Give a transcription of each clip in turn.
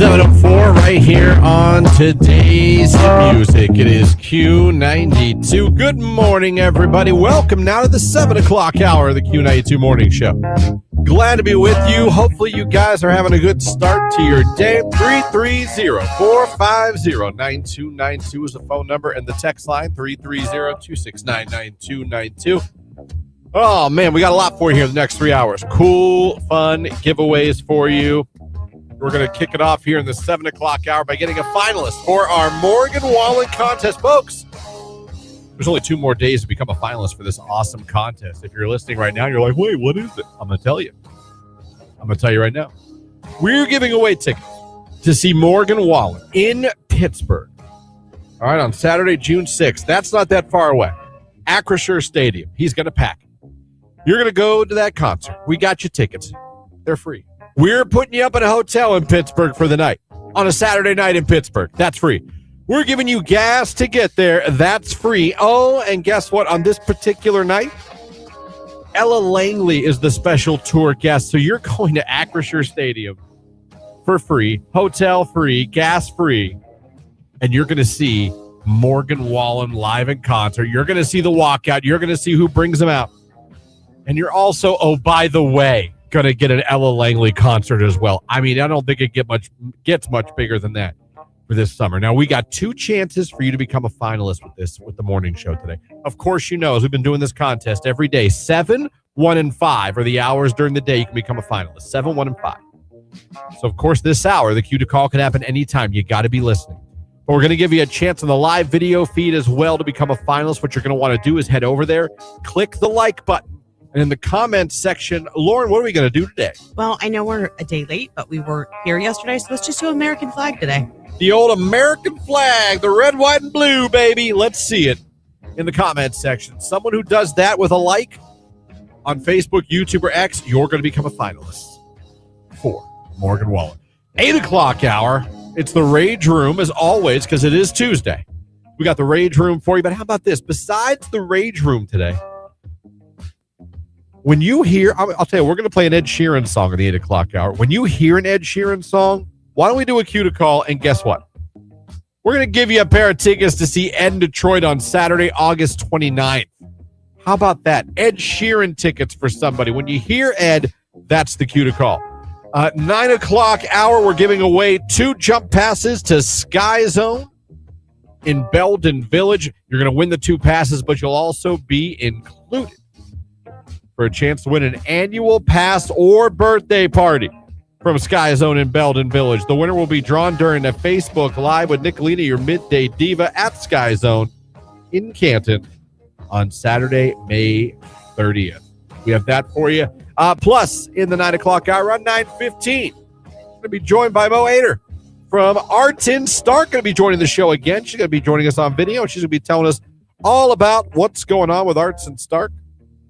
7:04 right here on today's music. It is Q92. Good morning, everybody. Welcome now to the 7 o'clock hour of the Q92 Morning Show. Glad to be with you. Hopefully you guys are having a good start to your day. 330-450-9292 is the phone number, and the text line 330-269-9292. Oh, man, we got a lot for you here in the next 3 hours. Cool, fun giveaways for you. We're going to kick it off here in the 7 o'clock hour by getting a finalist for our Morgan Wallen contest. Folks, there's only 2 more days to become a finalist for this awesome contest. If you're listening right now, you're like, wait, what is it? I'm going to tell you. I'm going to tell you right now. We're giving away tickets to see Morgan Wallen in Pittsburgh. All right, on Saturday, June 6th. That's not that far away. Acrisure Stadium. He's going to pack it. You're going to go to that concert. We got you tickets. They're free. We're putting you up in a hotel in Pittsburgh for the night. On a Saturday night in Pittsburgh. That's free. We're giving you gas to get there. That's free. Oh, and guess what? On this particular night, Ella Langley is the special tour guest. So you're going to Acrisure Stadium for free, hotel free, gas free, and you're going to see Morgan Wallen live in concert. You're going to see the walkout. You're going to see who brings them out. And you're also, oh, by the way, going to get an Ella Langley concert as well. I mean, I don't think it gets much bigger than that for this summer. Now, we got 2 chances for you to become a finalist with the morning show today. Of course, you know, as we've been doing this contest every day, 7, 1, and 5 are the hours during the day you can become a finalist. 7, 1, and 5. So, of course, this hour, the cue to call can happen anytime. You got to be listening. But we're going to give you a chance on the live video feed as well to become a finalist. What you're going to want to do is head over there, click the like button. And in the comments section, Lauren, what are we going to do today? Well, I know we're a day late, but we were here yesterday, so let's just do American flag today. The old American flag, the red, white, and blue, baby. Let's see it in the comments section. Someone who does that with a like on Facebook, YouTube, or X, you're going to become a finalist for Morgan Wallen. 8 o'clock hour, it's the Rage Room, as always, because it is Tuesday. We got the Rage Room for you, but how about this? Besides the Rage Room today, when you hear, I'll tell you, we're going to play an Ed Sheeran song in the 8 o'clock hour. When you hear an Ed Sheeran song, why don't we do a cue to call? And guess what? We're going to give you a pair of tickets to see Ed in Detroit on Saturday, August 29th. How about that? Ed Sheeran tickets for somebody. When you hear Ed, that's the cue to call. 9 o'clock hour, we're giving away 2 jump passes to Sky Zone in Belden Village. You're going to win the 2 passes, but you'll also be included for a chance to win an annual pass or birthday party from Sky Zone in Belden Village. The winner will be drawn during a Facebook Live with Nicolina, your midday diva, at Sky Zone in Canton on Saturday, May 30th. We have that for you. Plus, in the 9 o'clock hour, around 9:15, going to be joined by Mo Ader from Artin Stark. Going to be joining the show again. She's going to be joining us on video. She's going to be telling us all about what's going on with Artin Stark.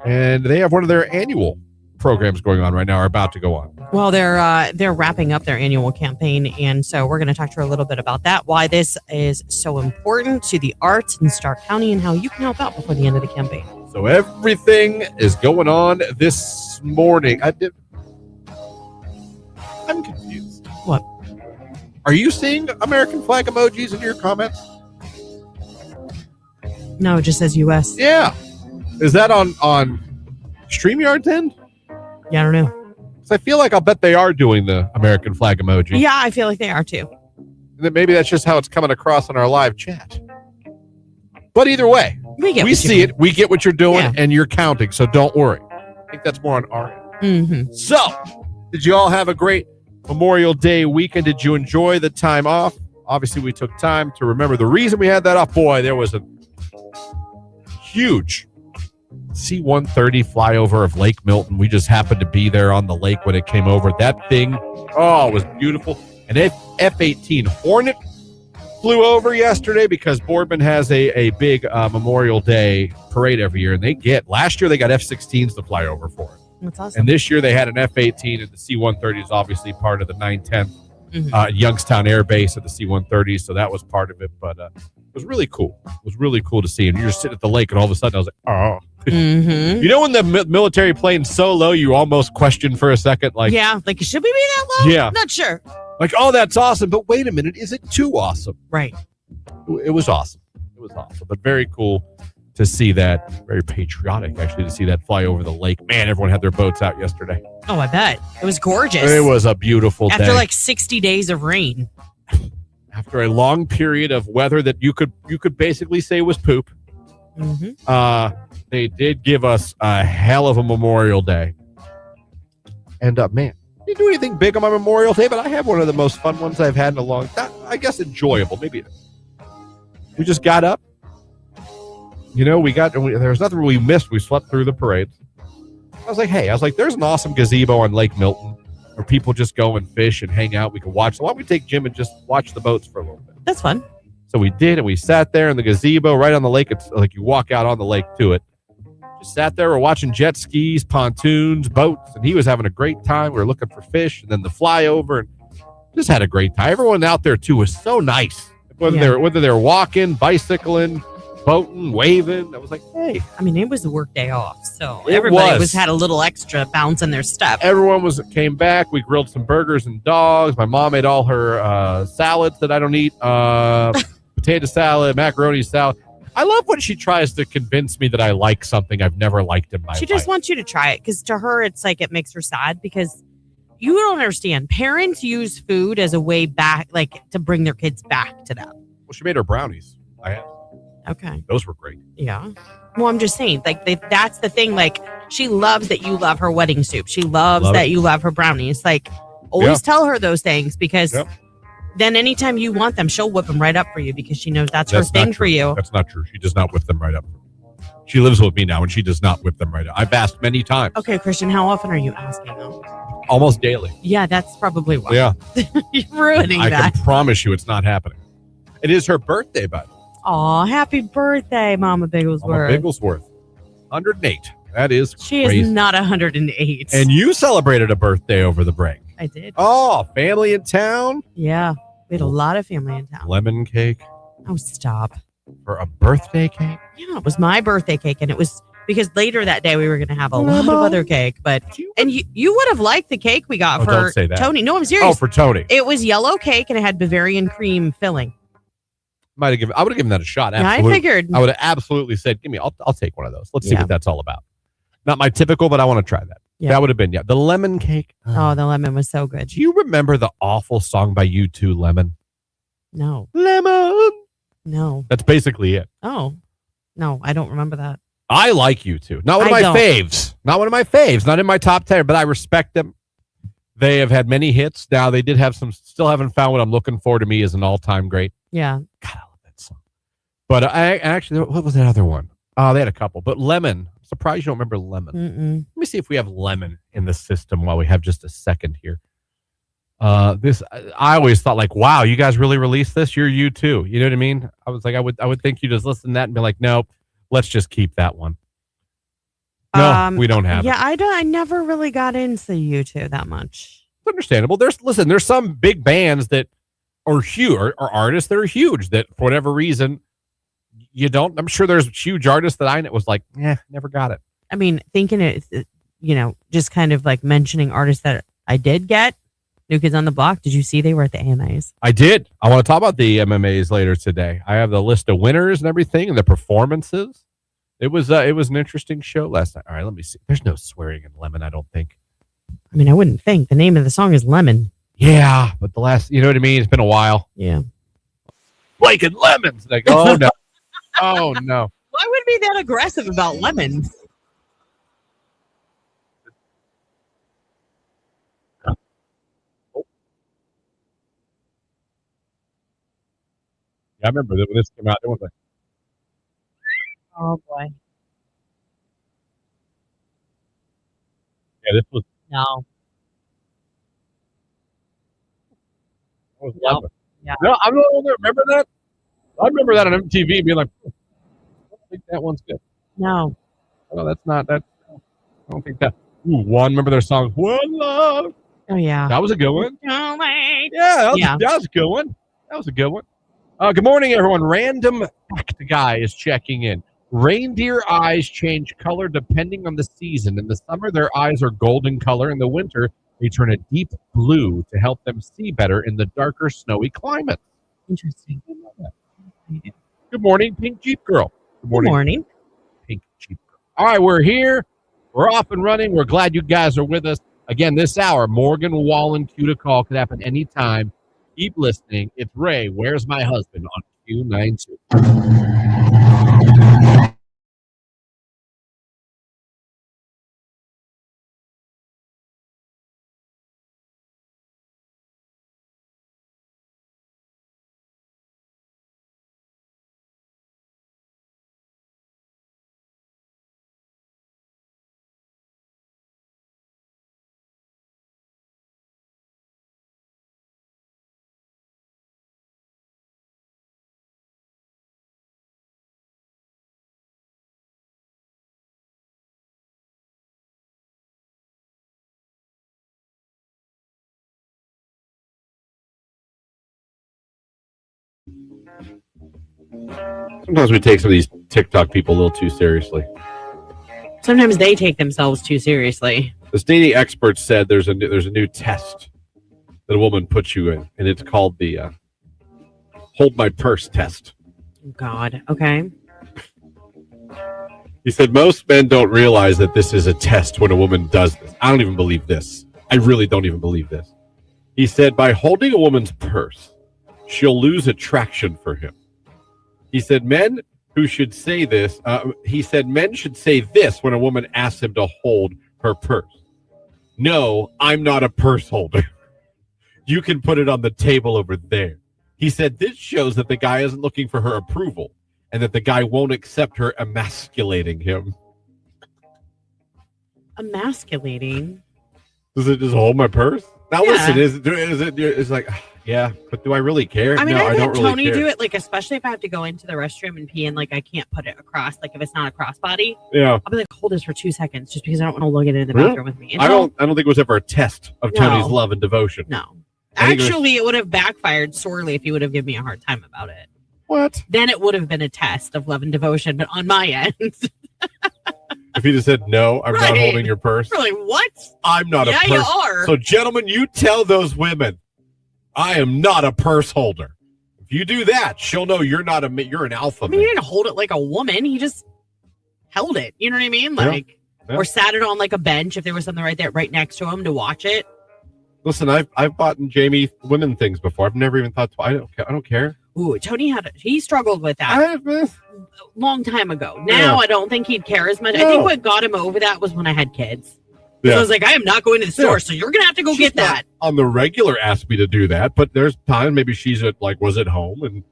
And they have one of their annual programs going on right now, or about to go on. Well, they're wrapping up their annual campaign, and so we're going to talk to her a little bit about that, why this is so important to the arts in Stark County, and how you can help out before the end of the campaign. So everything is going on this morning. I'm confused. What? Are you seeing American flag emojis in your comments? No, it just says U.S. Yeah. Is that on StreamYard's end? Yeah, I don't know. So I feel like I'll bet they are doing the American flag emoji. Yeah, I feel like they are too. And then maybe that's just how it's coming across on our live chat. But either way, we see it. We get what you're doing, and you're counting, so don't worry. I think that's more on our end. Mm-hmm. So, did you all have a great Memorial Day weekend? Did you enjoy the time off? Obviously, we took time to remember the reason we had that off. Boy, there was a huge C-130 flyover of Lake Milton. We just happened to be there on the lake when it came over. That thing, it was beautiful. An F-18 Hornet flew over yesterday because Boardman has a big Memorial Day parade every year, and last year they got F-16s to fly over for it. That's awesome. And this year they had an F-18, and the C-130 is obviously part of the 910th Youngstown Air Base at the C-130, so that was part of it. But it was really cool. It was really cool to see. And you're just sitting at the lake, and all of a sudden I was like, oh. Mm-hmm. You know when the military plane's so low, you almost question for a second, like, yeah, like, should we be that low? Yeah. Not sure. Like, oh, that's awesome. But wait a minute. Is it too awesome? Right. It was awesome. It was awesome. But very cool to see that. Very patriotic, actually, to see that fly over the lake. Man, everyone had their boats out yesterday. Oh, I bet. It was gorgeous. It was a beautiful day. After like 60 days of rain. After a long period of weather that you could basically say was poop. Mm-hmm. They did give us a hell of a Memorial Day. And man, I didn't do anything big on my Memorial Day, but I had one of the most fun ones I've had in a long time. I guess enjoyable. Maybe we just got up. You know, there was nothing we missed. We slept through the parades. I was like, there's an awesome gazebo on Lake Milton where people just go and fish and hang out. We can watch. Why don't we take Jim and just watch the boats for a little bit? That's fun. So we did, and we sat there in the gazebo right on the lake. It's like you walk out on the lake to it. Just sat there. We're watching jet skis, pontoons, boats, and he was having a great time. We were looking for fish, and then the flyover, and just had a great time. Everyone out there, too, was so nice. Whether they're walking, bicycling, boating, waving. I was like, hey. I mean, it was the work day off, so everybody had a little extra bounce in their step. Everyone came back. We grilled some burgers and dogs. My mom ate all her salads that I don't eat. Potato salad, macaroni salad. I love when she tries to convince me that I like something I've never liked in my life. She just wants you to try it because to her, it's like it makes her sad because you don't understand. Parents use food as a way back, like to bring their kids back to them. Well, she made her brownies. I had. Okay. Those were great. Yeah. Well, I'm just saying, like, that's the thing. Like, she loves that you love her wedding soup. She loves that you love her brownies. Like, always tell her those things because then anytime you want them, she'll whip them right up for you because she knows that's her thing for you. That's not true. She does not whip them right up. She lives with me now, and she does not whip them right up. I've asked many times. Okay, Christian, how often are you asking though? Almost daily. Yeah, that's probably why. Yeah. You're ruining that. I can promise you it's not happening. It is her birthday, bud. Aw, happy birthday, Mama Bigglesworth. Mama Bigglesworth. 108. That is She crazy. is not 108. And you celebrated a birthday over the break. I did. Oh, family in town? Yeah. We had a lot of family in town. Lemon cake? Oh, stop. For a birthday cake? Yeah, it was my birthday cake. And it was because later that day we were going to have a lot of other cake. And you would have liked the cake we got for don't say that. Tony. No, I'm serious. Oh, for Tony. It was yellow cake and it had Bavarian cream filling. I would have given that a shot. Absolutely. Yeah, I figured. I would have absolutely said, I'll take one of those. Let's see what that's all about. Not my typical, but I want to try that. Yeah. That would have been, the lemon cake. Oh, the lemon was so good. Do you remember the awful song by U2, Lemon? No. Lemon. No. That's basically it. Oh. No, I don't remember that. I like U2. Not one of my faves. Not one of my faves. Not in my top 10, but I respect them. They have had many hits. Now, they did have some, still haven't found what I'm looking for to me as an all-time great. Yeah. God, I love that song. But I actually, what was that other one? Oh, they had a couple. But Lemon. I'm surprised you don't remember Lemon. Mm-mm. Let me see if we have Lemon in the system while we have just a second here. I always thought like, wow, you guys really released this? You're U2. You know what I mean? I was like, I would think you just listen to that and be like, nope, let's just keep that one. No, we don't have it. I never really got into U2 that much. It's understandable. There's some big bands that are huge or artists that are huge that for whatever reason you don't. I'm sure there's huge artists that I was like, never got it. I mean, thinking it, just kind of like mentioning artists that I did get. New Kids on the Block. Did you see they were at the AMAs? I did. I want to talk about the MMAs later today. I have the list of winners and everything and the performances. It was an interesting show last night. All right, let me see. There's no swearing in Lemon, I don't think. I mean, I wouldn't think. The name of the song is Lemon. Yeah, but the last, you know what I mean? It's been a while. Yeah. Like in lemons. Like, oh no. Oh no. Why would it be that aggressive about lemons? Yeah, I remember that when this came out, it was like, oh boy. Yeah, this was No. Lemon. Yeah. No, I'm the only one that remember that. I remember that on MTV being like, I don't think that one's good. No. Oh, that's not that. I don't think that. Ooh, one. Remember their song, One Love. Oh yeah. That was a good one. Oh, wait. Yeah, that was a good one. That was a good one. Good morning, everyone. Random fact guy is checking in. Reindeer eyes change color depending on the season. In the summer, their eyes are golden color. In the winter, They turn a deep blue to help them see better in the darker, snowy climate. Interesting. Good morning, Pink Jeep Girl. Good morning. Pink Jeep Girl. All right, we're here. We're off and running. We're glad you guys are with us. Again, this hour, Morgan Wallen Q to call could happen anytime. Keep listening. It's Ray, Where's My Husband on Q92. Sometimes we take some of these TikTok people a little too seriously. Sometimes they take themselves too seriously. The dating experts said there's a new test that a woman puts you in, and it's called the Hold My Purse test. God. Okay. He said most men don't realize that this is a test when a woman does this. I don't even believe this. I really don't even believe this. He said by holding a woman's purse, she'll lose attraction for him. He said men who should say this, men should say this when a woman asks him to hold her purse. No, I'm not a purse holder. You can put it on the table over there. He said this shows that the guy isn't looking for her approval and that the guy won't accept her emasculating him. Emasculating? Does it just hold my purse? Now Yeah. listen, it's like, yeah, but do I really care? I mean, no, I've I had don't really Tony care. do it, like, especially if I have to go into the restroom and pee and, like, I can't put it across, like, if it's not a crossbody. Yeah. I'll be like, hold this for 2 seconds just because I don't want to look at it in the Really? bathroom with me. And I don't think it was ever a test of No. Tony's love and devotion. No. I think Actually, it would have backfired sorely if he would have given me a hard time about it. What? Then it would have been a test of love and devotion, but on my end. If he just said, no, I'm not Right. holding your purse. We're like, what? I'm not a Yeah, purse. you are. So, gentlemen, you tell those women, I am not a purse holder. If you do that, she'll know you're not you're an alpha I mean, man. he didn't hold it like a woman. He just held it. You know what I mean? Yeah. Like, Yeah. or sat it on like a bench if there was something right next to him to watch it. Listen, I've bought Jamie women things before. I've never even thought. I don't care. Ooh, Tony he struggled with that a long time ago. Now I don't think he'd care as much. No. I think what got him over that was when I had kids. So I was like, I am not going to the store, so you're gonna have to go She's get that. not on the regular asked me to do that, but there's times maybe she's was at home and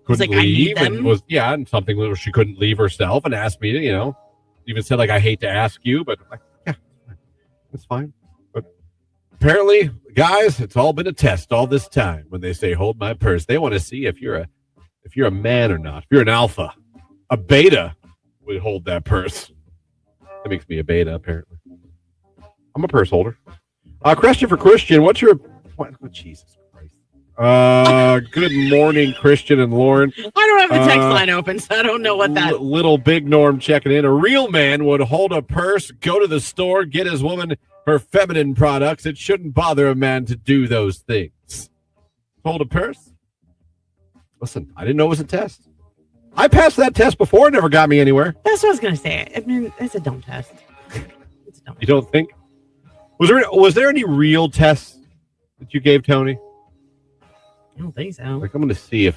Was couldn't like, I need leave and them. and something where she couldn't leave herself and asked me to, even said like I hate to ask you, but like, yeah, that's fine. But apparently, guys, it's all been a test all this time. When they say hold my purse, they want to see if you're a man or not. If you're an alpha, a beta would hold that purse. That makes me a beta, apparently. I'm a purse holder. Question for Christian. What's your... What? Oh, Jesus Christ. Good morning, Christian and Lauren. I don't have the text line open, so I don't know what that. Little Big Norm checking in. A real man would hold a purse, go to the store, get his woman her feminine products. It shouldn't bother a man to do those things. Hold a purse? Listen, I didn't know it was a test. I passed that test before. It never got me anywhere. That's what I was gonna say. I mean, it's a dumb test. It's a dumb. You don't think? Was there any real tests that you gave Tony? I don't think so. Like, let's see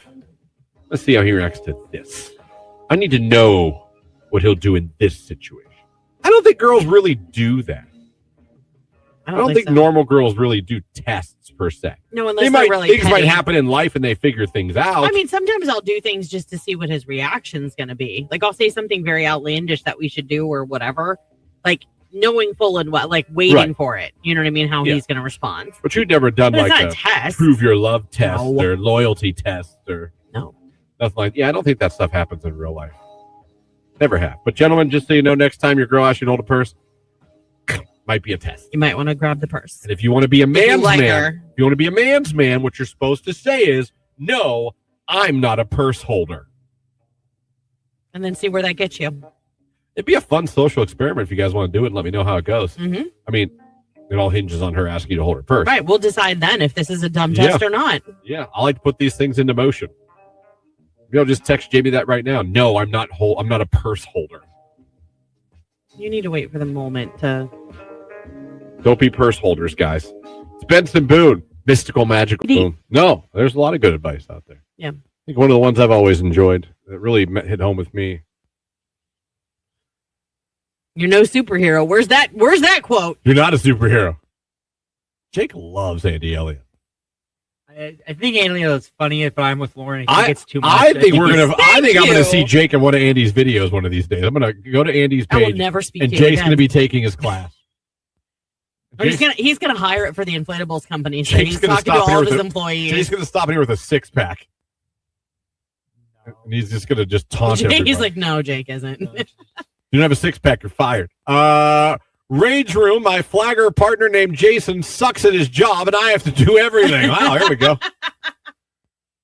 how he reacts to this. I need to know what he'll do in this situation. I don't think girls really do that. I don't think so. normal girls really do tests per se. No, unless they're really things might petty. happen in life and they figure things out. I mean, sometimes I'll do things just to see what his reaction's going to be. Like, I'll say something very outlandish that we should do or whatever. Like, knowing full and well, like waiting Right. for it. You know what I mean? How he's going to respond. But you've never done But it's like not a test. prove your love test No. or loyalty test or No. nothing like. Yeah, I don't think that stuff happens in real life. Never have. But gentlemen, just so you know, next time your girl asks you to hold a purse, might be a test. You might want to grab the purse. And if you want to be a man's like man, her. if you want to be a man's man, what you're supposed to say is, no, I'm not a purse holder. And then see where that gets you. It'd be a fun social experiment if you guys want to do it and let me know how it goes. Mm-hmm. I mean, It all hinges on her asking you to hold her purse. Right. We'll decide then if this is a dumb test or not. Yeah. I like to put these things into motion. Maybe I'll just text Jamie that right now. No, I'm not a purse holder. You need to wait for the moment to. Don't be purse holders, guys. It's Benson Boone. Mystical, magical boom. No, there's a lot of good advice out there. Yeah. I think one of the ones I've always enjoyed that really hit home with me. You're no superhero. Where's that quote? You're not a superhero. Jake loves Andy Elliott. I think Andy Elliott's funny, but I'm with Lauren. I think it's too much. I think I'm gonna see Jake in one of Andy's videos one of these days. I'm gonna go to Andy's page. I will never speak and to you Jake's again. gonna be taking his class. Or he's gonna hire it for the inflatables company. So he's talking to all of his employees. Jake's gonna stop in here with a 6-pack. No. And he's just gonna taunt everybody. He's like, no, Jake isn't. You don't have a 6-pack, you're fired. Rage Room, my flagger partner named Jason sucks at his job and I have to do everything. Wow, here we go.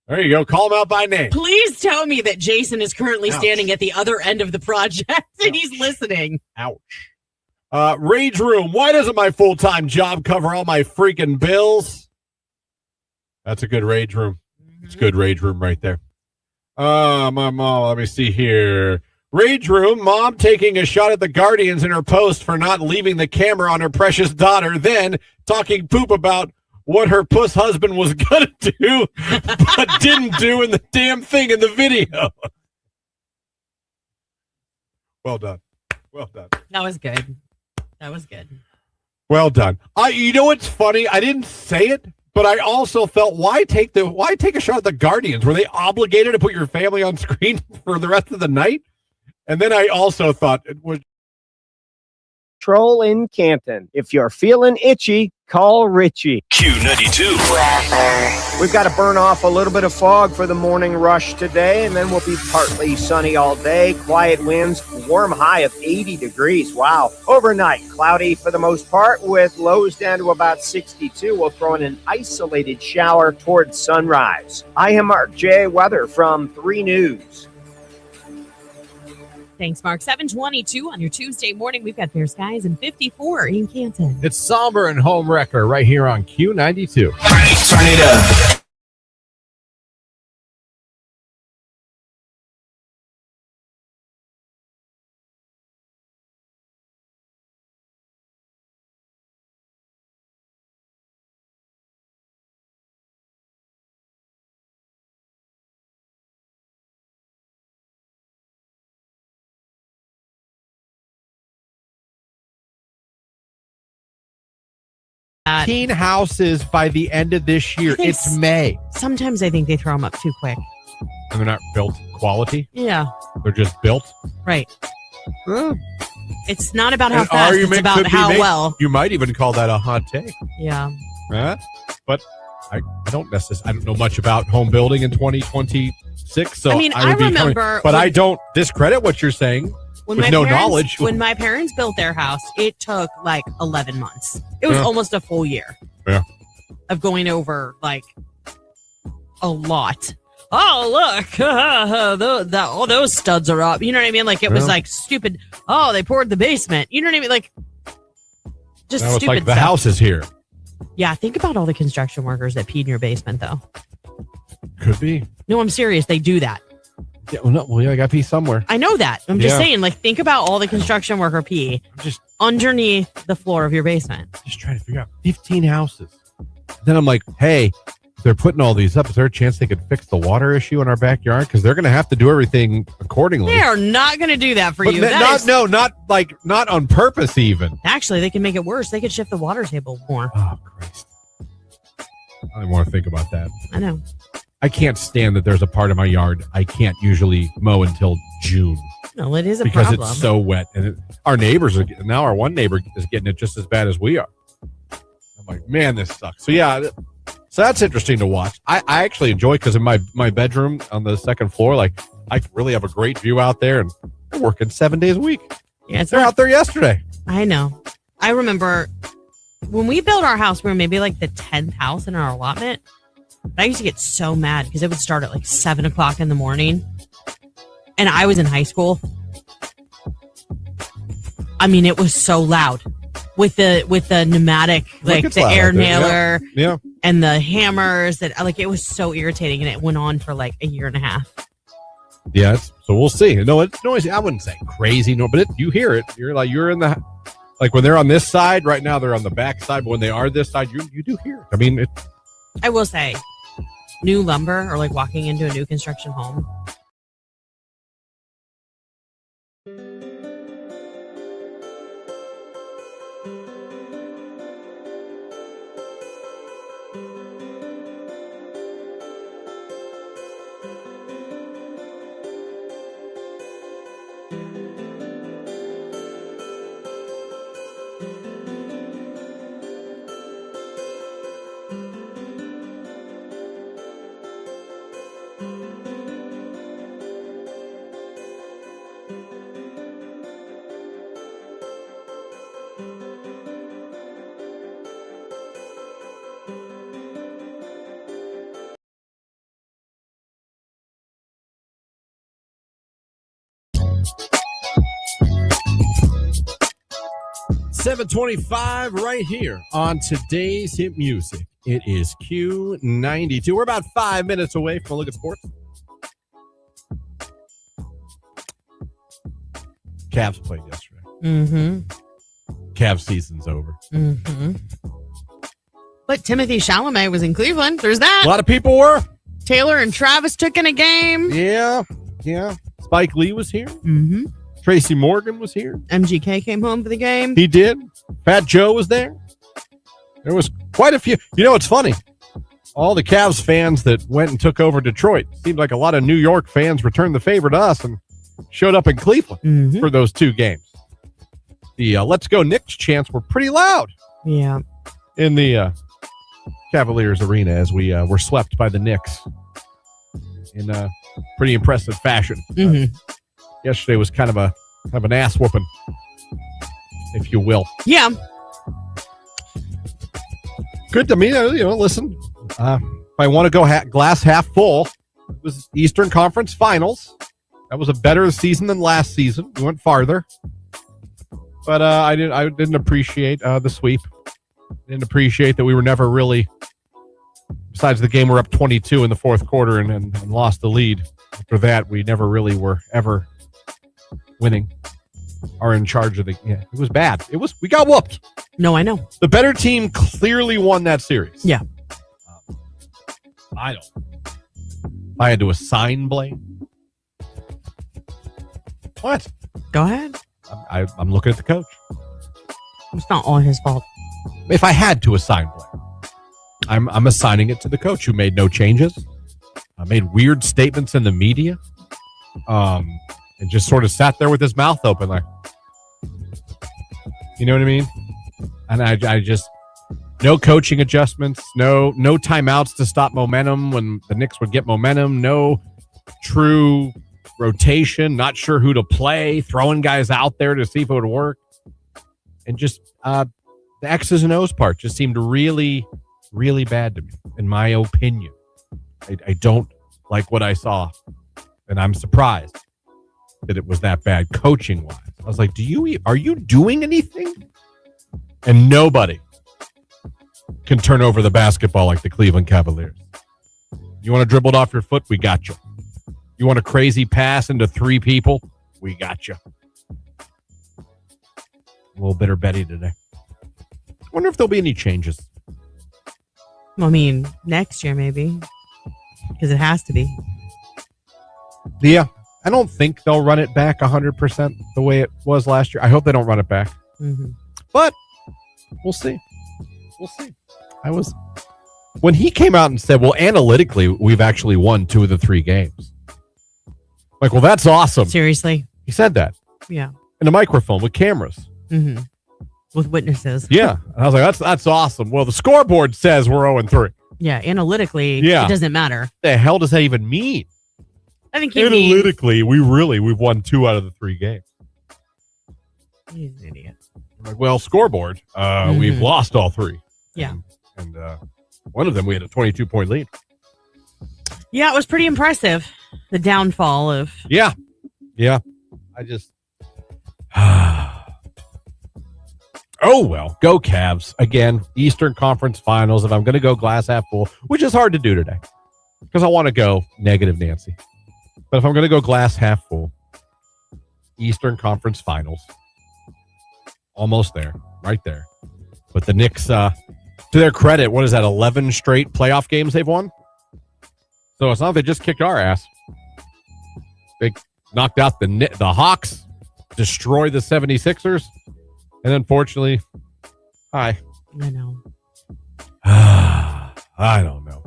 There you go. Call him out by name. Please tell me that Jason is currently standing at the other end of the project and he's listening. Ouch. Rage Room, why doesn't my full-time job cover all my freaking bills? That's a good Rage Room. It's a good Rage Room right there. My mom, let me see here. Rage Room, mom taking a shot at the Guardians in her post for not leaving the camera on her precious daughter, then talking poop about what her puss husband was going to do, but didn't do in the damn thing in the video. Well done. Well done. That was good. That was good. Well done. You know what's funny? I didn't say it, but I also felt, why take a shot at the Guardians? Were they obligated to put your family on screen for the rest of the night? And then I also thought it was Troll in Canton. If you're feeling itchy, call Richie. Q92. We've got to burn off a little bit of fog for the morning rush today, and then we'll be partly sunny all day. Quiet winds, warm high of 80 degrees. Wow. Overnight, cloudy for the most part, with lows down to about 62. We'll throw in an isolated shower towards sunrise. I am Mark J. Weather from 3 News. Thanks, Mark. 7:22 on your Tuesday morning. We've got fair skies and 54 in Canton. It's somber and home wrecker right here on Q92. Turn it up. Teen houses by the end of this year. It's May. Sometimes I think they throw them up too quick. And they're not built quality. Yeah. They're just built. Right. It's not about how fast, it's about how well. You might even call that a hot take. Yeah. But I don't know much about home building in 2026. So I remember. But I don't discredit what you're saying. With no knowledge. When my parents built their house, it took like 11 months. It was almost a full year of going over like a lot. Oh, look, all those studs are up. You know what I mean? Like it was like stupid. Oh, they poured the basement. You know what I mean? Like just stupid like the stuff. house is here. Yeah, think about all the construction workers that peed in your basement, though. Could be. No, I'm serious. They do that. Yeah, I got pee somewhere. I know that. I'm just saying, like, think about all the construction worker pee underneath the floor of your basement. Just trying to figure out 15 houses. Then I'm like, hey, if they're putting all these up, is there a chance they could fix the water issue in our backyard? Because they're going to have to do everything accordingly. They are not going to do that for you. Not on purpose even. Actually, they can make it worse. They could shift the water table more. Oh, Christ. I don't even want to think about that. I know. I can't stand that there's a part of my yard I can't usually mow until June. No, it is a because problem. It's so wet. And our neighbors are now, our one neighbor is getting it just as bad as we are. I'm like, man, this sucks. So, so that's interesting to watch. I actually enjoy because in my bedroom on the second floor, like I really have a great view out there and they're working 7 days a week. Yeah, they're out there yesterday. I know. I remember when we built our house, we were maybe like the 10th house in our allotment. I used to get so mad because it would start at like 7 o'clock in the morning. And I was in high school. I mean, it was so loud. with the pneumatic, like the air nailer, and the hammers. That like it was so irritating, and it went on for like a year and a half. Yeah, so we'll see. No, it's noisy. I wouldn't say crazy, but you hear it. You're in the like when they're on this side right now. They're on the back side, but when they are this side, you do hear it. I mean, I will say, new lumber or like walking into a new construction home. $7:25 right here on today's hit music. It is Q92. We're about 5 minutes away from a look at sports. Cavs played yesterday. Mm-hmm. Cavs season's over. Mm-hmm. But Timothy Chalamet was in Cleveland. There's that. A lot of people were. Taylor and Travis took in a game. Yeah. Spike Lee was here. Mm-hmm. Tracy Morgan was here. MGK came home for the game. He did. Fat Joe was there. There was quite a few. You know, it's funny. All the Cavs fans that went and took over Detroit. Seemed like a lot of New York fans returned the favor to us and showed up in Cleveland for those two games. The Let's Go Knicks chants were pretty loud. Yeah. In the Cavaliers arena as we were swept by the Knicks in a pretty impressive fashion. Mm-hmm. Yesterday was kind of an ass whooping, if you will. Yeah. Good to me. Listen, if I want to go glass half full, it was Eastern Conference Finals. That was a better season than last season. We went farther, but I didn't appreciate the sweep. Didn't appreciate that we were never really. Besides the game, we're up 22 in the fourth quarter and lost the lead. After that, we never really were ever winning are in charge of it was bad. We got whooped. No, I know. The better team clearly won that series. Yeah. I had to assign blame. What? Go ahead. I'm looking at the coach. It's not all his fault. If I had to assign blame, I'm assigning it to the coach who made no changes. Made weird statements in the media. And just sort of sat there with his mouth open, like, you know what I mean? And I just, no coaching adjustments, no timeouts to stop momentum when the Knicks would get momentum, no true rotation, not sure who to play, throwing guys out there to see if it would work. And just the X's and O's part just seemed really, really bad to me, in my opinion. I don't like what I saw, and I'm surprised that it was that bad coaching wise. I was like, are you doing anything? And nobody can turn over the basketball like the Cleveland Cavaliers. You want to dribble it off your foot? We got you. You want a crazy pass into three people? We got you. A little bitter Betty today. I wonder if there'll be any changes. I mean, next year maybe. Because it has to be. Yeah. I don't think they'll run it back 100% the way it was last year. I hope they don't run it back. Mm-hmm. But we'll see. When he came out and said, well, analytically, we've actually won 2 of the 3 games. Like, well, that's awesome. Seriously? He said that. Yeah. In a microphone with cameras. Mm-hmm. With witnesses. Yeah. And I was like, that's awesome. Well, the scoreboard says we're 0-3. Yeah. Analytically, it doesn't matter. What the hell does that even mean? I think analytically, we've won 2 out of the 3 games. He's an idiot. I'm like, well, scoreboard, we've lost all 3. Yeah. And one of them, we had a 22-point lead. Yeah, it was pretty impressive. The downfall of. Yeah. I just. Oh, well, go Cavs. Again, Eastern Conference Finals. If I'm going to go glass half full, which is hard to do today because I want to go negative Nancy. But if I'm going to go glass half full, Eastern Conference Finals, almost there, right there. But the Knicks, to their credit, what is that, 11 straight playoff games they've won? So it's not they just kicked our ass. They knocked out the Hawks, destroyed the 76ers, and unfortunately, I know. I don't know.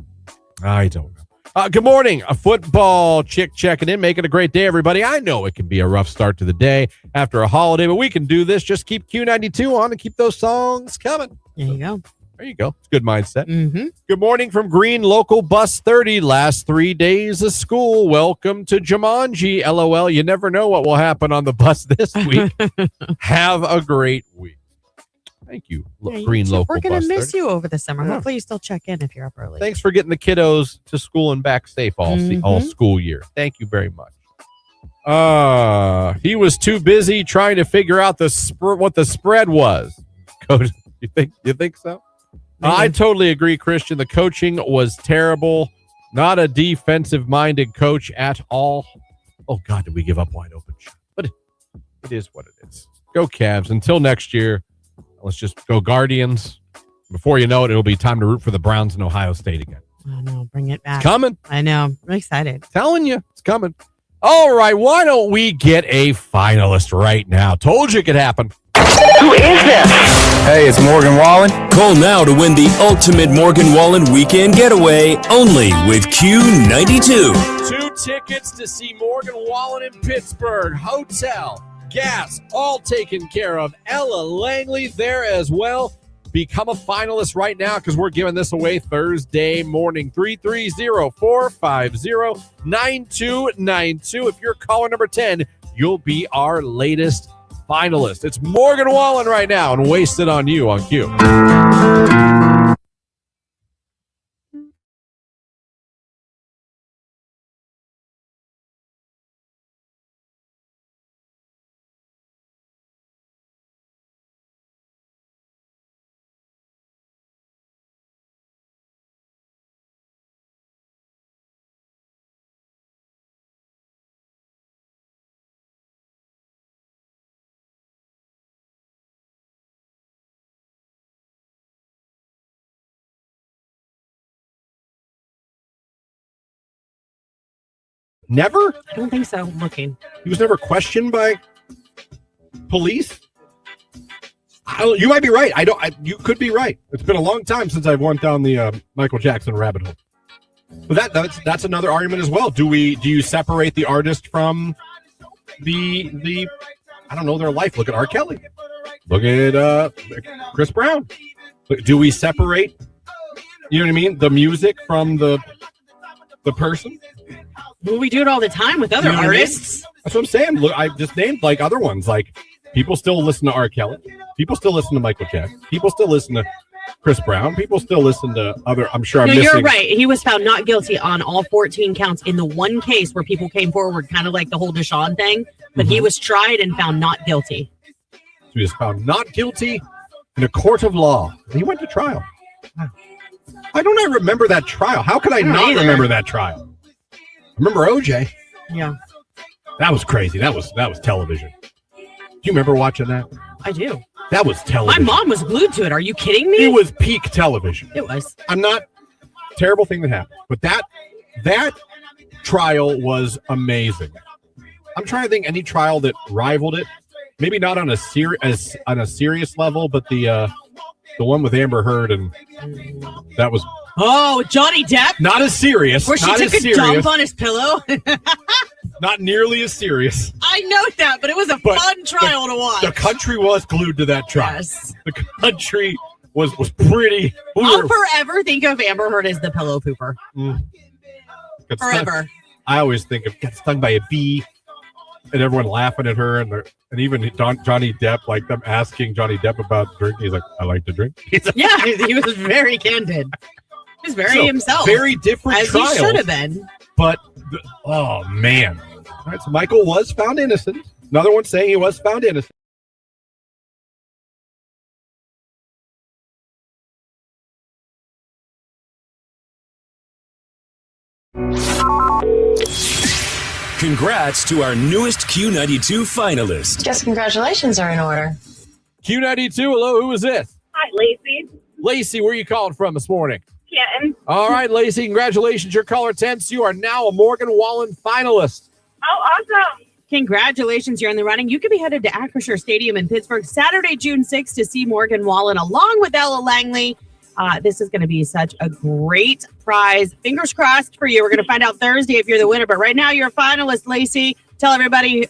Good morning. A football chick checking in, making a great day, everybody. I know it can be a rough start to the day after a holiday, but we can do this. Just keep Q92 on and keep those songs coming. There you go. There you go. It's a good mindset. Mm-hmm. Good morning from Green Local Bus 30. Last 3 days of school. Welcome to Jumanji. LOL. You never know what will happen on the bus this week. Have a great week. Thank you, Green Local We're going Bus to miss 30. you over the summer. Yeah. Hopefully you still check in if you're up early. Thanks for getting the kiddos to school and back safe all school year. Thank you very much. He was too busy trying to figure out what the spread was. Coach, you think so? I totally agree, Christian. The coaching was terrible. Not a defensive-minded coach at all. Oh, God, did we give up wide open? But it is what it is. Go Cavs. Until next year, let's just go Guardians. Before you know it, it'll be time to root for the Browns in Ohio State again. I know. Bring it back. It's coming. I know. I'm excited. Telling you, it's coming. All right, why don't we get a finalist right now? Told you it could happen. Who is this? Hey, it's Morgan Wallen. Call now to win the ultimate Morgan Wallen weekend getaway only with Q92. 2 tickets to see Morgan Wallen in Pittsburgh. Hotel, gas, all taken care of. Ella Langley there as well. Become a finalist right now because we're giving this away Thursday morning. 330-450-9292. If you're caller number 10, you'll be our latest finalist. It's Morgan Wallen right now and Wasted on You on Q. Never? I don't think so. I'm looking. He was never questioned by police? You might be right. You could be right. It's been a long time since I've went down the Michael Jackson rabbit hole. But that's another argument as well. Do you separate the artist from the I don't know, their life? Look at R. Kelly. Look at Chris Brown. Do we separate, you know what I mean, the music from the person? Well, we do it all the time with other artists. That's what I'm saying. Look, I just named like other ones. Like people still listen to R. Kelly. People still listen to Michael Jackson. People still listen to Chris Brown. People still listen to other. I'm sure I'm missing. You're right. He was found not guilty on all 14 counts in the one case where people came forward, kind of like the whole Deshaun thing. But he was tried and found not guilty. So he was found not guilty in a court of law. He went to trial. I don't remember that trial. How could I not remember that trial? I remember OJ. Yeah. That was crazy. That was television. Do you remember watching that? I do. That was television. My mom was glued to it. Are you kidding me? It was peak television. It was. I'm not terrible thing that happened, but that trial was amazing. I'm trying to think any trial that rivaled it. Maybe not on a serious level, but the one with Amber Heard, and that was. Oh, Johnny Depp. Not as serious. Where she took a dump on his pillow. Not nearly as serious. I know that, but it was a fun trial to watch. The country was glued to that trial. Yes. The country was pretty. I'll forever think of Amber Heard as the pillow pooper. Forever. I always think of got stung by a bee, and everyone laughing at her, and even Johnny Depp, like them asking Johnny Depp about drinking. He's like, I like to drink. Yeah, he was very candid. He was very himself. Very different as trials. he should have been. But, oh, man. All right, so Michael was found innocent. Another one saying he was found innocent. Congrats to our newest Q92 finalist. Guess congratulations are in order. Q92, hello, who is this? Hi, Lacey. Lacey, where are you calling from this morning? Canton. All right, Lacey, congratulations. Your caller 10. You are now a Morgan Wallen finalist. Oh, awesome. Congratulations, you're in the running. You could be headed to Acrisure Stadium in Pittsburgh Saturday, June 6th to see Morgan Wallen along with Ella Langley. This is going to be such a great prize. Fingers crossed for you. We're going to find out Thursday if you're the winner. But right now, you're a finalist, Lacey. Tell everybody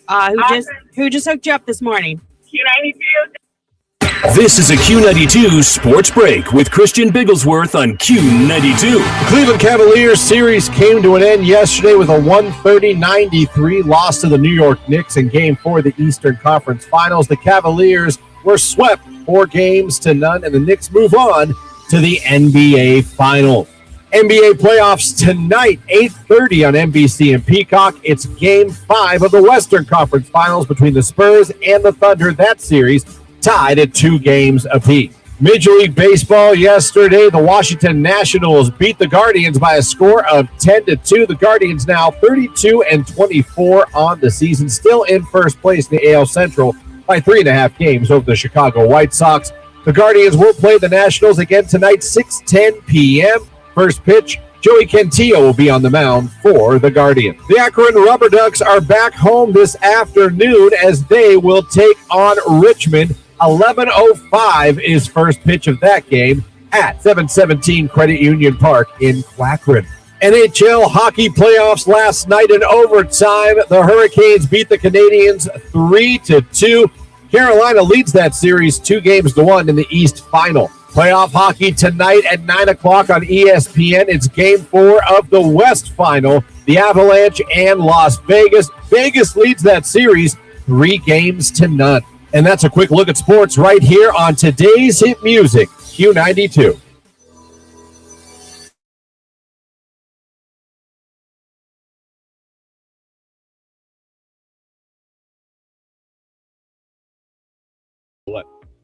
who just hooked you up this morning. Q92. This is a Q92 Sports Break with Christian Bigglesworth on Q92. The Cleveland Cavaliers series came to an end yesterday with a 130-93 loss to the New York Knicks in Game 4 of the Eastern Conference Finals. The Cavaliers were swept 4-0, and the Knicks move on to the NBA Finals. NBA playoffs tonight, 8:30 on NBC and Peacock. It's Game 5 of the Western Conference Finals between the Spurs and the Thunder. That series tied at 2 games apiece. Major League Baseball yesterday, the Washington Nationals beat the Guardians by a score of 10-2. The Guardians now 32-24 on the season, still in first place in the AL Central by 3.5 games over the Chicago White Sox. The Guardians will play the Nationals again tonight, 6:10 p.m. First pitch, Joey Cantillo will be on the mound for the Guardians. The Akron Rubber Ducks are back home this afternoon as they will take on Richmond. 11:05 is first pitch of that game at 717 Credit Union Park in Akron. NHL hockey playoffs last night in overtime. The Hurricanes beat the Canadiens 3-2. Carolina leads that series 2-1 in the East Final. Playoff hockey tonight at 9 o'clock on ESPN. It's Game 4 of the West Final. The Avalanche and Las Vegas. Vegas leads that series 3-0. And that's a quick look at sports right here on today's hit music, Q92.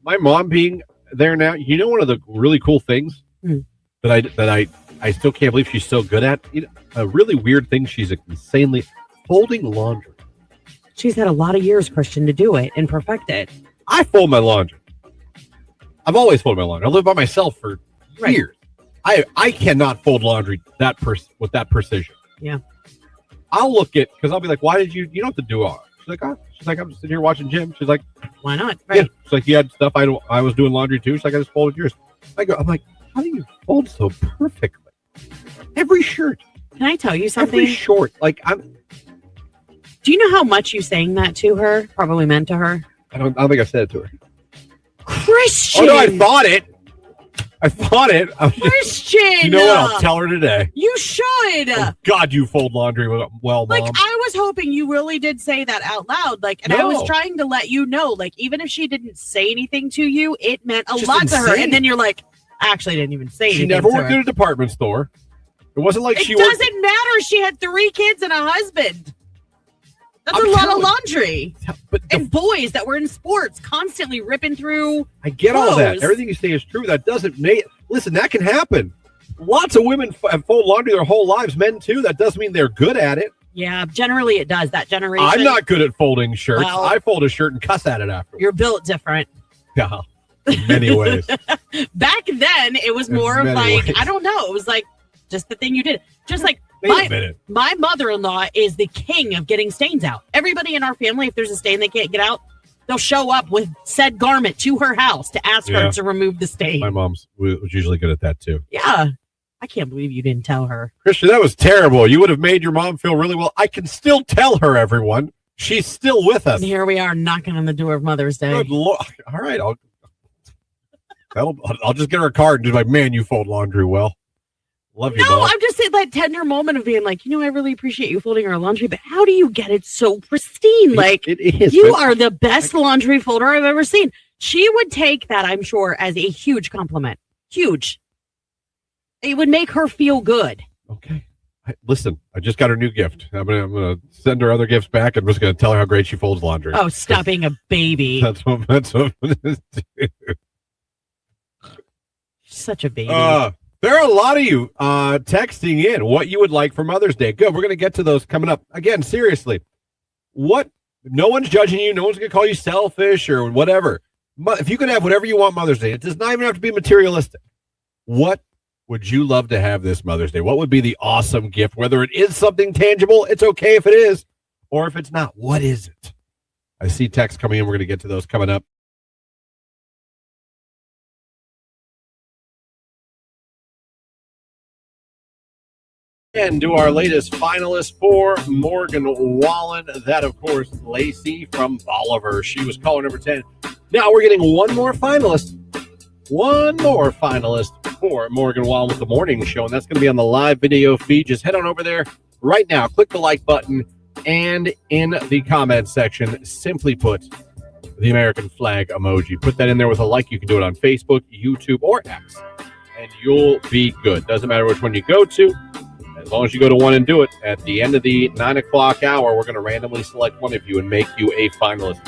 My mom being there now, you know, one of the really cool things that I still can't believe she's so good at, you know, a really weird thing she's insanely folding laundry. She's had a lot of years, Christian, to do it and perfect it. I fold my laundry. I've always folded my laundry. I lived by myself for years. I cannot fold laundry with that precision. Yeah. I'll look at, because I'll be like, why did you don't have to do all? She's like, I'm just sitting here watching Jim. She's like, why not? Right. Yeah. She's like, you had stuff I was doing laundry too. She's like, I just folded yours. I'm like, how do you fold so perfectly? Every shirt. Can I tell you something? Every short. Like, do you know how much you saying that to her probably meant to her? I don't think I said it to her. Christian! Oh, no, I thought it. Christian! You know what? I'll tell her today. You should. Oh, God, you fold laundry well, Mom. Like, I was hoping you really did say that out loud. Like, and I was trying to let you know, like, even if she didn't say anything to you, it meant a lot to her. And then you're like, I actually didn't even say anything. She never worked at a department store. It wasn't like it doesn't matter. She had 3 kids and a husband. That's a lot of laundry. And boys that were in sports constantly ripping through. I get all that. Everything you say is true. That doesn't make... Listen, that can happen. Lots of women have fold laundry their whole lives. Men, too. That doesn't mean they're good at it. Yeah, generally it does. That generation. I'm not good at folding shirts. Well, I fold a shirt and cuss at it afterwards. You're built different. Yeah, in many ways. Back then, it was more of like, ways. I don't know. It was like just the thing you did. Just like my mother-in-law is the king of getting stains out. Everybody in our family, if there's a stain they can't get out, they'll show up with said garment to her house to ask her to remove the stain. My mom was usually good at that too. Yeah. I can't believe you didn't tell her. Christian, that was terrible. You would have made your mom feel really well. I can still tell her, everyone. She's still with us. And here we are knocking on the door of Mother's Day. Good Lord. All right. I'll just get her a card and just like, man, you fold laundry well. Love you, Mom. I'm just saying that tender moment of being like, I really appreciate you folding our laundry, but how do you get it so pristine? It is. You are the best laundry folder I've ever seen. She would take that, I'm sure, as a huge compliment. Huge. It would make her feel good. Okay. Listen, I just got her new gift. I'm gonna send her other gifts back. I'm just gonna tell her how great she folds laundry. Oh, stop being a baby. That's what it is. Such a baby. There are a lot of you texting in what you would like for Mother's Day. Good. We're going to get to those coming up. Again, seriously, no one's judging you. No one's going to call you selfish or whatever. If you could have whatever you want Mother's Day, it does not even have to be materialistic. What would you love to have this Mother's Day? What would be the awesome gift? Whether it is something tangible, it's okay if it is, or if it's not, what is it? I see texts coming in. We're going to get to those coming up. And to our latest finalist for Morgan Wallen. That, of course, Lacey from Bolivar. She was caller number 10. Now we're getting one more finalist for Morgan Wallen with the morning show, and that's going to be on the live video feed. Just head on over there right now. Click the like button, and in the comment section, simply put the American flag emoji. Put that in there with a like. You can do it on Facebook, YouTube, or X, and you'll be good. Doesn't matter which one you go to. As long as you go to one and do it, at the end of the 9 o'clock hour, we're going to randomly select one of you and make you a finalist.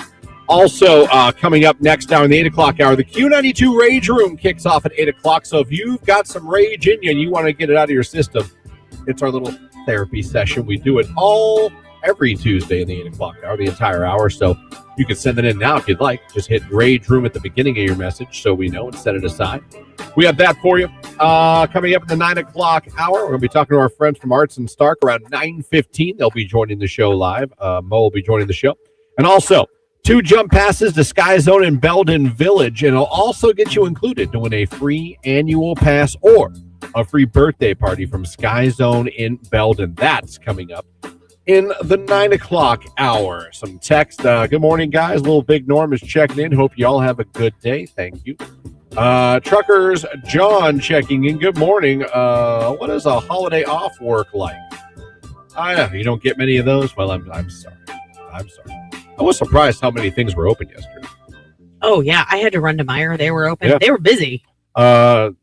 Also, coming up next hour in the 8 o'clock hour, the Q92 Rage Room kicks off at 8 o'clock. So if you've got some rage in you and you want to get it out of your system, it's our little therapy session. We do it every Tuesday in the 8 o'clock hour, the entire hour. So you can send it in now if you'd like. Just hit Rage Room at the beginning of your message so we know and set it aside. We have that for you. Coming up at the 9 o'clock hour, we're going to be talking to our friends from Arts and Stark around 9:15. They'll be joining the show live. Mo will be joining the show. And also, 2 jump passes to Sky Zone in Belden Village. And it'll also get you included to win a free annual pass or a free birthday party from Sky Zone in Belden. That's coming up in the 9 o'clock hour. Some text. Good morning, guys. Little Big Norm is checking in. Hope you all have a good day. Thank you. Truckers John checking in. Good morning. What is a holiday off work like? I know you don't get many of those. Well, I'm sorry. I was surprised how many things were open yesterday. Oh yeah, I had to run to Meijer. They were open. Yeah. They were busy. Gianna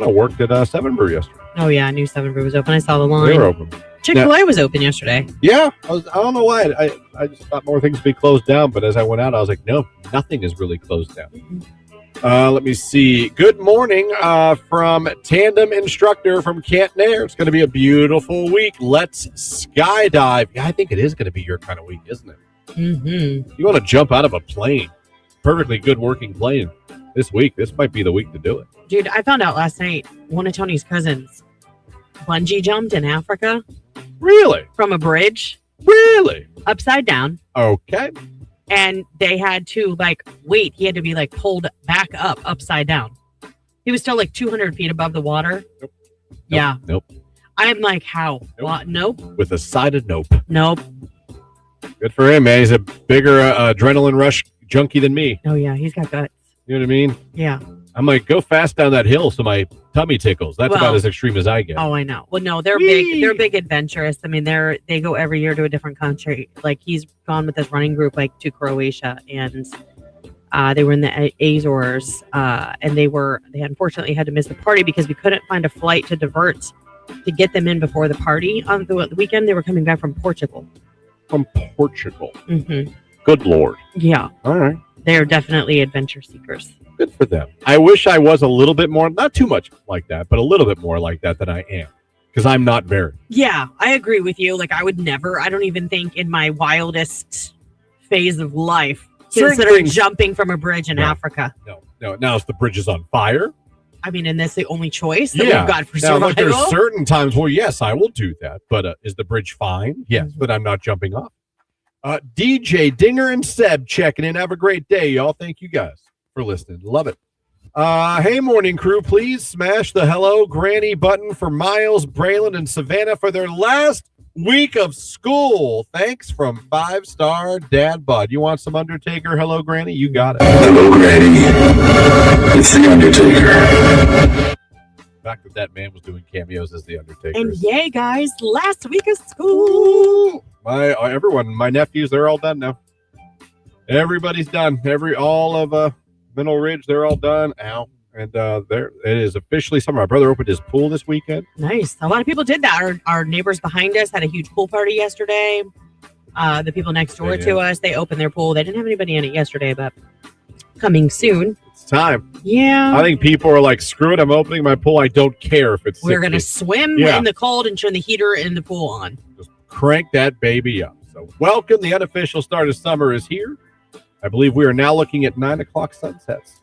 worked at Seven Brew yesterday. Oh yeah, I knew Seven Brew was open. I saw the line. They were open. Chick-fil-A was open yesterday. Yeah, I don't know why. I just thought more things would be closed down, but as I went out, I was like, no, nothing is really closed down. Let me see. Good morning from Tandem Instructor from Canton Air. It's going to be a beautiful week. Let's skydive. Yeah, I think it is going to be your kind of week, isn't it? Mm-hmm. You want to jump out of a plane, perfectly good working plane this week. This might be the week to do it. Dude, I found out last night one of Tony's cousins bungee jumped in Africa. Really? From a bridge. Really? Upside down. Okay. And they had to wait. He had to be pulled back up upside down. He was still 200 feet above the water. Nope. Yeah. Nope. I'm like, how? Nope. What? Nope. With a side of nope. Nope. Good for him, man. He's a bigger adrenaline rush junkie than me. Oh, yeah. He's got guts. You know what I mean? Yeah. I'm like, go fast down that hill so my tummy tickles. That's about as extreme as I get. Oh, I know. Well, no, they're big. They're big adventurous. I mean, they go every year to a different country. He's gone with this running group to Croatia, and they were in the Azores, and they unfortunately had to miss the party because we couldn't find a flight to divert to get them in before the party on the weekend. They were coming back from Portugal. From Portugal. Mm-hmm. Good Lord. Yeah. All right. They're definitely adventure seekers. Good for them. I wish I was a little bit more, not too much like that, but a little bit more like that than I am. Because I'm not very. Yeah, I agree with you. I would never, I don't even think in my wildest phase of life, consider jumping from a bridge in Africa. No. Now if the bridge is on fire. I mean, and that's the only choice that we've got for survival. Now, there's certain times where, yes, I will do that. But is the bridge fine? Yes, but I'm not jumping off. DJ, Dinger, and Seb checking in. Have a great day, y'all. Thank you guys for listening. Love it. Hey, morning crew, please smash the hello granny button for Miles, Braylon, and Savannah for their last week of school. Thanks from 5-Star Dad Bud. You want some Undertaker? Hello, Granny? You got it. Hello, Granny. It's the Undertaker. The fact that man was doing cameos as the Undertaker. And yay, guys, last week of school. My nephews, they're all done now. Everybody's done. All of Mineral Ridge, they're all done. Ow. And it is officially summer. My brother opened his pool this weekend. Nice. A lot of people did that. Our neighbors behind us had a huge pool party yesterday. The people next door to us, they opened their pool. They didn't have anybody in it yesterday, but coming soon. It's time. Yeah. I think people are like, screw it, I'm opening my pool. I don't care if it's 60. We're going to swim in the cold and turn the heater in the pool on. Just crank that baby up. So welcome. The unofficial start of summer is here. I believe we are now looking at 9 o'clock sunsets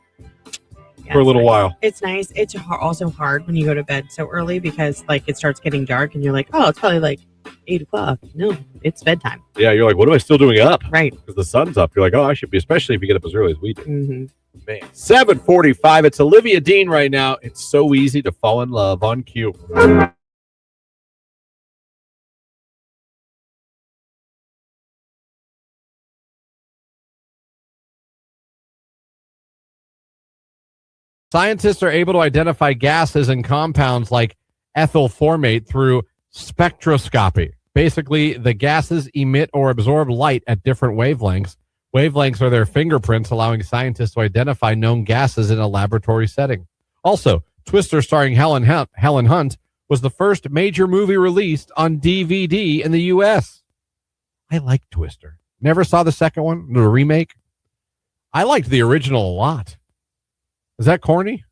for a little while. It's nice. It's also hard when you go to bed so early because like it starts getting dark and you're like, oh, it's probably like 8 o'clock. No, it's bedtime. Yeah, you're like, what am I still doing up? Right. Because the sun's up. You're like, oh, I should be, especially if you get up as early as we do. Mm-hmm. Man, 7:45. It's Olivia Dean right now. It's so easy to fall in love on cue. Scientists are able to identify gases and compounds like ethyl formate through spectroscopy. Basically, the gases emit or absorb light at different wavelengths. Wavelengths are their fingerprints, allowing scientists to identify known gases in a laboratory setting. Also, Twister starring Helen Hunt was the first major movie released on DVD in the U.S. I like Twister. Never saw the second one, the remake. I liked the original a lot. Is that corny?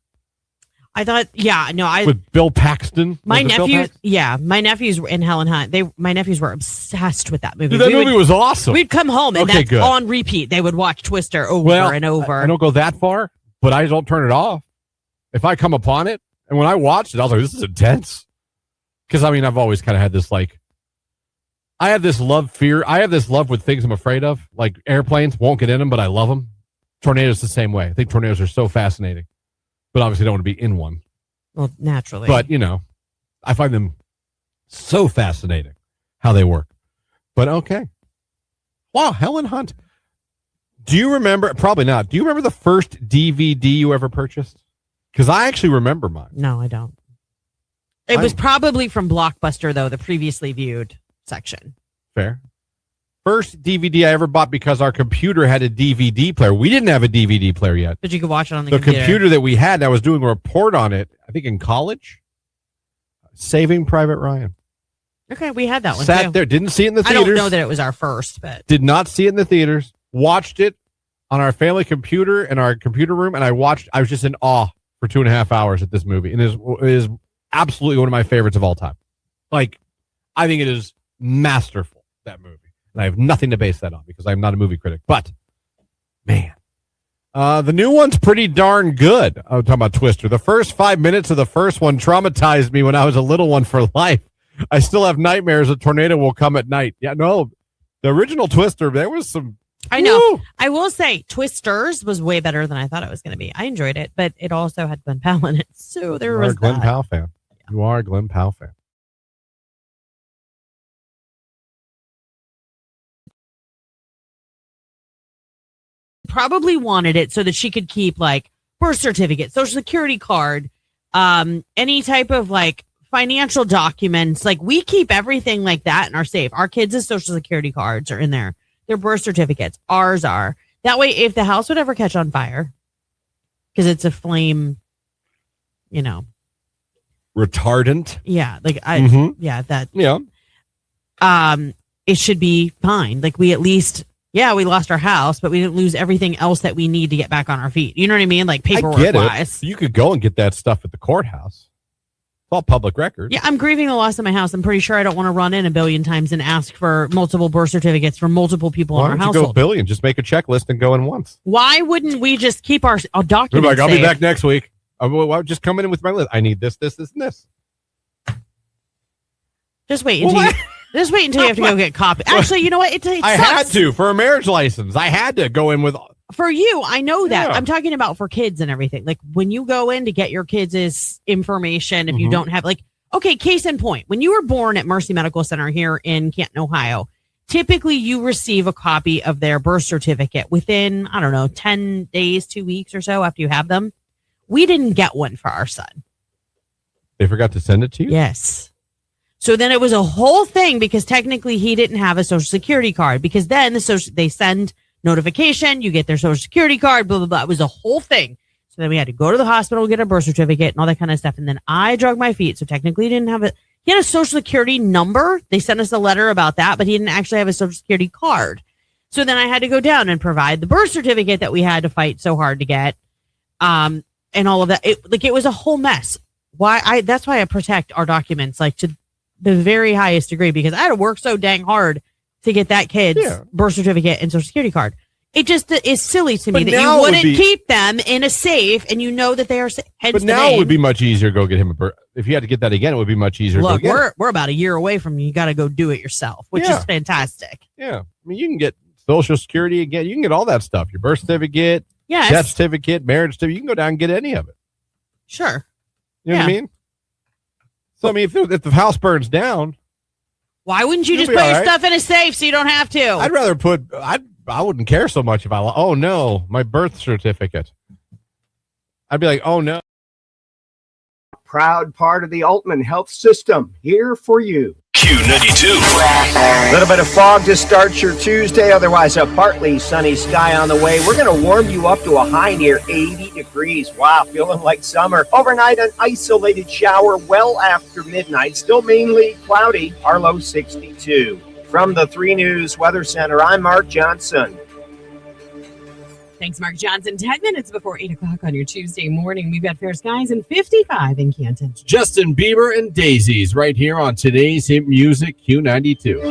I thought, with Bill Paxton. My nephews and Helen Hunt. My nephews were obsessed with that movie. Dude, that movie was awesome. We'd come home and that's on repeat. They would watch Twister over and over. I don't go that far, but I don't turn it off. If I come upon it, and when I watched it, I was like, this is intense. Because I mean, I've always kind of had this I have this love with things I'm afraid of. Like airplanes, won't get in them, but I love them. Tornadoes the same way. I think tornadoes are so fascinating, but obviously don't want to be in one. Well, naturally. But, I find them so fascinating how they work. But okay. Wow, Helen Hunt. Do you remember? Probably not. Do you remember the first DVD you ever purchased? Because I actually remember mine. No, I don't. It was probably from Blockbuster, though, the previously viewed section. Fair. First DVD I ever bought because our computer had a DVD player. We didn't have a DVD player yet. But you could watch it on the computer that we had. I was doing a report on it, I think in college. Saving Private Ryan. Okay, we had that one Sat too. there, didn't see it in the theaters. I don't know that it was our first, but did not see it in the theaters. Watched it on our family computer in our computer room, and I was just in awe for 2.5 hours at this movie. And it is absolutely one of my favorites of all time. Like, I think it is masterful, that movie. And I have nothing to base that on because I'm not a movie critic. But, man, the new one's pretty darn good. I'm talking about Twister. The first 5 minutes of the first one traumatized me when I was a little one for life. I still have nightmares a tornado will come at night. Yeah, no, the original Twister, there was some... I know. Woo! I will say Twisters was way better than I thought it was going to be. I enjoyed it, but it also had Glenn Powell in it. So there was that. You are a Glenn Powell fan. You are a Glenn Powell fan. Probably wanted it so that she could keep like birth certificate, social security card, any type of like financial documents. Like we keep everything like that in our safe. Our kids' social security cards are in there. Their birth certificates. Ours are. That way, if the house would ever catch on fire, because it's a flame, retardant. Yeah, like it should be fine. Like we at least. Yeah, we lost our house, but we didn't lose everything else that we need to get back on our feet. You know what I mean? Like paperwork-wise. You could go and get that stuff at the courthouse. It's all public record. Yeah, I'm grieving the loss of my house. I'm pretty sure I don't want to run in a billion times and ask for multiple birth certificjust for multiple people in our household. Why don't you go billion? Just make a checklist and go in once. Why wouldn't we just keep our documents I'll safe? be back next week. I'll just come in with my list. I need this, and this. Just wait until Just wait until you have to go get copies. Actually, you know what? It I had to for a marriage license. I had to go in with. For you, I know that. Yeah. I'm talking about for kids and everything. Like when you go in to get your kids' information, if you don't have okay, case in point, when you were born at Mercy Medical Center here in Canton, Ohio, typically you receive a copy of their birth certificate within, 10 days, 2 weeks or so after you have them. We didn't get one for our son. They forgot to send it to you? Yes. So then it was a whole thing because technically he didn't have a social security card because then they send notification, you get their social security card, blah, blah, blah. It was a whole thing. So then we had to go to the hospital, get a birth certificate and all that kind of stuff. And then I drug my feet. So technically he didn't have it. He had a social security number. They sent us a letter about that, but he didn't actually have a social security card. So then I had to go down and provide the birth certificate that we had to fight so hard to get. and all of that. It was a whole mess. That's why I protect our documents like to the very highest degree, because I had to work so dang hard to get that kid's birth certificate and social security card. It just is silly to me that you wouldn't keep them in a safe and you know that they are. But now it would be much easier to go get him a birth. If you had to get that again, it would be much easier. Look, to go get we're about a year away from you got to go do it yourself, which is fantastic. Yeah, I mean, you can get social security again. You can get all that stuff. Your birth certificate, death certificate, marriage certificate. You can go down and get any of it. Sure. You know what I mean? So I mean, if the house burns down, why wouldn't you just put your stuff in a safe so you don't have to? I'd rather I wouldn't care so much if oh no, my birth certificate. I'd be like, oh no. Proud part of the Altman Health System, here for you. Q92. A little bit of fog to start your Tuesday, otherwise a partly sunny sky on the way. We're going to warm you up to a high near 80 degrees. Wow, feeling like summer. Overnight, an isolated shower well after midnight. Still mainly cloudy, our low 62. From the 3 News Weather Center, I'm Mark Johnson. Thanks, Mark Johnson. 10 minutes before 8 o'clock on your Tuesday morning. We've got fair skies and 55 in Canton. Justin Bieber and Daisies right here on today's Hit Music Q92.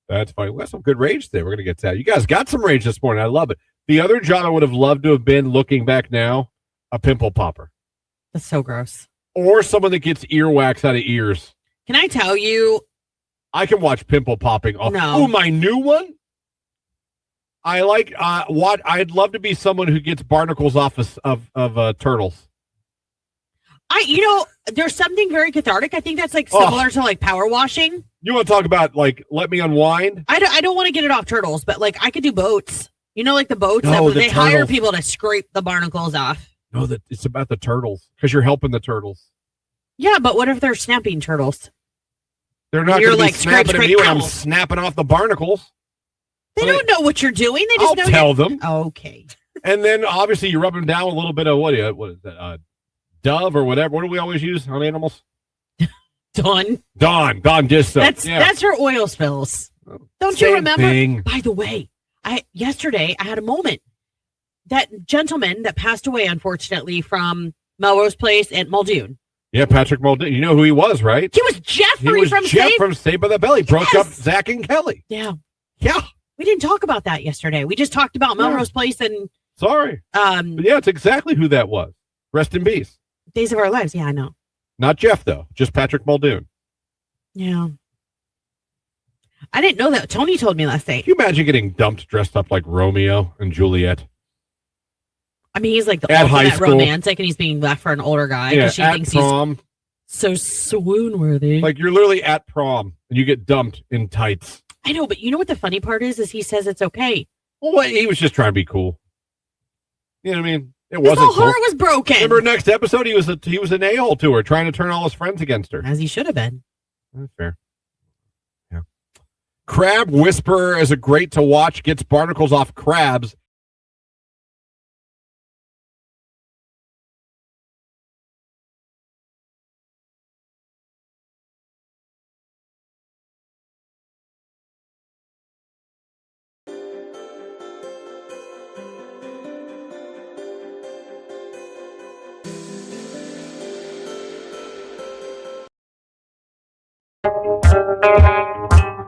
That's fine. We got some good rage there. We're going to get to that. You guys got some rage this morning. I love it. The other job I would have loved to have been, looking back now, a pimple popper. That's so gross. Or someone that gets earwax out of ears. Can I tell you? I can watch pimple popping. No. Oh, my new one? I like what I'd love to be someone who gets barnacles off of turtles. There's something very cathartic. I think that's like similar to like power washing. You want to talk about like let me unwind? I don't want to get it off turtles, but like I could do boats. You know, like the boats they hire people to scrape the barnacles off. No, it's about the turtles because you're helping the turtles. Yeah, but what if they're snapping turtles? They're not going to be snapping at me when I'm snapping off the barnacles. They don't know what you're doing. They just I'll tell them. Okay. And then obviously you rub them down with a little bit of what is that? Dove or whatever. What do we always use on animals? Dawn dish soap. That's her oil spills. Don't you remember? Thing. By the way, yesterday I had a moment. That gentleman that passed away, unfortunately, from Melrose Place at Muldoon. Yeah, Patrick Muldoon. You know who he was, right? He was Jeffrey from Saved by the Bell. He broke up Zach and Kelly. Yeah. Yeah. We didn't talk about that yesterday. We just talked about Melrose Place and sorry. But yeah, it's exactly who that was. Rest in peace. Days of Our Lives. Yeah, I know. Not Jeff, though. Just Patrick Muldoon. Yeah. I didn't know that. Tony told me last night. Can you imagine getting dumped dressed up like Romeo and Juliet? I mean, he's like the ultimate romantic, and he's being left for an older guy because she thinks prom. He's so swoon-worthy. Like, you're literally at prom, and you get dumped in tights. I know, but you know what the funny part is he says it's okay. Well, he was just trying to be cool. You know what I mean? It His wasn't whole cool. heart was broken. Remember next episode, he was an a-hole to her, trying to turn all his friends against her. As he should have been. That's fair. Yeah. Crab Whisperer is a great to watch. Gets barnacles off crabs.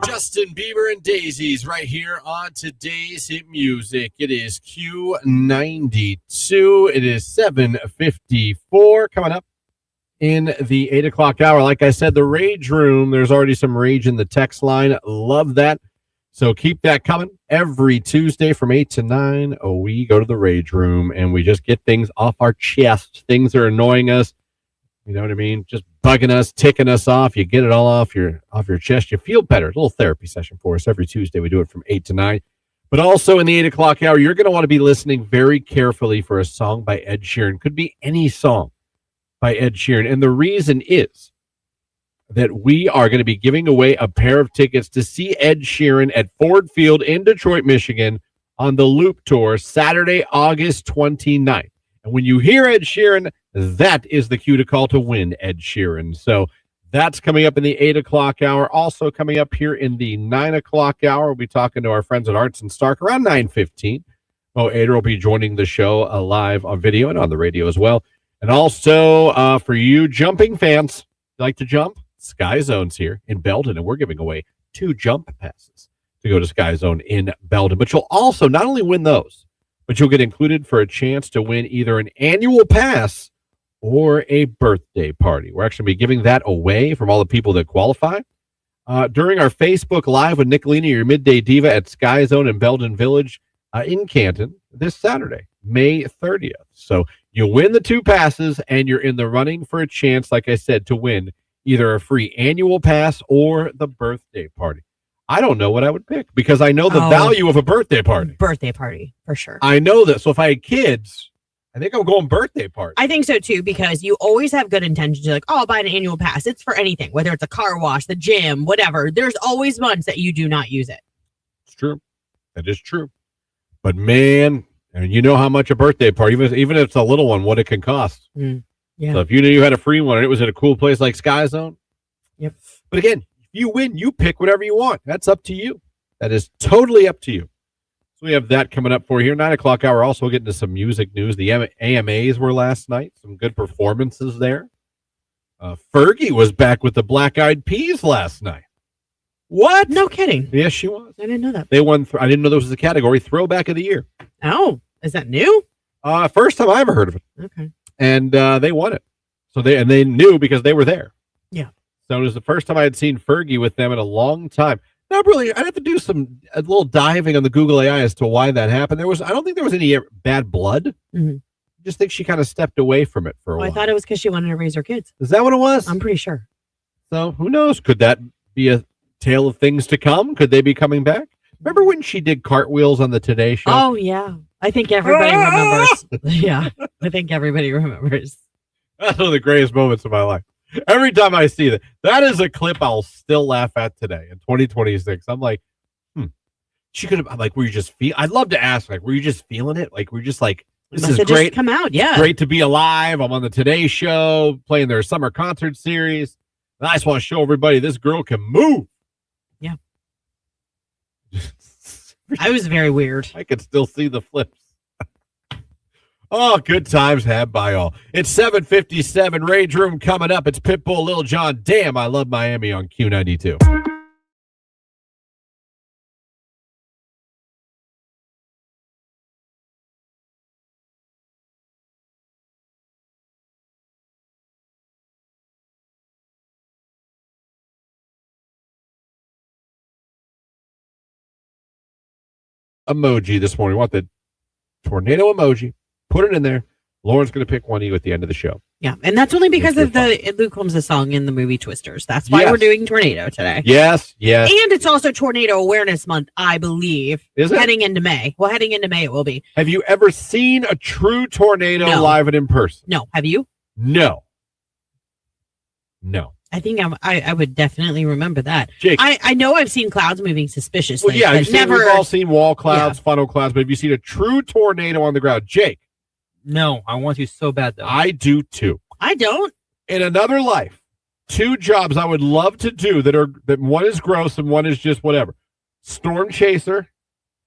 Justin Bieber and Daisies right here on today's Hit Music. It is Q92. It is 7:54 coming up in the 8 o'clock hour. Like I said, the Rage Room, there's already some rage in the text line. Love that. So keep that coming. Every Tuesday from 8 to 9, we go to the Rage Room and we just get things off our chest. Things are annoying us. You know what I mean? Just bugging us, ticking us off. You get it all off your chest. You feel better. A little therapy session for us every Tuesday. We do it from 8 to 9. But also in the 8 o'clock hour, you're going to want to be listening very carefully for a song by Ed Sheeran. Could be any song. by Ed Sheeran. And the reason is that we are going to be giving away a pair of tickets to see Ed Sheeran at Ford Field in Detroit, Michigan on the Loop Tour Saturday, August 29th. And when you hear Ed Sheeran, that is the cue to call to win Ed Sheeran. So that's coming up in the 8 o'clock hour. Also coming up here in the 9 o'clock hour, we'll be talking to our friends at Arts and Stark around 9:15. Mo Ader will be joining the show live on video and on the radio as well. And also for you jumping fans, you like to jump? Sky Zone's here in Belden, and we're giving away 2 jump passes to go to Sky Zone in Belden. But you'll also not only win those, but you'll get included for a chance to win either an annual pass or a birthday party. We're actually going to be giving that away from all the people that qualify during our Facebook Live with Nicolini, your midday diva at Sky Zone in Belden Village in Canton this Saturday, May 30th. So you win the 2 passes, and you're in the running for a chance, like I said, to win either a free annual pass or the birthday party. I don't know what I would pick because I know the value of a birthday party. Birthday party, for sure. I know that. So if I had kids, I think I'm going birthday party. I think so, too, because you always have good intentions. You're like, oh, I'll buy an annual pass. It's for anything, whether it's a car wash, the gym, whatever. There's always months that you do not use it. It's true. That is true. But, man, and you know how much a birthday party, even if it's a little one, what it can cost. Yeah. So if you knew you had a free one and it was at a cool place like Sky Zone. Yep. But, again, if you win, you pick whatever you want. That's up to you. That is totally up to you. So we have that coming up for here. 9 o'clock hour. Also, we'll get into some music news. The AMAs were last night. Some good performances there. Fergie was back with the Black Eyed Peas last night. What? No kidding. Yes, she was. I didn't know that. They won. I didn't know there was a category. Throwback of the Year. Oh, is that new? First time I ever heard of it. Okay. And they won it. So they knew because they were there. Yeah. So it was the first time I had seen Fergie with them in a long time. Not really. I'd have to do a little diving on the Google AI as to why that happened. I don't think there was any bad blood. Mm-hmm. I just think she kind of stepped away from it for a while. I thought it was because she wanted to raise her kids. Is that what it was? I'm pretty sure. So who knows? Could that be a tale of things to come? Could they be coming back? Remember when she did cartwheels on the Today Show? Oh, yeah. I think everybody remembers. Yeah. I think everybody remembers. That's one of the greatest moments of my life. Every time I see that is a clip I'll still laugh at today in 2026. I'm like, she could have, like, were you just I'd love to ask, like, were you just feeling it? Like, were you just like, this is great. Come out, yeah. Great to be alive. I'm on the Today Show playing their summer concert series. And I just want to show everybody this girl can move. Yeah. I was very weird. I could still see the flips. Oh, good times had by all. It's 7:57. Rage Room coming up. It's Pitbull, Lil Jon. Damn, I love Miami on Q92. Emoji this morning. Want the tornado emoji? Put it in there. Lauren's going to pick one of you at the end of the show. Yeah, and that's only because of Luke Combs' song in the movie Twisters. That's why we're doing Tornado today. Yes, yes. And it's also Tornado Awareness Month, I believe. Is it? Heading into May. Well, heading into May it will be. Have you ever seen a true tornado live and in person? No. Have you? No. I think I would definitely remember that. Jake, I know I've seen clouds moving suspiciously. Well, yeah, we've all seen wall clouds, Yeah. funnel clouds, but have you seen a true tornado on the ground? Jake? No, I want to so bad, though. I do, too. I don't. In another life, 2 jobs I would love to do that one is gross and one is just whatever. Storm chaser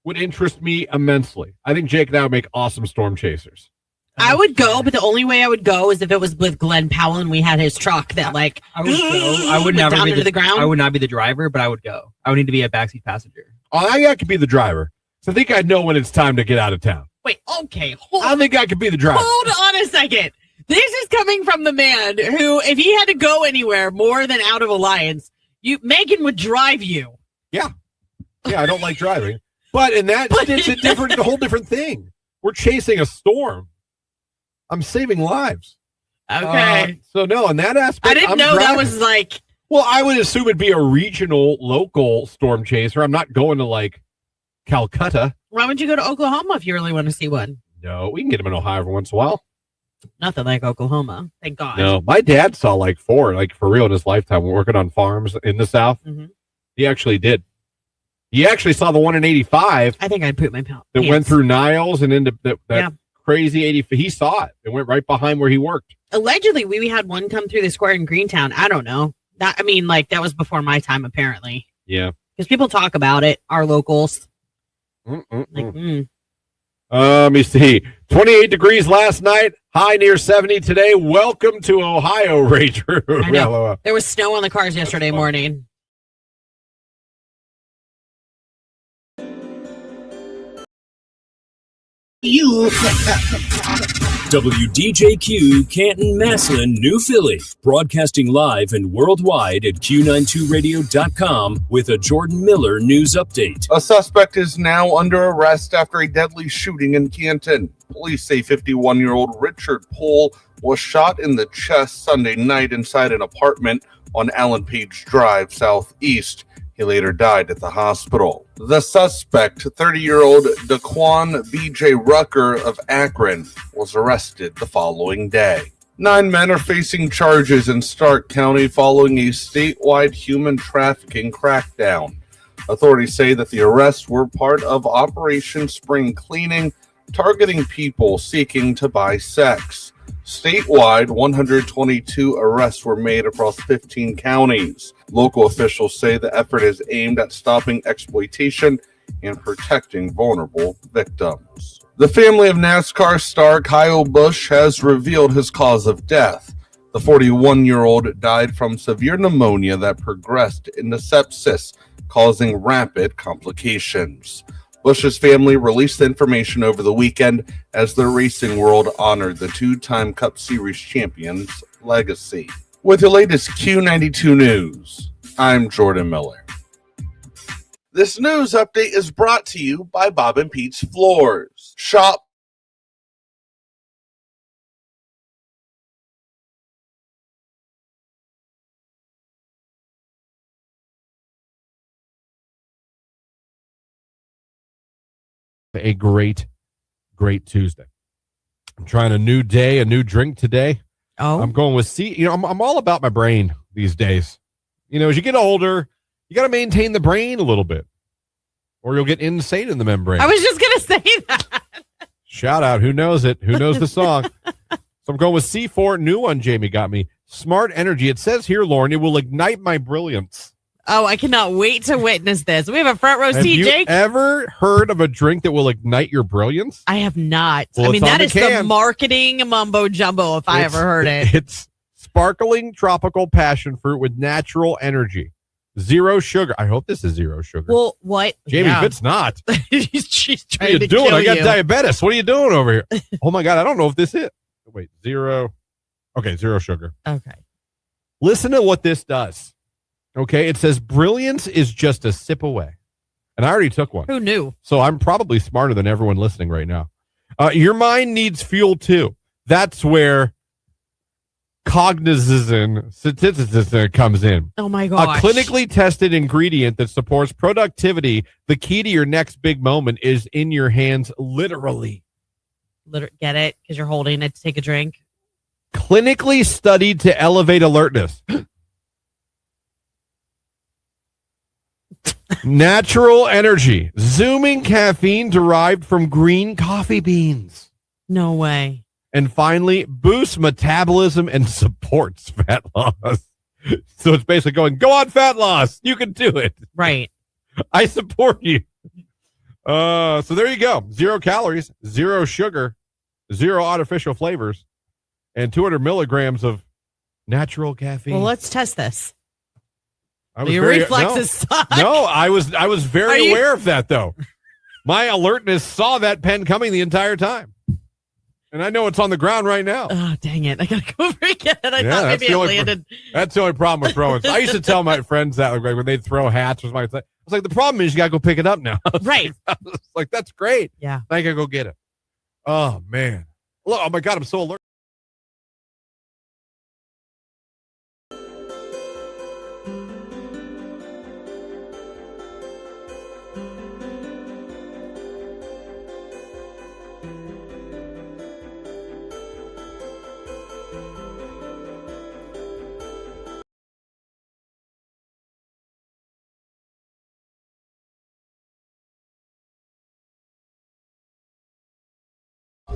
would interest me immensely. I think Jake and I would make awesome storm chasers. I would go, but the only way I would go is if it was with Glenn Powell and we had his truck that I would go. I would never down be into the ground. I would not be the driver, but I would go. I would need to be a backseat passenger. Oh, I think I could be the driver. So I think I'd know when it's time to get out of town. Wait, okay. I think I could be the driver. Hold on a second. This is coming from the man who, if he had to go anywhere more than out of Alliance, Megan would drive you. Yeah, I don't like driving. But in that, it's a whole different thing. We're chasing a storm. I'm saving lives. Okay. So no, in that aspect, I didn't know that was like. Well, I would assume it'd be a regional, local storm chaser. I'm not going to like Calcutta. Why would you go to Oklahoma if you really want to see one? No, we can get them in Ohio every once in a while. Nothing like Oklahoma. Thank God. No, my dad saw like 4, like for real in his lifetime, working on farms in the South. Mm-hmm. He actually did. He actually saw the one in 85. I think I'd poop my pants. That went through Niles and into that crazy 80. He saw it. It went right behind where he worked. Allegedly, we had one come through the square in Greentown. I don't know. That was before my time, apparently. Yeah. Because people talk about it, our locals. Let me see. 28 degrees last night, high near 70 today. Welcome to Ohio, Rager. I know. There was snow on the cars yesterday morning. WDJQ Canton, Massillon, New Philly. Broadcasting live and worldwide at Q92radio.com with a Jordan Miller news update. A suspect is now under arrest after a deadly shooting in Canton. Police say 51-year-old Richard Pohl was shot in the chest Sunday night inside an apartment on Allen Page Drive, southeast. He later died at the hospital. The suspect, 30-year-old Daquan B.J. Rucker of Akron, was arrested the following day. 9 men are facing charges in Stark County following a statewide human trafficking crackdown. Authorities say that the arrests were part of Operation Spring Cleaning, targeting people seeking to buy sex. Statewide, 122 arrests were made across 15 counties. Local officials say the effort is aimed at stopping exploitation and protecting vulnerable victims. The family of NASCAR star Kyle Busch has revealed his cause of death. The 41-year-old died from severe pneumonia that progressed into sepsis, causing rapid complications. Busch's family released the information over the weekend as the racing world honored the 2-time Cup Series champion's legacy. With the latest Q92 news, I'm Jordan Miller. This news update is brought to you by Bob and Pete's Floors. Shop a great Tuesday. I'm trying a new day, a new drink today. Oh, I'm going with C. You know, I'm all about my brain these days. You know, as you get older, you got to maintain the brain a little bit, or you'll get insane in the membrane. I was just gonna say that. Shout out, who knows it? Who knows the song? So I'm going with C4. New one, Jamie got me. Smart Energy. It says here, Lauren, it will ignite my brilliance. Oh, I cannot wait to witness this. We have a front row seat, Jake. Have you ever heard of a drink that will ignite your brilliance? I have not. Well, I mean, that is the marketing mumbo jumbo if I ever heard it. It's sparkling tropical passion fruit with natural energy. 0 sugar. I hope this is 0 sugar. Well, what? Jamie, if it's not. She's what are trying you to doing? kill I got you. diabetes. What are you doing over here? Oh, my God. I don't know if this is. Wait, 0. Okay, 0 sugar. Okay. Listen to what this does. Okay, it says brilliance is just a sip away. And I already took one. Who knew? So I'm probably smarter than everyone listening right now. Your mind needs fuel too. That's where cognizant comes in. Oh my gosh. A clinically tested ingredient that supports productivity. The key to your next big moment is in your hands, literally. Get it? Because you're holding it to take a drink. Clinically studied to elevate alertness. Natural energy. Zooming caffeine derived from green coffee beans. No way. And finally, boosts metabolism and supports fat loss. So it's basically going, go on fat loss. You can do it. Right. I support you. So there you go. 0 calories, 0 sugar, 0 artificial flavors, and 200 milligrams of natural caffeine. Well, let's test this. Your reflexes suck. No, I was very aware of that, though. My alertness saw that pen coming the entire time. And I know it's on the ground right now. Oh, dang it. I got to go over again. I thought maybe it landed. That's the only problem with throwing. I used to tell my friends that like, when they'd throw hats or something. I was like, the problem is you got to go pick it up now. Right. I was like, that's great. Yeah. I got to go get it. Oh, man. Look, oh, my God, I'm so alert.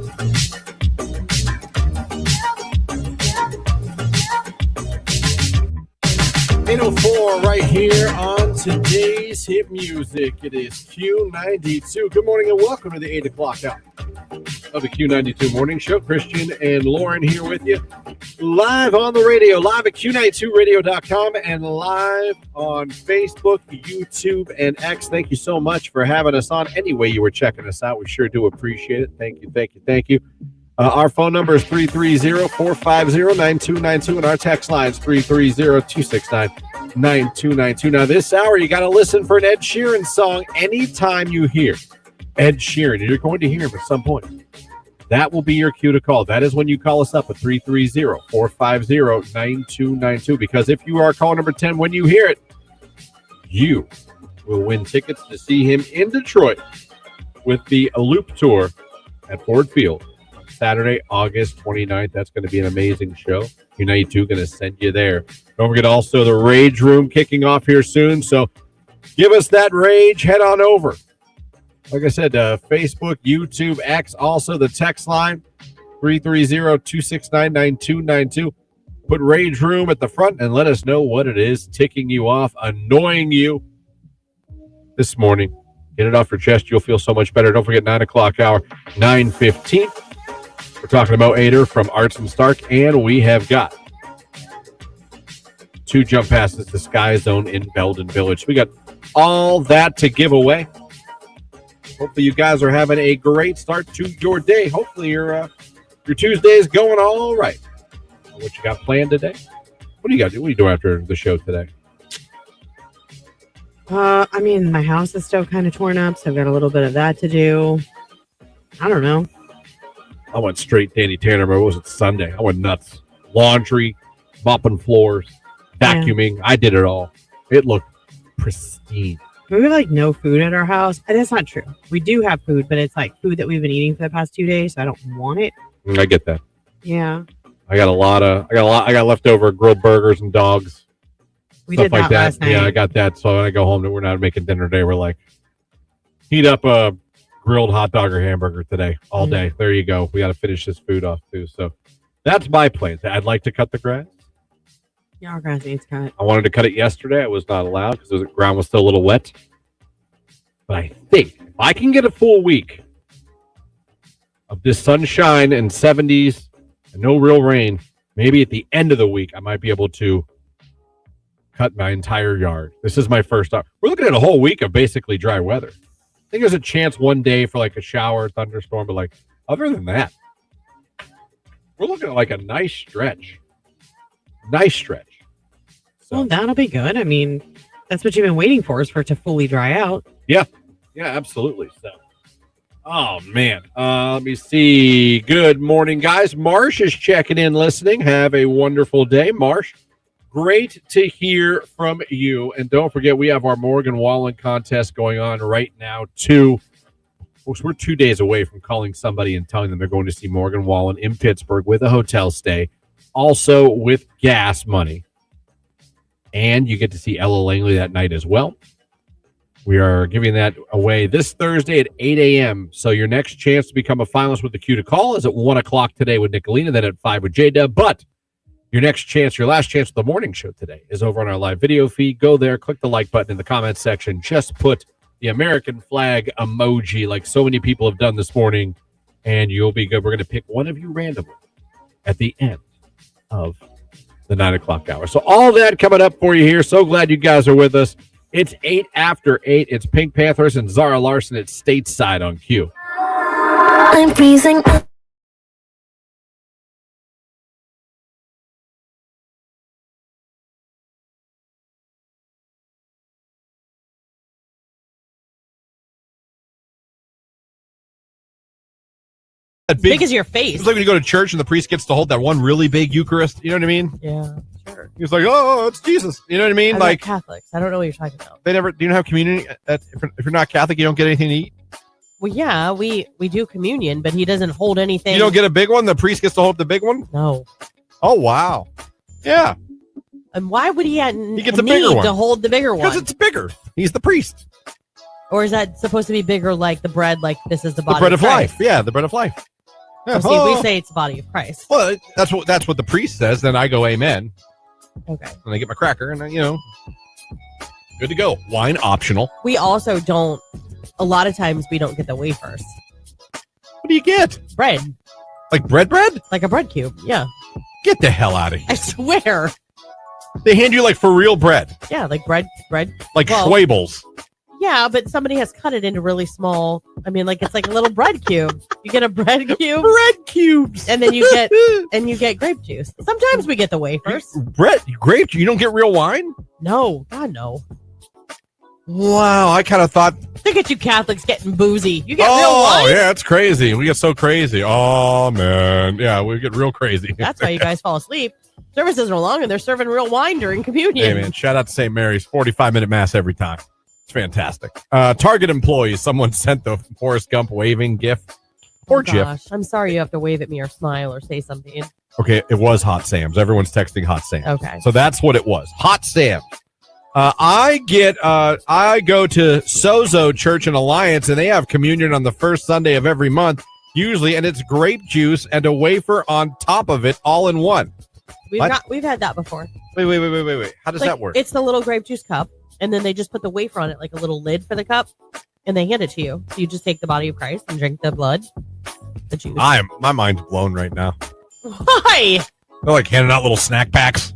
.804 right here on today's hit music. It is Q92. Good morning and welcome to the 8 o'clock hour of the Q92 Morning Show. Christian and Lauren here with you. Live on the radio, live at Q92radio.com and live on Facebook, YouTube, and X. Thank you so much for having us on. Any way you were checking us out, we sure do appreciate it. Thank you, thank you, thank you. Our phone number is 330-450-9292, and our text line is 330-269-9292. Now, this hour, you got to listen for an Ed Sheeran song anytime you hear Ed Sheeran. You're going to hear him at some point. That will be your cue to call. That is when you call us up at 330-450-9292, because if you are caller number 10 when you hear it, you will win tickets to see him in Detroit with the Loop Tour at Ford Field. Saturday, August 29th. That's going to be an amazing show. Q92 going to send you there. Don't forget also the Rage Room kicking off here soon. So give us that rage. Head on over. Like I said, Facebook, YouTube, X, also the text line, 330-269-9292. Put Rage Room at the front and let us know what it is ticking you off, annoying you this morning. Get it off your chest. You'll feel so much better. Don't forget 9 o'clock hour, 9:15. We're talking about Ader from Arts and Stark, and we have got 2 jump passes to Sky Zone in Belden Village. We got all that to give away. Hopefully you guys are having a great start to your day. Hopefully your Tuesday is going all right. What you got planned today? What do you got to do? What are you doing after the show today? I mean, my house is still kind of torn up, so I've got a little bit of that to do. I don't know. I went straight Danny Tanner, but what was it, Sunday? I went nuts. Laundry, mopping floors, vacuuming. Yeah. I did it all. It looked pristine. We have like no food at our house. That's not true. We do have food, but it's like food that we've been eating for the past 2 days, so I don't want it. I get that. Yeah. I got leftover grilled burgers and dogs. We did that like last night. Yeah, I got that. So when I go home, we're not making dinner today. We're like, heat up a grilled hot dog or hamburger today all day. There you go. We got to finish this food off too. So that's my plan. I'd like to cut the grass. Yeah, our grass needs cut. I wanted to cut it yesterday. I was not allowed because the ground was still a little wet. But I think if I can get a full week of this sunshine and 70s and no real rain, maybe at the end of the week I might be able to cut my entire yard. This is my first time. We're looking at a whole week of basically dry weather. I think there's a chance one day for like a shower, thunderstorm, but like other than that, we're looking at like a nice stretch. So, well, that'll be good. I mean, that's what you've been waiting for, is for it to fully dry out. Yeah, absolutely. So, oh man, let me see. Good morning, guys. Marsh is checking in, listening. Have a wonderful day, Marsh. Great to hear from you. And don't forget, we have our Morgan Wallen contest going on right now, too. Folks, we're 2 days away from calling somebody and telling them they're going to see Morgan Wallen in Pittsburgh with a hotel stay, also with gas money. And you get to see Ella Langley that night as well. We are giving that away this Thursday at 8 a.m. So your next chance to become a finalist with the cue to call is at 1 o'clock today with Nicolina, then at 5 with J-Dub. But your last chance of the morning show today is over on our live video feed. Go there, click the like button in the comments section. Just put the American flag emoji like so many people have done this morning, and you'll be good. We're going to pick one of you randomly at the end of the 9 o'clock hour. So all that coming up for you here. So glad you guys are with us. It's 8 after 8. It's Pink Panthers and Zara Larson at Stateside on Q. I'm freezing. As big as your face. It's like when you go to church and the priest gets to hold that one really big Eucharist. You know what I mean? Yeah, sure. He's like, oh, it's Jesus. You know what I mean? I'm like Catholics. I don't know what you're talking about. They never. Do you have communion? If you're not Catholic, you don't get anything to eat. Well, yeah, we do communion, but he doesn't hold anything. You don't get a big one? The priest gets to hold the big one? No. Oh, wow. Yeah. And why would he gets a bigger one to hold the bigger one? Because it's bigger. He's the priest. Or is that supposed to be bigger like the bread, like this is the body The bread of Christ? life. Yeah, the bread of life. So see, we say it's the body of Christ. Well, that's what the priest says. Then I go, amen. Okay. And I get my cracker, and good to go. Wine optional. We also don't. A lot of times we don't get the wafers. What do you get? Bread. Like bread? Like a bread cube. Yeah. Get the hell out of here. I swear. They hand you like for real bread. Yeah, like bread. Like Schwabels. Yeah, but somebody has cut it into really small. I mean, like it's like a little bread cube. You get a bread cube. Bread cubes. And then you get grape juice. Sometimes we get the wafers. Grape? You don't get real wine? No. God, no. Wow, I kind of thought. Look at you Catholics getting boozy. You get real wine? Oh, yeah, it's crazy. We get so crazy. Oh, man. Yeah, we get real crazy. That's why you guys fall asleep. Services are long and they're serving real wine during communion. Hey, man, shout out to St. Mary's. 45-minute mass every time. It's fantastic. Target employees. Someone sent the Forrest Gump waving gif or GIF. I'm sorry you have to wave at me or smile or say something. Okay, it was Hot Sam's. Everyone's texting Hot Sam's. Okay. So that's what it was. Hot Sam's. I go to Sozo Church and Alliance, and they have communion on the first Sunday of every month, usually, and it's grape juice and a wafer on top of it, all in one. We've had that before. Wait. How does that work? It's the little grape juice cup, and then they just put the wafer on it, like a little lid for the cup, and they hand it to you. So you just take the body of Christ and drink the blood, the juice. My mind's blown right now. Why? They're like handing out little snack packs.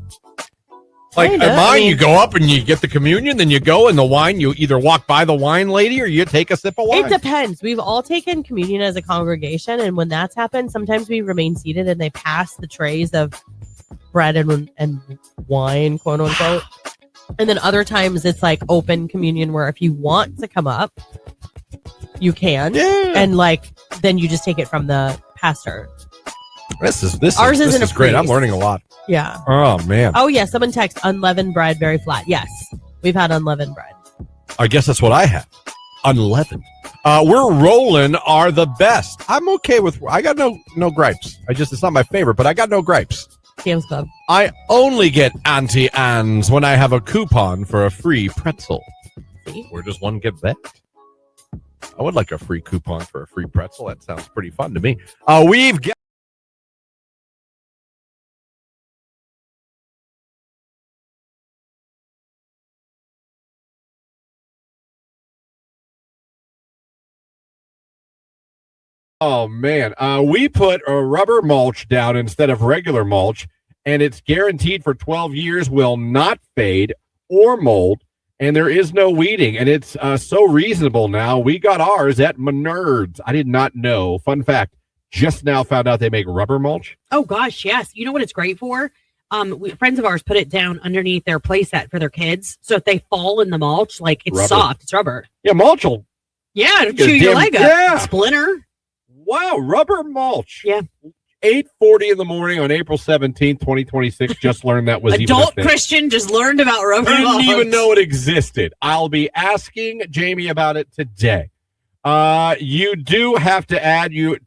Like Kinda. at mine, you go up and you get the communion, then you go and the wine, you either walk by the wine lady or you take a sip of wine. It depends. We've all taken communion as a congregation, and when that's happened, sometimes we remain seated and they pass the trays of bread and wine, quote unquote. And then other times it's like open communion where if you want to come up, you can. Yeah. And then you just take it from the pastor. This is great. I'm learning a lot. Yeah. Oh, man. Oh, yeah. Someone texted unleavened bread, very flat. Yes. We've had unleavened bread. I guess that's what I have. Unleavened. We're rolling are the best. I'm okay with, I got no gripes. It's not my favorite, but I got no gripes. Sam's Club. I only get Auntie Anne's when I have a coupon for a free pretzel. See? Where does one get that? I would like a free coupon for a free pretzel. That sounds pretty fun to me. We've got. Oh, man. We put a rubber mulch down instead of regular mulch, and it's guaranteed for 12 years, will not fade or mold, and there is no weeding, and it's so reasonable now. We got ours at Menards. I did not know. Fun fact, just now found out they make rubber mulch. Oh, gosh, yes. You know what it's great for? Friends of ours put it down underneath their play set for their kids, so if they fall in the mulch, like it's rubber. Soft. It's rubber. Yeah, mulch will. Yeah, it'll chew your leg up. Yeah. Splinter. Wow, rubber mulch. Yeah. 8:40 in the morning on April 17th, 2026. Just learned that was adult even a thing. Christian just learned about rubber mulch. Didn't even know it existed. I'll be asking Jamie about it today. You do have to add to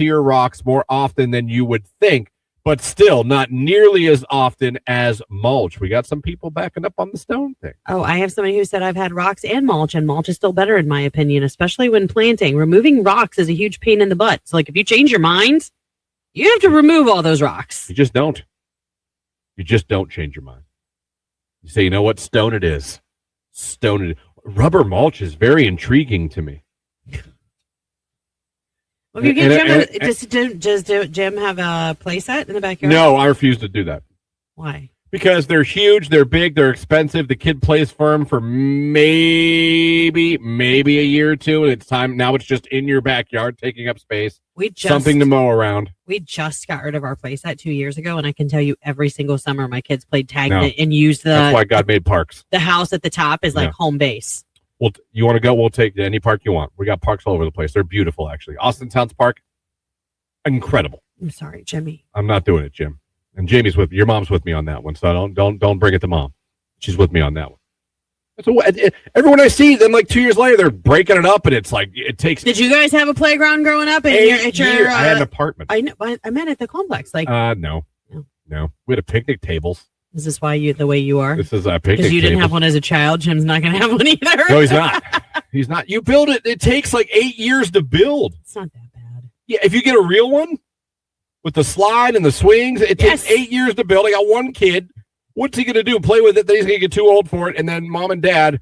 your rocks more often than you would think, but still not nearly as often as mulch. We got some people backing up on the stone thing. Oh, I have somebody who said I've had rocks and mulch is still better in my opinion, especially when planting. Removing rocks is a huge pain in the butt. So like if you change your mind, you have to remove all those rocks. You just don't. You just don't change your mind. You say, you know what? Stone it is. Stone it. Rubber mulch is very intriguing to me. Well, if you get does Jim have a play set in the backyard? No, I refuse to do that. Why? Because they're huge, they're big, they're expensive. The kid plays for them for maybe a year or two, and it's time. Now it's just in your backyard, taking up space. Something to mow around. We just got rid of our play set 2 years ago, and I can tell you every single summer my kids played tag and used That's why God made parks. The house at the top is like home base. Well, you want to go? We'll take any park you want. We got parks all over the place. They're beautiful, actually. Austin Towns Park, incredible. I'm sorry, Jimmy. I'm not doing it, Jim. And Jamie's with me. Your mom's with me on that one, so don't bring it to mom. She's with me on that one. So everyone I see, then like 2 years later, they're breaking it up, and it's like it takes. Did you guys have a playground growing up? I had an apartment. I know. I meant at the complex. Like no. We had a picnic tables. Is this why you the way you are? This is a picnic. Because you didn't have one as a child. Jim's not going to have one either. No, he's not. He's not. You build it. It takes like 8 years to build. It's not that bad. Yeah, if you get a real one with the slide and the swings, it takes 8 years to build. I got one kid. What's he going to do? Play with it? Then he's going to get too old for it. And then mom and dad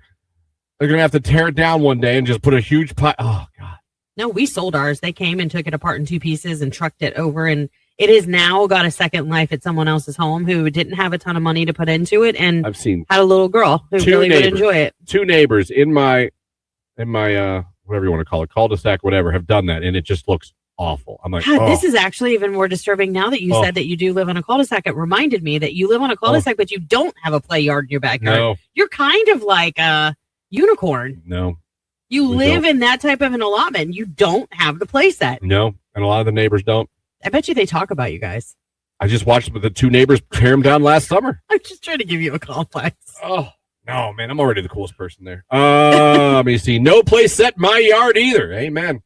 are going to have to tear it down one day and just put a huge pile. Oh, God. No, we sold ours. They came and took it apart in 2 pieces and trucked it over. And it has now got a second life at someone else's home who didn't have a ton of money to put into it. And I've seen had a little girl who really would enjoy it. 2 neighbors in my whatever you want to call it, cul-de-sac, whatever, have done that. And it just looks awful. I'm like, God, this is actually even more disturbing now that you said that you do live on a cul-de-sac. It reminded me that you live on a cul-de-sac, but you don't have a play yard in your backyard. No. You're kind of like a unicorn. No. You live in that type of an allotment. You don't have the play set. No, and a lot of the neighbors don't. I bet you they talk about you guys. I just watched the 2 neighbors tear them down last summer. I'm just trying to give you a complex. Oh, no, man. I'm already the coolest person there. Let me see. No play set in my yard either. Amen.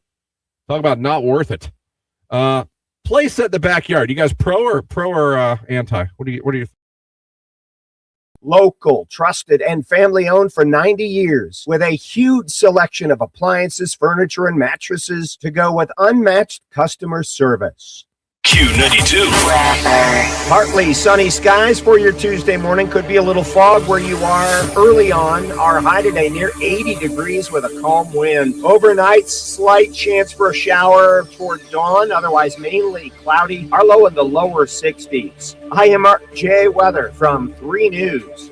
Talk about not worth it. Play set in the backyard. You guys pro or anti? What do you? Local, trusted, and family-owned for 90 years, with a huge selection of appliances, furniture, and mattresses to go with unmatched customer service. Q92. Partly sunny skies for your Tuesday morning. Could be a little fog where you are early on. Our high today near 80 degrees with a calm wind. Overnight, slight chance for a shower toward dawn. Otherwise, mainly cloudy. Our low in the lower 60s. I am Mark J. Weather from 3 News.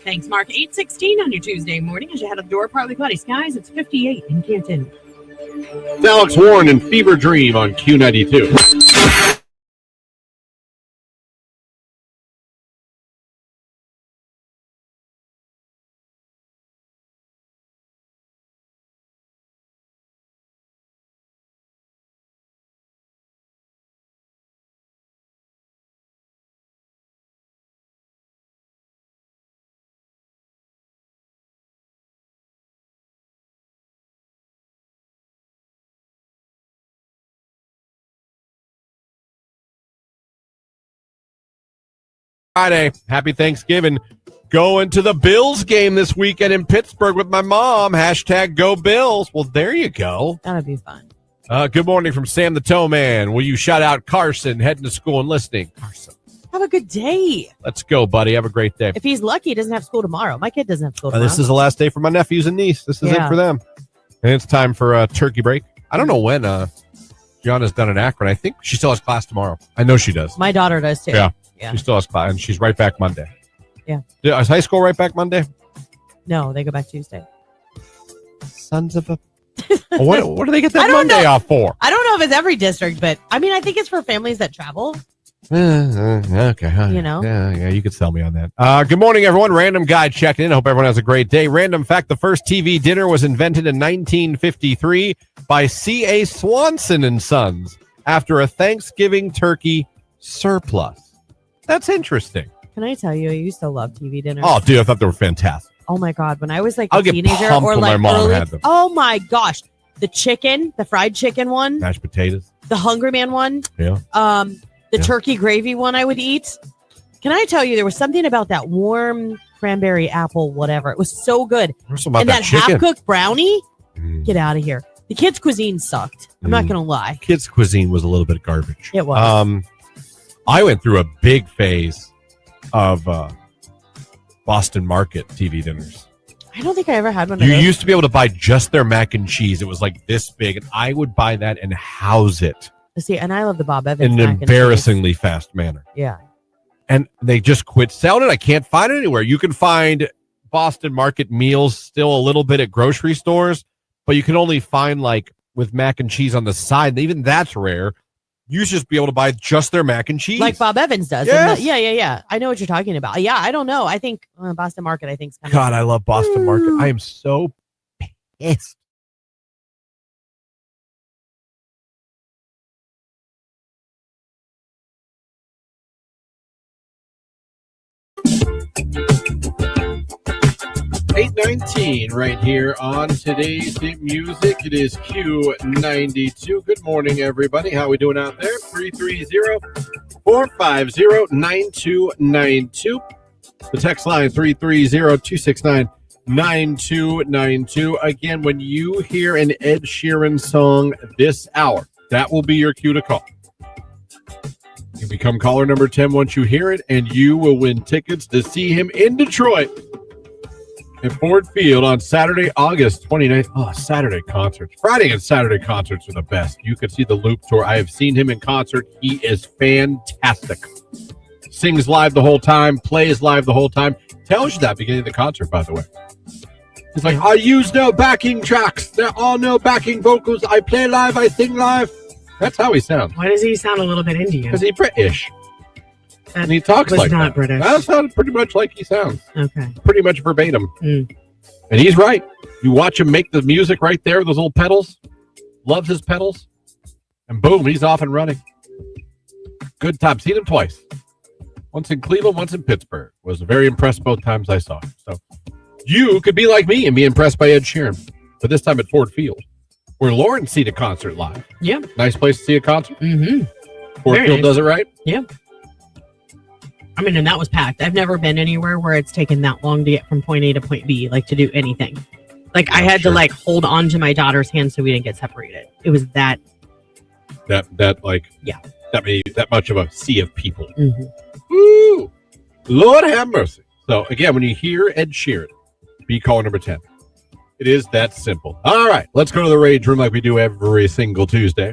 Thanks, Mark. 8:16 on your Tuesday morning as you head out the door. Partly cloudy skies. It's 58 in Canton. It's Alex Warren and Fever Dream on Q92. Friday. Happy Thanksgiving. Going to the Bills game this weekend in Pittsburgh with my mom. # Go Bills. Well, there you go. That'll be fun. Good morning from Sam the Toe Man. Will you shout out Carson heading to school and listening? Carson. Have a good day. Let's go, buddy. Have a great day. If he's lucky, he doesn't have school tomorrow. My kid doesn't have school tomorrow. This is the last day for my nephews and niece. This is it for them. And it's time for a turkey break. I don't know when Gianna's done in Akron. I think she still has class tomorrow. I know she does. My daughter does too. Yeah. She still has class, and she's right back Monday. Yeah. Is high school right back Monday? No, they go back Tuesday. Sons of a... what do they get that Monday off for? I don't know if it's every district, but I mean, I think it's for families that travel. Okay. You know? Yeah, you could sell me on that. Good morning, everyone. Random guy checking in. Hope everyone has a great day. Random fact, the first TV dinner was invented in 1953 by C.A. Swanson and Sons after a Thanksgiving turkey surplus. That's interesting. Can I tell you, I used to love TV dinners. Oh, dude, I thought they were fantastic. Oh my God, when I was like I'll get teenager pumped or when like my mom early, had them. oh my gosh, the fried chicken one, Mashed potatoes. the Hungry Man one, Yeah. the turkey gravy one I would eat. Can I tell you, there was something about that warm cranberry apple, whatever. It was so good. And that half-cooked brownie, get out of here. The kids' cuisine sucked. I'm not going to lie. Kids' cuisine was a little bit garbage. It was. I went through a big phase of Boston Market TV dinners. I don't think I ever had one You of those. used to be able to buy just their mac and cheese. It was like this big, and I would buy that and house it See, and I love the Bob Evans in mac an and cheese. embarrassingly fast manner. Yeah. And they just quit selling it. I can't find it anywhere. You can find Boston Market meals still a little bit at grocery stores, but you can only find like with mac and cheese on the side. And even that's rare. You should just be able to buy just their mac and cheese. Like Bob Evans does. Yes. Yeah. I know what you're talking about. Yeah, I don't know. I think Boston Market, I think. God, I love Boston Market. I am so pissed. $8:19 right here on today's Hit Music. It is Q92. Good morning, everybody. How we doing out there? 330-450-9292. The text line 330-269-1037. 9292. Again, when you hear an Ed Sheeran song this hour, that will be your cue to call. You become caller number 10 once you hear it, and you will win tickets to see him in Detroit at Ford Field on Saturday, August 29th. Oh, Saturday concerts. Friday and Saturday concerts are the best. You can see the Loop Tour. I have seen him in concert. He is fantastic. Sings live the whole time, plays live the whole time. Tells you that beginning of the concert, by the way. He's like, I use no backing tracks. There are no backing vocals. I play live, I sing live. That's how he sounds. Why does he sound a little bit Indian? Because he's British. And he talks like not that. British. That sounds pretty much like he sounds. Okay. Pretty much verbatim. Mm. And he's right. You watch him make the music right there, those little pedals. Loves his pedals. And boom, he's off and running. Good time. Seen him twice. Once in Cleveland, once in Pittsburgh. Was very impressed both times I saw him. So you could be like me and be impressed by Ed Sheeran. But this time at Ford Field, where Lauren seen a concert live. Yeah. Nice place to see a concert. Mm-hmm. Ford Very Field nice. does it right. Yeah. I mean, and that was packed. I've never been anywhere where it's taken that long to get from point A to point B, like to do anything. Like I had to like hold on to my daughter's hand so we didn't get separated. It was that much of a sea of people. Mm-hmm. Woo! Lord have mercy. So again, when you hear Ed Sheeran, be caller number 10. It is that simple. All right, let's go to the Rage Room like we do every single Tuesday.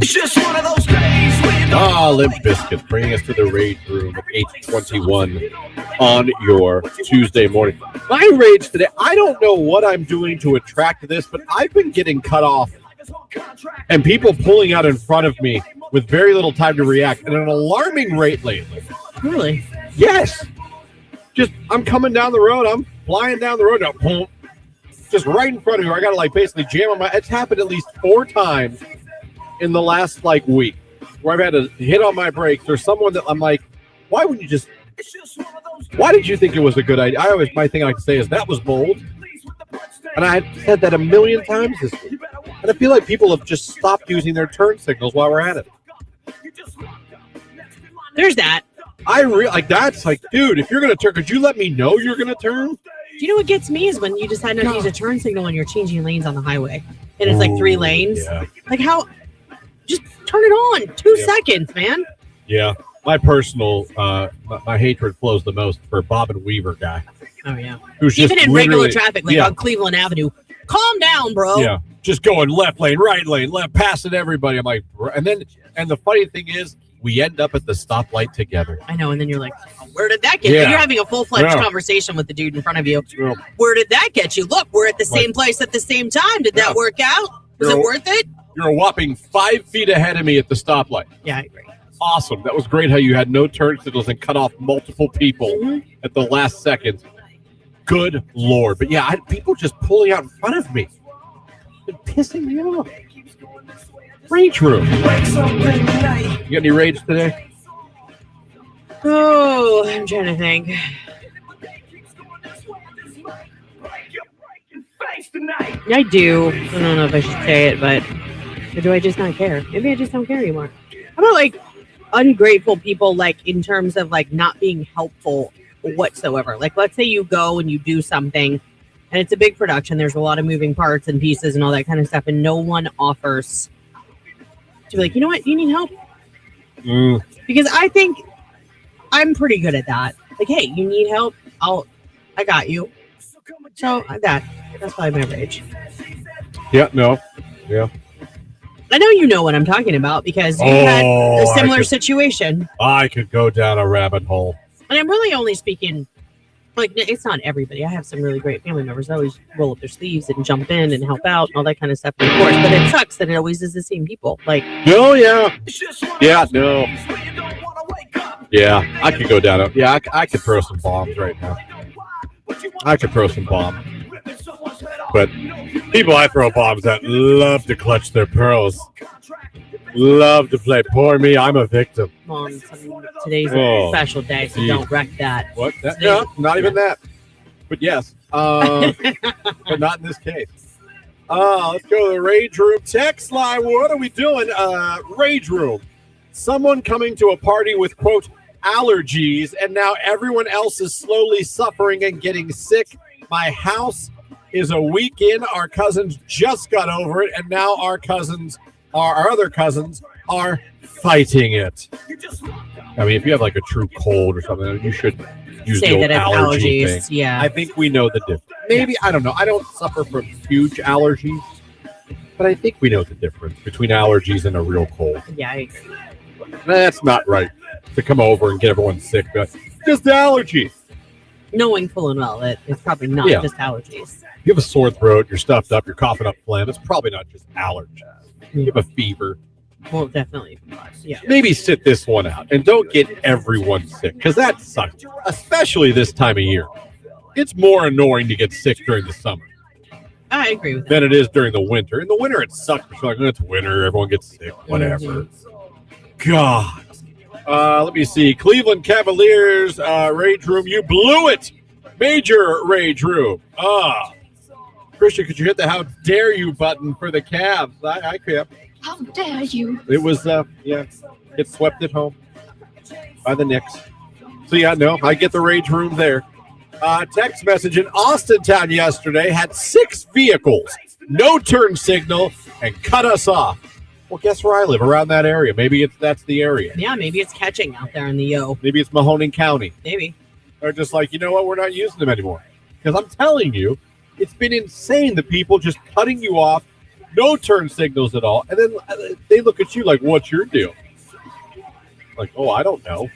It's just one of those days when Limp Bizkit bringing us to the Rage Room at 8:21 on your Tuesday morning. My rage today, I don't know what I'm doing to attract this, but I've been getting cut off and people pulling out in front of me with very little time to react at an alarming rate lately. Really? Yes. Just, I'm coming down the road. I'm flying down the road. Now, boom, just right in front of me. I got to basically jam on my. It's happened at least 4 times in the last week where I've had to hit on my brakes. There's someone that I'm like, why wouldn't you just? Why did you think it was a good idea? My thing I can say is that was bold, and I had said that a million times this week. And I feel like people have just stopped using their turn signals while we're at it. There's that. That's dude, if you're going to turn, could you let me know you're going to turn? Do you know what gets me is when you decide not to use a turn signal and you're changing lanes on the highway. And it's 3 lanes. Yeah. Like how? Just turn it on. 2 seconds, man. Yeah. My personal, my hatred flows the most for Bob and Weaver guy. Oh, yeah. Who's even just in regular traffic, on Cleveland Avenue. Calm down, bro. Yeah. Just going left lane, right lane, left, passing everybody. I'm like, and the funny thing is, we end up at the stoplight together. I know, and then you're like, where did that get you? You're having a full-fledged conversation with the dude in front of you. Yeah. Where did that get you? Look, we're at the same place at the same time. Did that work out? Was it worth it? You're a whopping 5 feet ahead of me at the stoplight. Yeah, I agree. Awesome. That was great how you had no turn signals and cut off multiple people at the last second. Good Lord. But yeah, people just pulling out in front of me. It's pissing me off. Rage Room. You got any rage today? Oh, I'm trying to think. I do. I don't know if I should say it, but or do I just not care? Maybe I just don't care anymore. How about ungrateful people, in terms of not being helpful whatsoever? Let's say you go and you do something and it's a big production. There's a lot of moving parts and pieces and all that kind of stuff, and no one offers to be like, you know what, you need help? Because I think I'm pretty good at that. Hey, you need help? I got you. So that's probably my rage. Yeah, no. Yeah. I know you know what I'm talking about because you had a similar situation. I could go down a rabbit hole. And I'm really only speaking, it's not everybody. I have some really great family members that always roll up their sleeves and jump in and help out and all that kind of stuff, of course. But it sucks that it always is the same people. Oh, yeah. Yeah, no. Yeah, I could go down. I could throw some bombs right now. I could throw some bombs. But people I throw bombs at love to clutch their pearls. Love to play poor me, I'm a victim. Mom, today's a special day, so don't wreck that. What? No, not even that. But yes. But not in this case. Let's go to the Rage Room text line. What are we doing? Rage Room. Someone coming to a party with, quote, allergies, and now everyone else is slowly suffering and getting sick. My house is a week in. Our cousins just got over it, and now our other cousins are fighting it. I mean, if you have like a true cold or something, you should use Say the that old it's allergy allergies. thing. Yeah. I think we know the difference. Maybe, I don't know. I don't suffer from huge allergies, but I think we know the difference between allergies and a real cold. Yeah, I agree. That's not right to come over and get everyone sick. But just allergies. Knowing full and well that it's probably not just allergies. If you have a sore throat, you're stuffed up, you're coughing up phlegm, it's probably not just allergies. You have a fever. Well, definitely. Yeah. Maybe sit this one out and don't get everyone sick, because that sucks, especially this time of year. It's more annoying to get sick during the summer I agree with that. than it is during the winter. In the winter, it sucks. It's like, it's winter, everyone gets sick, whatever. God. Let me see. Cleveland Cavaliers, Rage Room. You blew it. Major Rage Room. Christian, could you hit the how dare you button for the Cavs? I can't. How dare you? It was, it swept it home by the Knicks. So, yeah, no, I get the Rage Room there. Text message in Austintown yesterday had 6 vehicles, no turn signal, and cut us off. Well, guess where I live? Around that area. Maybe that's the area. Yeah, maybe it's catching out there in the yo. Maybe it's Mahoning County. Maybe. They're just like, you know what? We're not using them anymore. Because I'm telling you, it's been insane. The people just cutting you off, no turn signals at all. And then they look at you like, what's your deal? Like, oh, I don't know.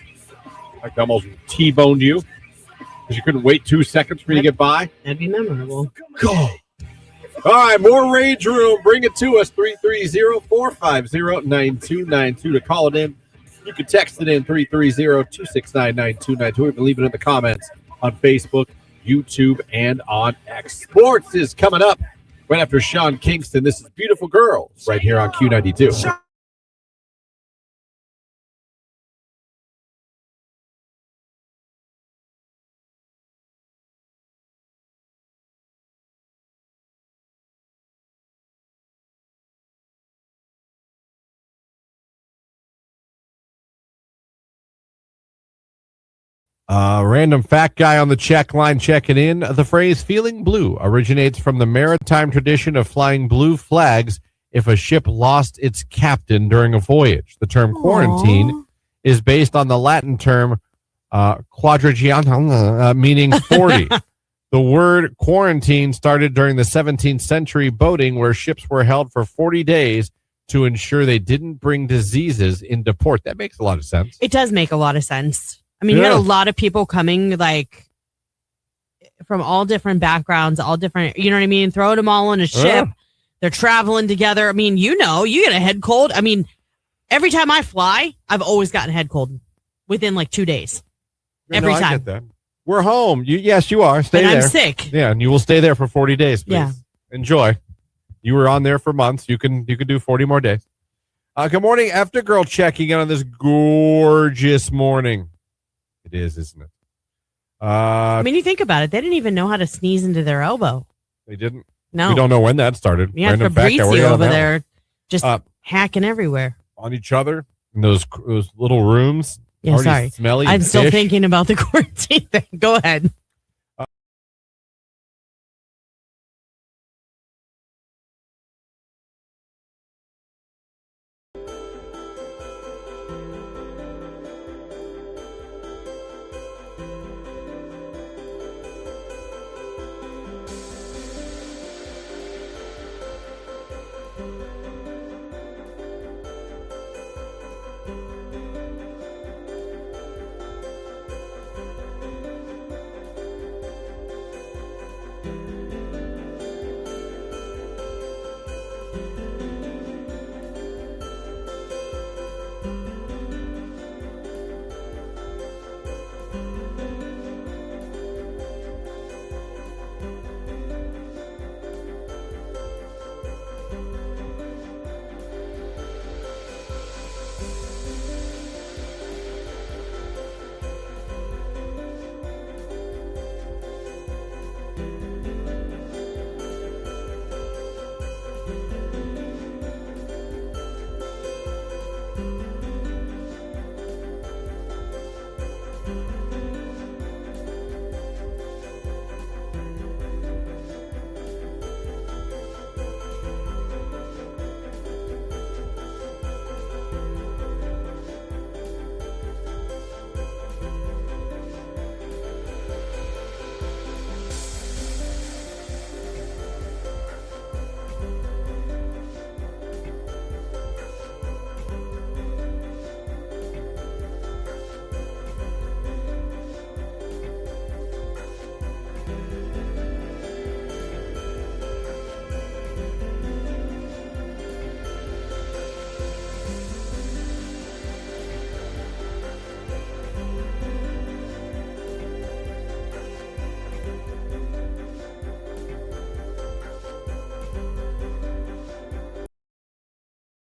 Like, I almost T-boned you because you couldn't wait 2 seconds for you to get by. That'd be memorable. God. All right, more Rage Room. Bring it to us, 330-450-9292 to call it in. You can text it in, 330-269-9292. You can leave it in the comments on Facebook, YouTube, and on X. Sports is coming up right after Sean Kingston. This is Beautiful Girls right here on Q92. Random fact guy on the check line checking in. The phrase feeling blue originates from the maritime tradition of flying blue flags if a ship lost its captain during a voyage. The term quarantine is based on the Latin term quadragianum, meaning 40. The word quarantine started during the 17th century boating, where ships were held for 40 days to ensure they didn't bring diseases into port. That makes a lot of sense. It does make a lot of sense. I mean, you had a lot of people coming, like, from all different backgrounds, all different, you know what I mean? Throwing them all on a ship. They're traveling together. I mean, you get a head cold. I mean, every time I fly, I've always gotten a head cold within like 2 days. Every time. I get that. We're home. Yes, you are. Stay there. I'm sick. Yeah, and you will stay there for 40 days, please. Yeah. Enjoy. You were on there for months. You can do 40 more days. Good morning, After Girl, checking in on this gorgeous morning. It is, isn't it? I mean, you think about it. They didn't even know how to sneeze into their elbow. They didn't? No. We don't know when that started. You have Fabrizio over there just hacking everywhere. On each other in those little rooms. Yeah, sorry. Smelly. I'm still thinking about the quarantine thing. Go ahead.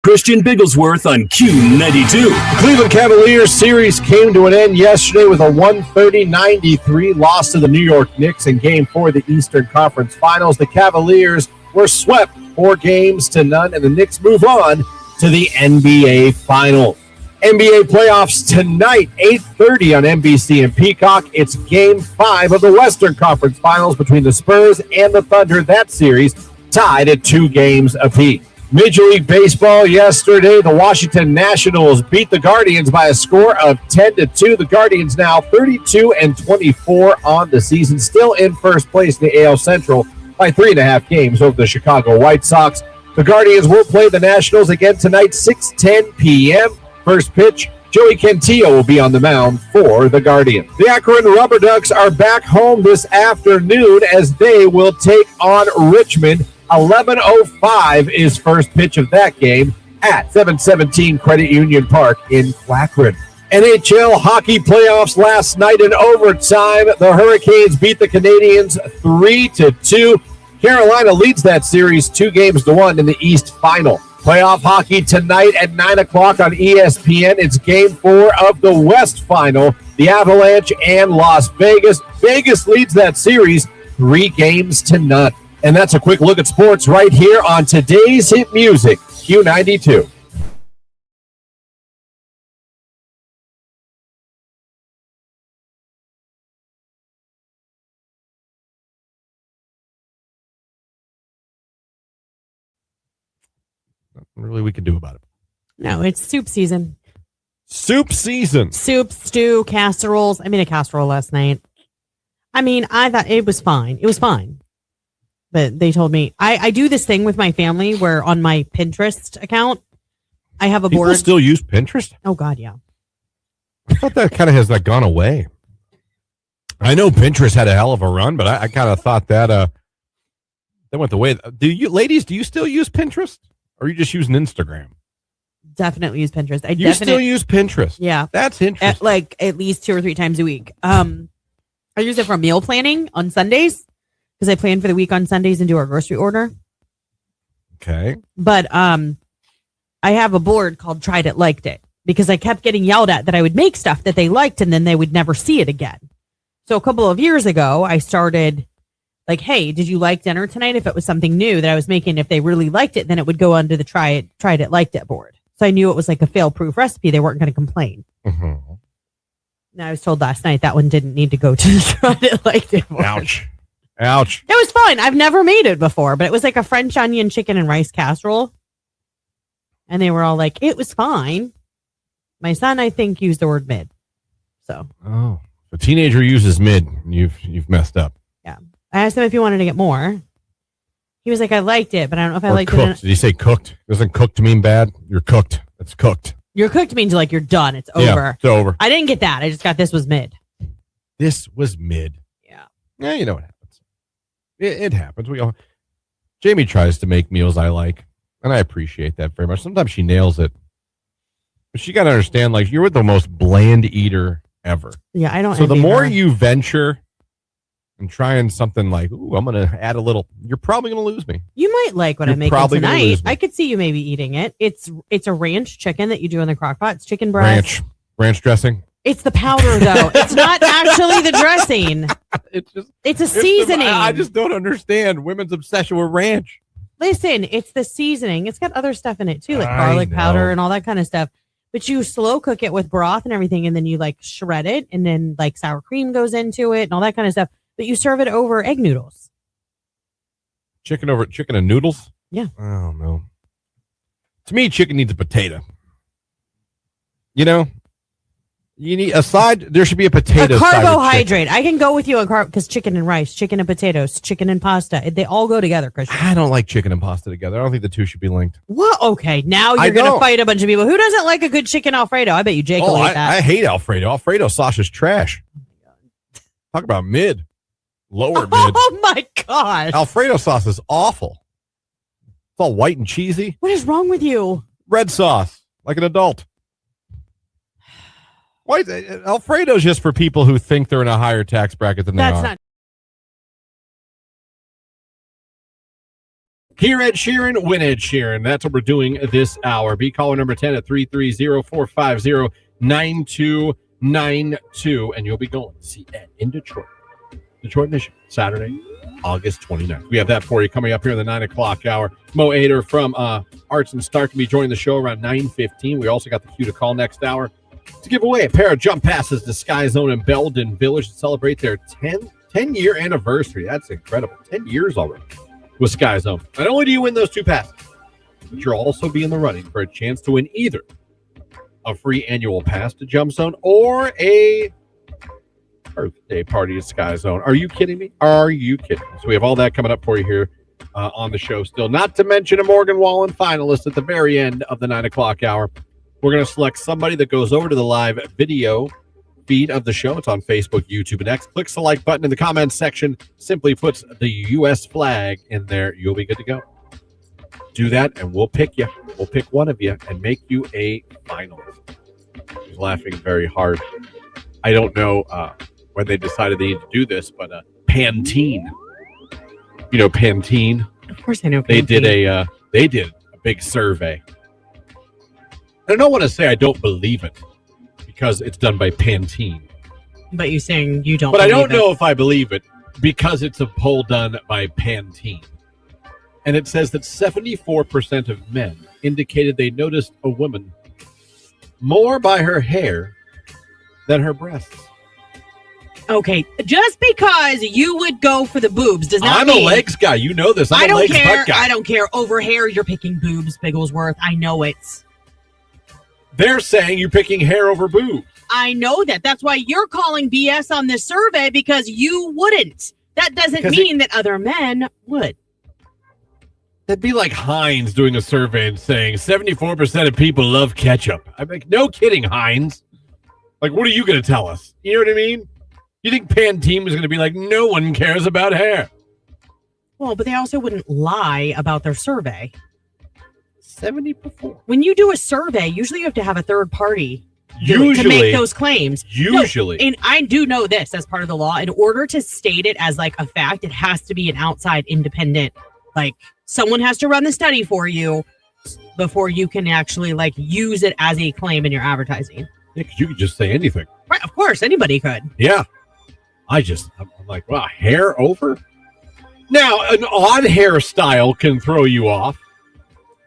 Christian Bigglesworth on Q92. The Cleveland Cavaliers series came to an end yesterday with a 130-93 loss to the New York Knicks in Game 4 of the Eastern Conference Finals. The Cavaliers were swept 4-0, and the Knicks move on to the NBA Finals. NBA playoffs tonight, 8:30 on NBC and Peacock. It's Game 5 of the Western Conference Finals between the Spurs and the Thunder. That series tied at 2 games apiece. Major League Baseball yesterday, the Washington Nationals beat the Guardians by a score of 10-2. The Guardians now 32-24 on the season, still in first place in the AL Central by 3.5 games over the Chicago White Sox. The Guardians will play the Nationals again tonight, 6:10 p.m. First pitch, Joey Cantillo will be on the mound for the Guardians. The Akron Rubber Ducks are back home this afternoon as they will take on Richmond. 11:05 is first pitch of that game at 717 Credit Union Park in Akron. NHL hockey playoffs last night in overtime. The Hurricanes beat the Canadiens 3-2. Carolina leads that series 2-1 in the East Final. Playoff hockey tonight at 9 o'clock on ESPN. It's Game 4 of the West Final. The Avalanche and Las Vegas. Vegas leads that series 3-0. And that's a quick look at sports right here on today's hit music, Q92. Nothing really we can do about it. No, it's soup season. Soup season. Soup, stew, casseroles. I made a casserole last night. I mean, I thought it was fine. It was fine. But they told me, I do this thing with my family where on my Pinterest account, I have a board. People still use Pinterest? Oh, God, yeah. I thought that kind of has gone away. I know Pinterest had a hell of a run, but I kind of thought that went the way. Do you still use Pinterest? Or are you just using Instagram? Definitely use Pinterest. Still use Pinterest? Yeah. That's interesting. At least 2 or 3 times a week. I use it for meal planning on Sundays. Because I plan for the week on Sundays and do our grocery order. Okay. But I have a board called Tried It, Liked It. Because I kept getting yelled at that I would make stuff that they liked and then they would never see it again. So a couple of years ago, I started like, hey, did you like dinner tonight? If it was something new that I was making, if they really liked it, then it would go onto the Tried It, Liked It board. So I knew it was like a fail-proof recipe. They weren't going to complain. Mm-hmm. Now I was told last night that one didn't need to go to the Tried It, Liked It board. Ouch. It was fine. I've never made it before, but it was like a French onion chicken and rice casserole. And they were all like, it was fine. My son, I think, used the word mid. So. Oh. A teenager uses mid. You've messed up. Yeah. I asked him if he wanted to get more. He was like, I liked it, but I don't know if I liked cooked. Did he say cooked? Doesn't cooked mean bad? You're cooked. It's cooked. You're cooked means like you're done. It's over. Yeah, it's over. I didn't get that. I just got this was mid. This was mid. Yeah. Yeah, you know what happens. It happens. Jamie tries to make meals I like, and I appreciate that very much. Sometimes she nails it. But she got to understand, like, you're the most bland eater ever. Yeah, I don't. So the more you venture and trying something like, ooh, I'm going to add a little, you're probably going to lose me. You might like what I'm making tonight. I could see you maybe eating it. It's a ranch chicken that you do in the crock pot. It's chicken breast. Ranch dressing. It's the powder, though. It's not actually the dressing. It's a seasoning. I just don't understand women's obsession with ranch. Listen, it's the seasoning. It's got other stuff in it, too, like garlic powder and all that kind of stuff. But you slow cook it with broth and everything, and then you, like, shred it, and then, like, sour cream goes into it and all that kind of stuff. But you serve it over egg noodles. Chicken and noodles? Yeah. Oh, no. To me, chicken needs a potato. You know? You need a side. There should be a potato. A carbohydrate. I can go with you on carb because chicken and rice, chicken and potatoes, chicken and pasta. They all go together, Christian. I don't like chicken and pasta together. I don't think the two should be linked. What? Okay, now you're going to fight a bunch of people. Who doesn't like a good chicken Alfredo? I bet you Jake will eat that. I hate Alfredo. Alfredo sauce is trash. Talk about mid. Lower mid. Oh, my gosh. Alfredo sauce is awful. It's all white and cheesy. What is wrong with you? Red sauce, like an adult. Why Alfredo's just for people who think they're in a higher tax bracket than they are. That's not. Hear Ed Sheeran, win Ed Sheeran. That's what we're doing this hour. Be caller number 10 at 330-450-9292, and you'll be going to see Ed in Detroit. Detroit, Michigan, Saturday, August 29th. We have that for you coming up here in the 9 o'clock hour. Mo Ader from Arts and Stark can be joining the show around 9:15. We also got the cue to call next hour to give away a pair of jump passes to Sky Zone in Belden Village to celebrate their 10-year anniversary. That's incredible. 10 years already with Sky Zone. Not only do you win those 2 passes, but you'll also be in the running for a chance to win either a free annual pass to Jump Zone or a birthday party at Sky Zone. Are you kidding me? Are you kidding me? So we have all that coming up for you here on the show still. Not to mention a Morgan Wallen finalist at the very end of the 9 o'clock hour. We're going to select somebody that goes over to the live video feed of the show. It's on Facebook, YouTube, and X. Clicks the like button in the comments section. Simply puts the U.S. flag in there. You'll be good to go. Do that, and we'll pick you. We'll pick one of you and make you a finalist. He's laughing very hard. I don't know when they decided they need to do this, but Pantene. You know Pantene? Of course I know Pantene. They did a big survey. I don't want to say I don't believe it because it's done by Pantene. But you're saying you don't But I believe don't know if I believe it because it's a poll done by Pantene. And it says that 74% of men indicated they noticed a woman more by her hair than her breasts. Okay, just because you would go for the boobs does not mean... I'm a legs guy. You know this. I I'm a legs care. butt guy. I don't care. Over hair, you're picking boobs, Bigglesworth. I know it. They're saying you're picking hair over boobs. I know that. That's why you're calling BS on this survey, because you wouldn't. That doesn't mean that other men would. That'd be like Heinz doing a survey and saying 74% of people love ketchup. I'm like, no kidding, Heinz. Like, what are you going to tell us? You know what I mean? You think Pantene is going to be like, no one cares about hair? Well, but they also wouldn't lie about their survey. 74. When you do a survey, usually you have to have a third party to make those claims. Usually. No, and I do know this as part of the law. In order to state it as like a fact, it has to be an outside independent, like someone has to run the study for you before you can actually like use it as a claim in your advertising. Yeah, because you could just say anything. Right, of course, anybody could. Yeah. I'm like, wow, hair over? Now, an odd hairstyle can throw you off.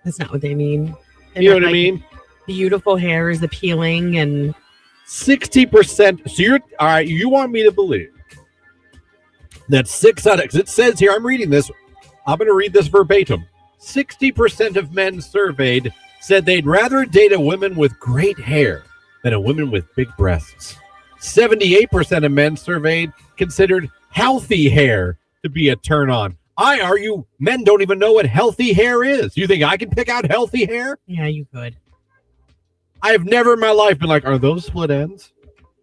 That's not what they mean. You know what I mean? Beautiful hair is appealing and 60%. So you're all right. You want me to believe that 6 out of, because it says here, I'm reading this. I'm going to read this verbatim. 60% of men surveyed said they'd rather date a woman with great hair than a woman with big breasts. 78% of men surveyed considered healthy hair to be a turn on. I argue men don't even know what healthy hair is. You think I can pick out healthy hair? Yeah, you could. I've never in my life been like, are those split ends?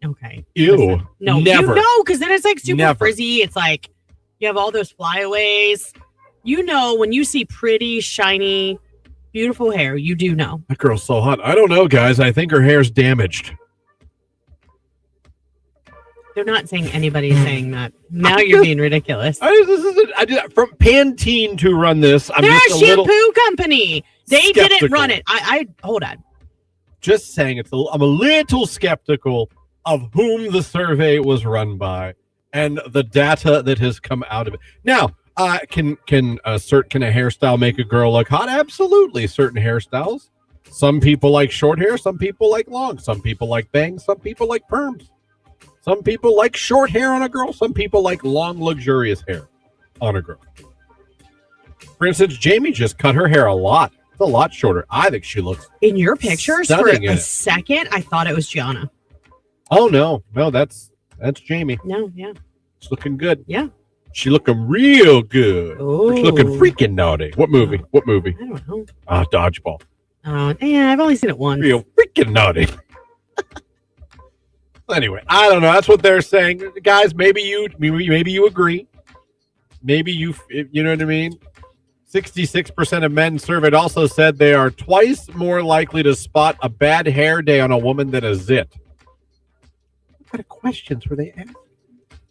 Okay. Ew. No, never. You know, because then it's like super Never. frizzy. It's like you have all those flyaways. You know, when you see pretty, shiny, beautiful hair, you do know. That girl's so hot. I don't know, guys. I think her hair's damaged. They're not saying anybody's saying that. Now you're being ridiculous. I did from Pantene to run this. I'm They're just a a shampoo little company. They skeptical. didn't run it. I hold on. Just saying, I'm a little skeptical of whom the survey was run by and the data that has come out of it. Now, can a hairstyle make a girl look hot? Absolutely. Certain hairstyles. Some people like short hair. Some people like long. Some people like bangs. Some people like perms. Some people like short hair on a girl. Some people like long, luxurious hair on a girl. For instance, Jamie just cut her hair a lot. It's a lot shorter. I think she looks in your pictures for a second. I thought it was Gianna. Oh no, that's Jamie. No, yeah, it's looking good. Yeah, she looking real good. Ooh. She's looking freaking naughty. What movie? What movie? I don't know. Dodgeball. Yeah, I've only seen it once. Real freaking naughty. Anyway, I don't know. That's what they're saying, guys. Maybe you agree. Maybe you know what I mean. 66% of men surveyed also said they are twice more likely to spot a bad hair day on a woman than a zit. What kind of questions were they asking?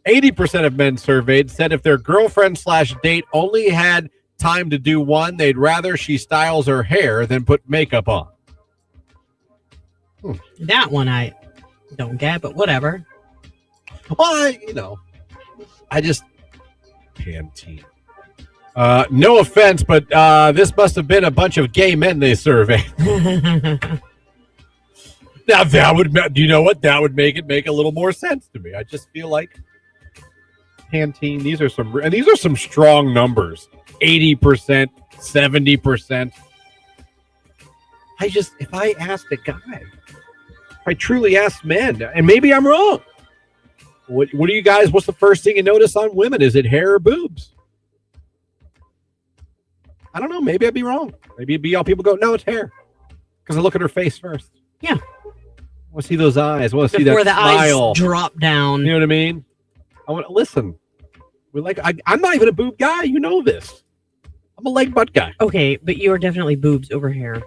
80% of men surveyed said if their girlfriend / date only had time to do one, they'd rather she styles her hair than put makeup on. That one I don't get, but whatever. Well, I just Pantene. No offense, but this must have been a bunch of gay men they surveyed. Now that would, do you know what? That would make a little more sense to me. I just feel like Pantene. These are some strong numbers. 80%, 70%. If I asked a guy, if I truly asked men, and maybe I'm wrong. What do you guys? What's the first thing you notice on women? Is it hair or boobs? I don't know. Maybe I'd be wrong. Maybe it'd be all people go, no, it's hair. Because I look at her face first. Yeah. I want to see those eyes. I want to see that Before the smile. eyes drop down. You know what I mean? I want to listen. I'm not even a boob guy. You know this. I'm a leg butt guy. Okay, but you are definitely boobs over hair.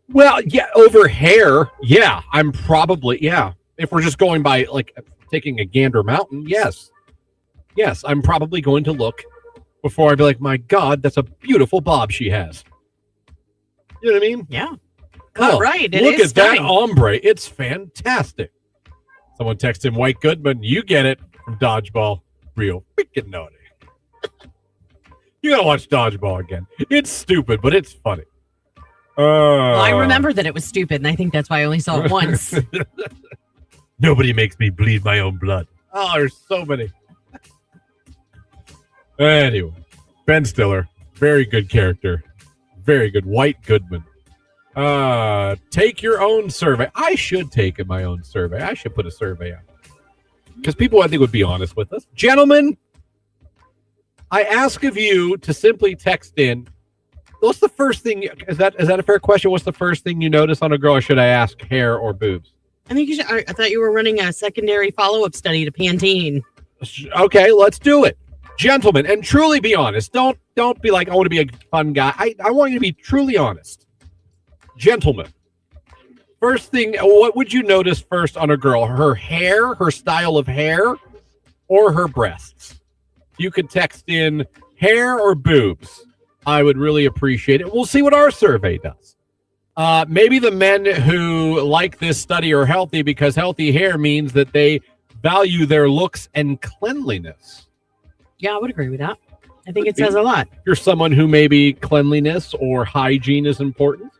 Well, yeah, over hair. Yeah, I'm probably, yeah. If we're just going by, like, taking a gander mountain, yes. Yes, I'm probably going to look before I be like, my God, that's a beautiful bob she has. You know what I mean? Yeah. Right. Look at that ombre. It's fantastic. Someone texted him, White Goodman. You get it from Dodgeball. Real freaking naughty. You gotta watch Dodgeball again. It's stupid, but it's funny. Well, I remember that it was stupid, and I think that's why I only saw it once. Nobody makes me bleed my own blood. Oh, there's so many. Anyway, Ben Stiller, very good character. Very good. White Goodman. Take your own survey. I should take my own survey. I should put a survey out. Because people, I think, would be honest with us. Gentlemen, I ask of you to simply text in. What's the first thing? Is that a fair question? What's the first thing you notice on a girl, or should I ask hair or boobs? I think you should. I thought you were running a secondary follow-up study to Pantene. Okay, let's do it. Gentlemen, and truly be honest. Don't be like, I want to be a fun guy. I want you to be truly honest. Gentlemen, first thing, what would you notice first on a girl? Her hair, her style of hair, or her breasts? You could text in hair or boobs. I would really appreciate it. We'll see what our survey does. Maybe the men who like this study are healthy because healthy hair means that they value their looks and cleanliness. Yeah, I would agree with that. I think it says a lot. If you're someone who maybe cleanliness or hygiene is important.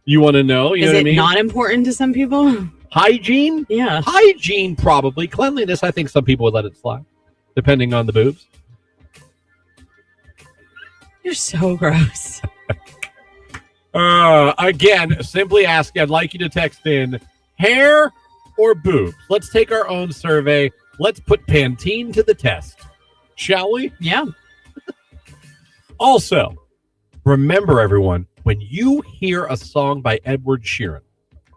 You want to know? You know what I mean? Is it not important to some people? Hygiene? Yeah. Hygiene, probably. Cleanliness, I think some people would let it slide, depending on the boobs. You're so gross. Again, simply ask. I'd like you to text in hair or boobs. Let's take our own survey. Let's put Pantene to the test. Shall we? Yeah. Also, remember, everyone, when you hear a song by Edward Sheeran,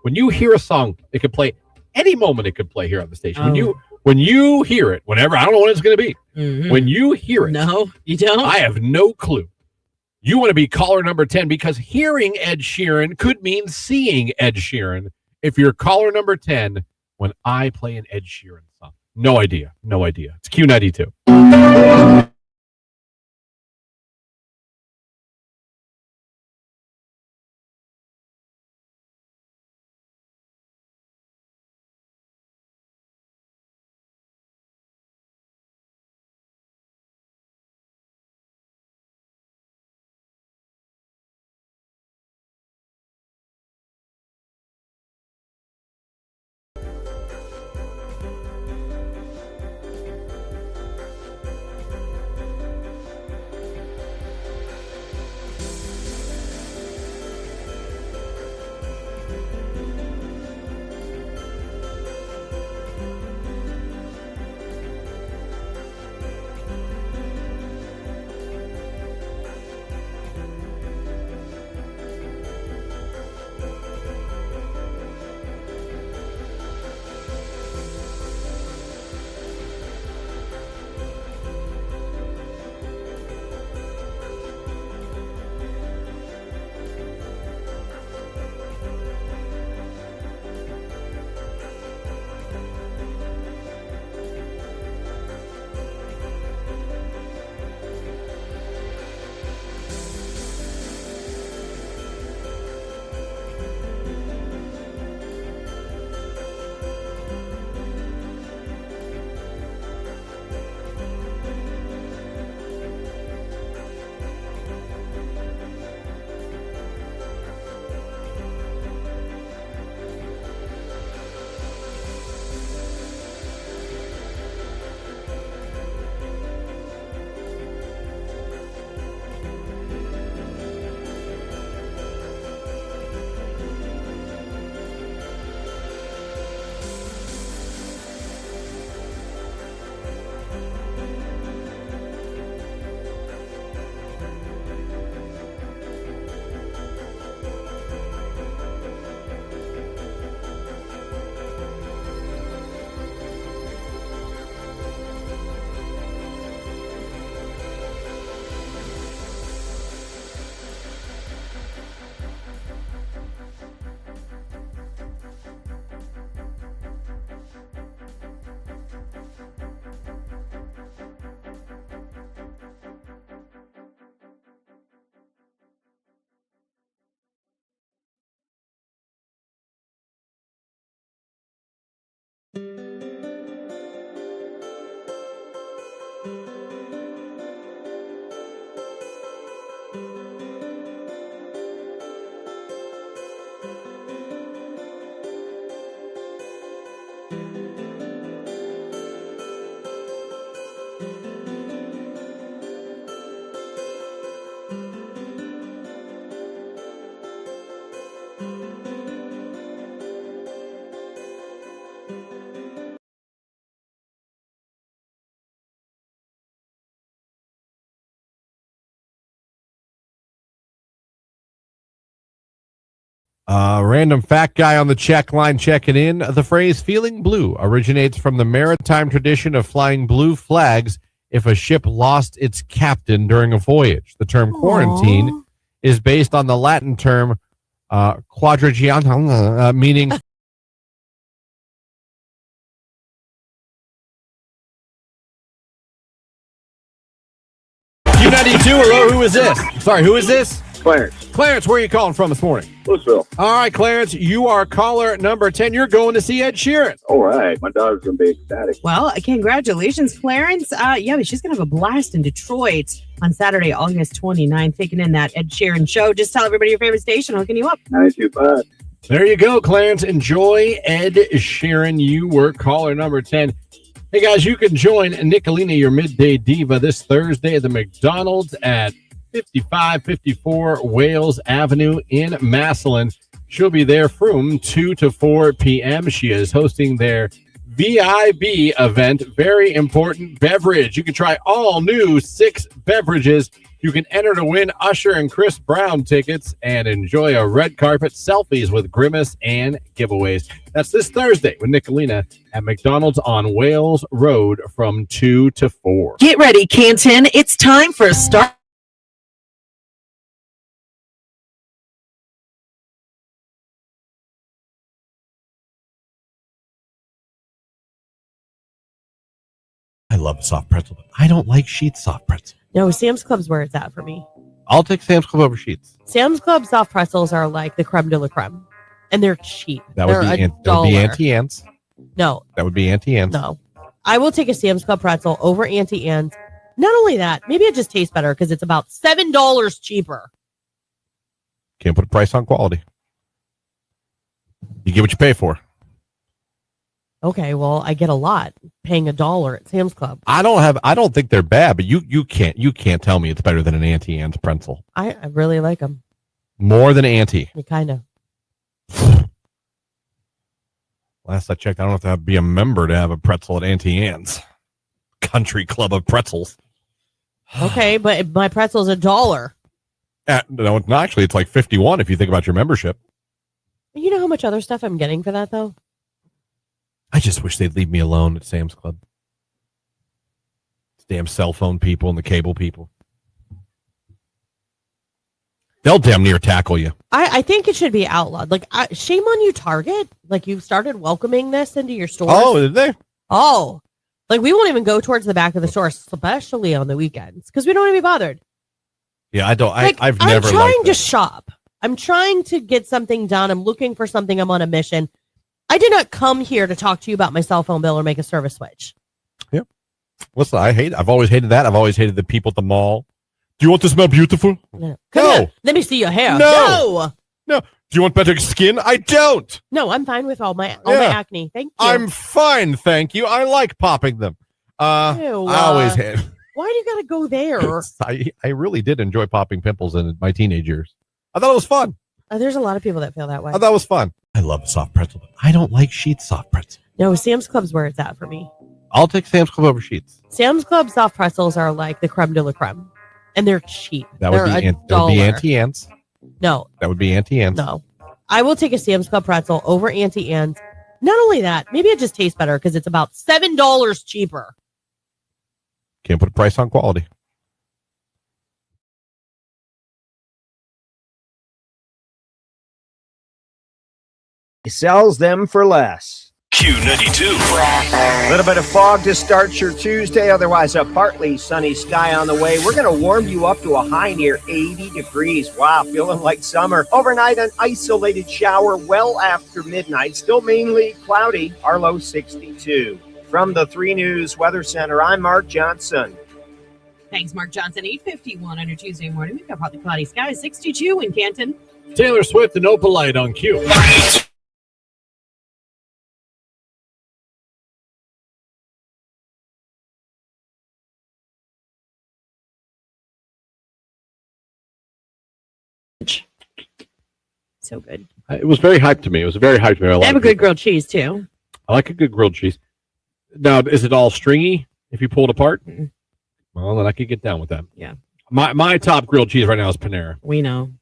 when you hear a song, it could play any moment. It could play here on the station. Oh. When you hear it, whenever, I don't know when it's going to be. Mm-hmm. When you hear it. No, you don't? I have no clue. You want to be caller number 10 because hearing Ed Sheeran could mean seeing Ed Sheeran if you're caller number 10 when I play an Ed Sheeran song. No idea. No idea. It's Q92. Random fact guy on the check line checking in. The phrase feeling blue originates from the maritime tradition of flying blue flags if a ship lost its captain during a voyage. The term quarantine is based on the Latin term quadragianum, meaning Q92. Hello, who is this? Sorry, who is this? Clarence. Clarence, where are you calling from this morning? Louisville. All right, Clarence, you are caller number 10. You're going to see Ed Sheeran. All right. My daughter's going to be ecstatic. Well, congratulations, Clarence. Yeah, she's going to have a blast in Detroit on Saturday, August 29th, taking in that Ed Sheeran show. Just tell everybody your favorite station, hooking you up. 92.5. There you go, Clarence. Enjoy Ed Sheeran. You were caller number 10. Hey, guys, you can join Nicolina, your midday diva, this Thursday at the McDonald's at 5554 Wales Avenue in Massillon. She'll be there from 2 to 4 p.m. She is hosting their VIB event, very important beverage. You can try all new 6 beverages. You can enter to win Usher and Chris Brown tickets and enjoy a red carpet, selfies with Grimace, and giveaways. That's this Thursday with Nicolina at McDonald's on Wales Road from 2 to 4. Get ready, Canton. It's time for a start. I love soft pretzel, but I don't like Sheetz soft pretzel. No, Sam's Club's where it's at for me. I'll take Sam's Club over Sheetz. Sam's Club soft pretzels are like the creme de la creme, and they're cheap. That would be Auntie Anne's. No. That would be Auntie Anne's. No. I will take a Sam's Club pretzel over Auntie Anne's. Not only that, maybe it just tastes better because it's about $7 cheaper. Can't put a price on quality. You get what you pay for. Okay, well, I get a lot paying $1 at Sam's Club. I don't think they're bad, but you can't tell me it's better than an Auntie Anne's pretzel. I really like them. More than Auntie. Kind of. Last I checked, I don't have to be a member to have a pretzel at Auntie Anne's Country Club of Pretzels. Okay, but my pretzel's $1. No, it's not actually. It's like 51 if you think about your membership. You know how much other stuff I'm getting for that, though? I just wish they'd leave me alone at Sam's Club. Damn cell phone people and the cable people. They'll damn near tackle you. I think it should be outlawed. Like, shame on you, Target. Like, you've started welcoming this into your stores. Oh, did they? Oh. Like, we won't even go towards the back of the store, especially on the weekends, because we don't want to be bothered. Yeah, I don't. I've I'm never trying liked to shop. I'm trying to get something done. I'm looking for something. I'm on a mission. I did not come here to talk to you about my cell phone bill or make a service switch. Yeah. Listen, I've always hated that. I've always hated the people at the mall. Do you want to smell beautiful? No. Here. Let me see your hair. No. Do you want better skin? I don't. No, I'm fine with all my acne. Thank you. I'm fine, thank you. I like popping them. I always had. Why do you got to go there? I really did enjoy popping pimples in my teenage years. I thought it was fun. There's a lot of people that feel that way. I thought it was fun. I love soft pretzel, but I don't like Sheetz soft pretzel. No, Sam's Club's where it's at for me. I'll take Sam's Club over Sheetz. Sam's Club soft pretzels are like the creme de la creme, and they're cheap. That would be Auntie Anne's. No. That would be Auntie Anne's. No. I will take a Sam's Club pretzel over Auntie Anne's. Not only that, maybe it just tastes better because it's about $7 cheaper. Can't put a price on quality. He sells them for less. Q92. A little bit of fog to start your Tuesday, otherwise a partly sunny sky on the way. We're going to warm you up to a high near 80 degrees. Wow, feeling like summer. Overnight, an isolated shower well after midnight. Still mainly cloudy, our low 62. From the 3 News Weather Center, I'm Mark Johnson. Thanks, Mark Johnson. 8:51 on your Tuesday morning. We've got partly cloudy skies, 62 in Canton. Taylor Swift and Opalite on Q. So good. It was very hyped to me. It was very hyped to me. They have a good grilled cheese, too. I like a good grilled cheese. Now, is it all stringy if you pull it apart? Mm-hmm. Well, then I could get down with that. Yeah. My top grilled cheese right now is Panera. We know.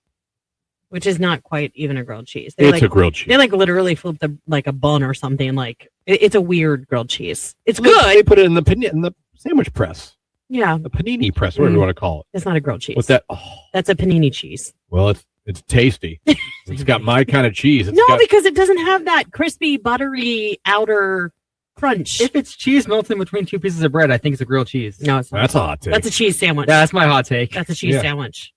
which is not quite even a grilled cheese. It's a grilled cheese. They literally flip like a bun or something. Like it's a weird grilled cheese. It's They good. put it in the sandwich press, Yeah, the panini press, whatever you want to call it. it's not a grilled cheese. What's that? Oh, That's a panini cheese. well, it's tasty. It's got my kind of cheese. It's No, got, because it doesn't have that crispy, buttery outer crunch. If it's cheese melted in between two pieces of bread, I think it's a grilled cheese. No, it's not. that's a hot take. That's a cheese sandwich. Yeah, that's my hot take. That's a cheese Yeah. sandwich.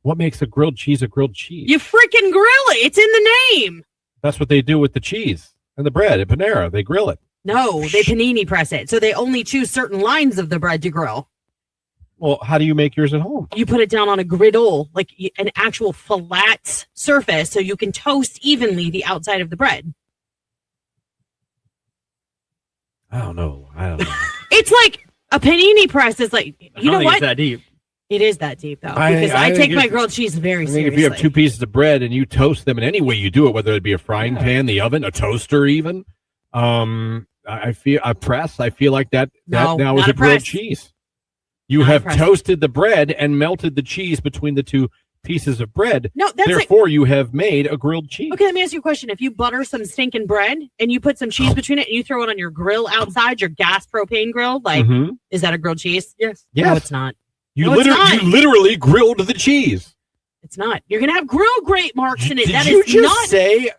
What makes a grilled cheese a grilled cheese? You freaking grill it. It's in the name. That's what they do with the cheese and the bread at Panera. They grill it. No, they panini press it. So they only choose certain lines of the bread to grill. Well, how do you make yours at home? You put it down on a griddle, like an actual flat surface, so you can toast evenly the outside of the bread. I don't know. It's like a panini press is like, I you don't know think what? it's that deep. It is that deep, though, I because I think take my it's- grilled cheese very I think seriously. if you have two pieces of bread and you toast them in any way you do it, whether it be a frying pan, the oven, a toaster, even, I feel like that No, now not is a a grilled press. cheese. You Not a have press. toasted the bread and melted the cheese between the two pieces of bread. No, that's like, Therefore, you have made a grilled cheese. okay, let me ask you a question. If you butter some stinking bread and you put some cheese between it and you throw it on your grill outside, your gas propane grill, like, Mhm. is that a grilled cheese? Yes. No, Yes. it's not. You No, it's not. literally grilled the cheese. It's not. You're going to have grill grate marks in it. Did That you is just not. say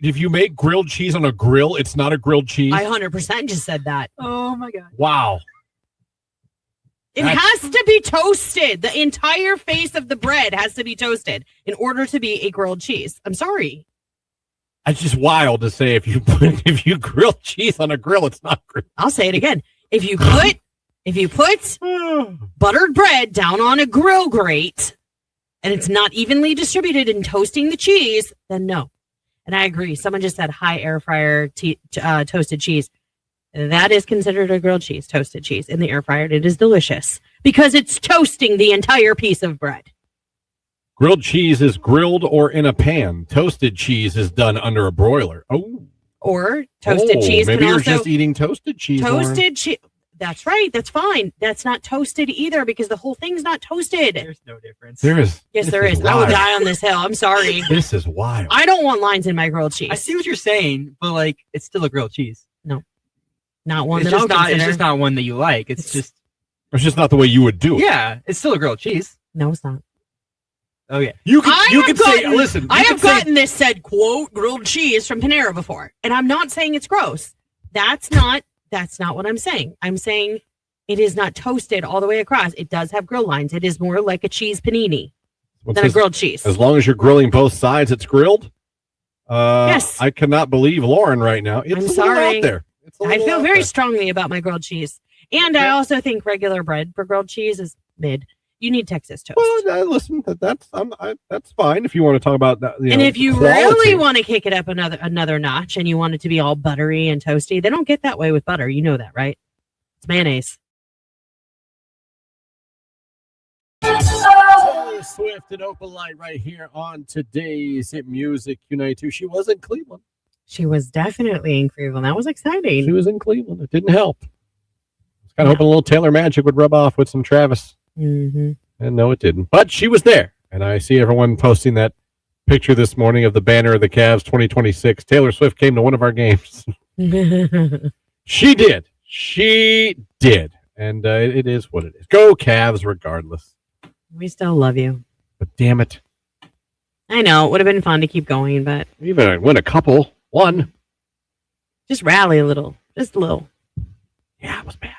if you make grilled cheese on a grill, it's not a grilled cheese? I 100% just said that. Oh my god. Wow. It has to be toasted. The entire face of the bread has to be toasted in order to be a grilled cheese. I'm sorry. It's just wild to say if you grill cheese on a grill, it's not grilled. I'll say it again. If you put buttered bread down on a grill grate and it's not evenly distributed in toasting the cheese, then no. And I agree. Someone just said high air fryer toasted cheese. That is considered a grilled cheese, toasted cheese in the air fryer. It is delicious because it's toasting the entire piece of bread. Grilled cheese is grilled or in a pan. Toasted cheese is done under a broiler. Oh. Or toasted cheese. Maybe can you're also, just eating toasted cheese. Lauren. toasted cheese. That's right. That's fine. That's not toasted either because the whole thing's not toasted. There's no difference. There is. Yes, this there is. I will wild. die on this hill. I'm sorry. This is wild. I don't want lines in my grilled cheese. I see what you're saying, but like it's still a grilled cheese. Not one It's that I'll just not. It's consider. just not one that you like. It's just It's just not the way you would do it. yeah. It's still a grilled cheese. No, it's not. Oh yeah. You could I you have could say gotten- listen. I you have could say- gotten this said quote grilled cheese from Panera before, and I'm not saying it's gross. That's not what I'm saying. I'm saying it is not toasted all the way across. It does have grill lines. It is more like a cheese panini What's than a this? grilled cheese. As long as you're grilling both sides, it's grilled. Yes. I cannot believe Lauren right now. It's I'm a little sorry. out there. It's a I little feel out very there. strongly about my grilled cheese, and I also think regular bread for grilled cheese is mid. You need Texas toast. Well, listen, that's fine if you want to talk about that. And if you really want to kick it up another notch and you want it to be all buttery and toasty, they don't get that way with butter. You know that, right? It's mayonnaise. Taylor Swift and Opal Light right here on today's Hit Music Q92. She was in Cleveland. She was definitely in Cleveland. That was exciting. She was in Cleveland. It didn't help. I was kind of hoping a little Taylor magic would rub off with some Travis. Mm-hmm. And no, it didn't. But she was there. And I see everyone posting that picture this morning of the banner of the Cavs 2026. Taylor Swift came to one of our games. She did. She did. And it is what it is. Go Cavs regardless. We still love you. But damn it. I know. It would have been fun to keep going, but Even win a couple. One. just rally a little. Just a little. Yeah, it was bad.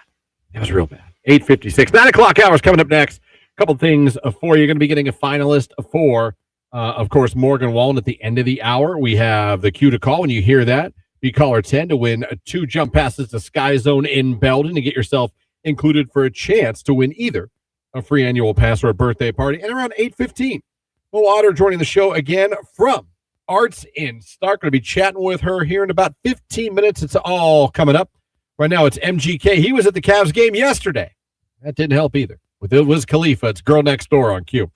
It was real bad. 8:56. 9 o'clock hours coming up next. A couple things for you. You're going to be getting a finalist for, of course, Morgan Wallen at the end of the hour. We have the cue to call. When you hear that, be caller 10 to win 2 jump passes to Sky Zone in Belden to get yourself included for a chance to win either a free annual pass or a birthday party. And around 8:15, Mo Otter joining the show again from Arts in Stark. Going to be chatting with her here in about 15 minutes. It's all coming up. Right now, it's MGK. He was at the Cavs game yesterday. That didn't help either. With it was Khalifa. It's Girl Next Door on Q.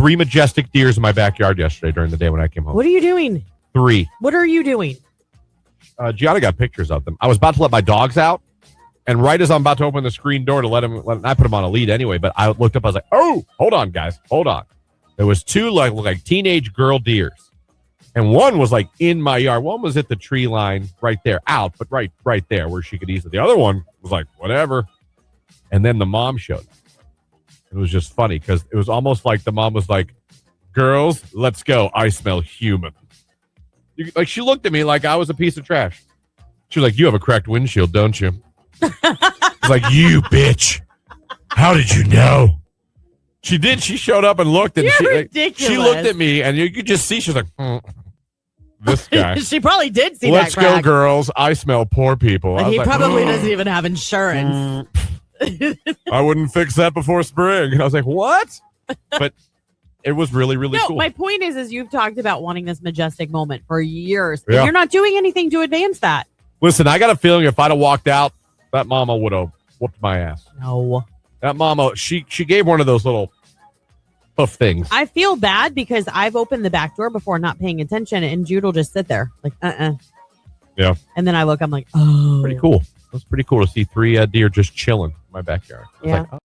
3 majestic deers in my backyard yesterday during the day when I came home. What are you doing? 3. What are you doing? Gianna got pictures of them. I was about to let my dogs out, and right as I'm about to open the screen door to let him, I put him on a lead anyway, but I looked up, I was like, oh, hold on, guys, hold on. There was 2 like teenage girl deers, and one was like in my yard. One was at the tree line right there, out, but right there where she could easily. The other one was like, whatever. And then the mom showed up. It was just funny because it was almost like the mom was like, girls, let's go. I smell human. Like, she looked at me like I was a piece of trash. She was like, you have a cracked windshield, don't you? I was like, you bitch. How did you know? She did. She showed up and looked. And she looked at me, and you could just see, she was like, this guy. She probably did see Let's that crack. go, girls. I smell poor people. And he probably doesn't even have insurance. I wouldn't fix that before spring. And I was like, what? But it was really, really cool. My point is you've talked about wanting this majestic moment for years. Yeah. And you're not doing anything to advance that. Listen, I got a feeling if I'd have walked out, that mama would have whooped my ass. No. That mama, she gave one of those little poof things. I feel bad because I've opened the back door before not paying attention, and Jude will just sit there like, Yeah. And then I look, I'm like, oh. Pretty cool. It was pretty cool to see 3 deer just chilling in my backyard. Yeah. Like, oh.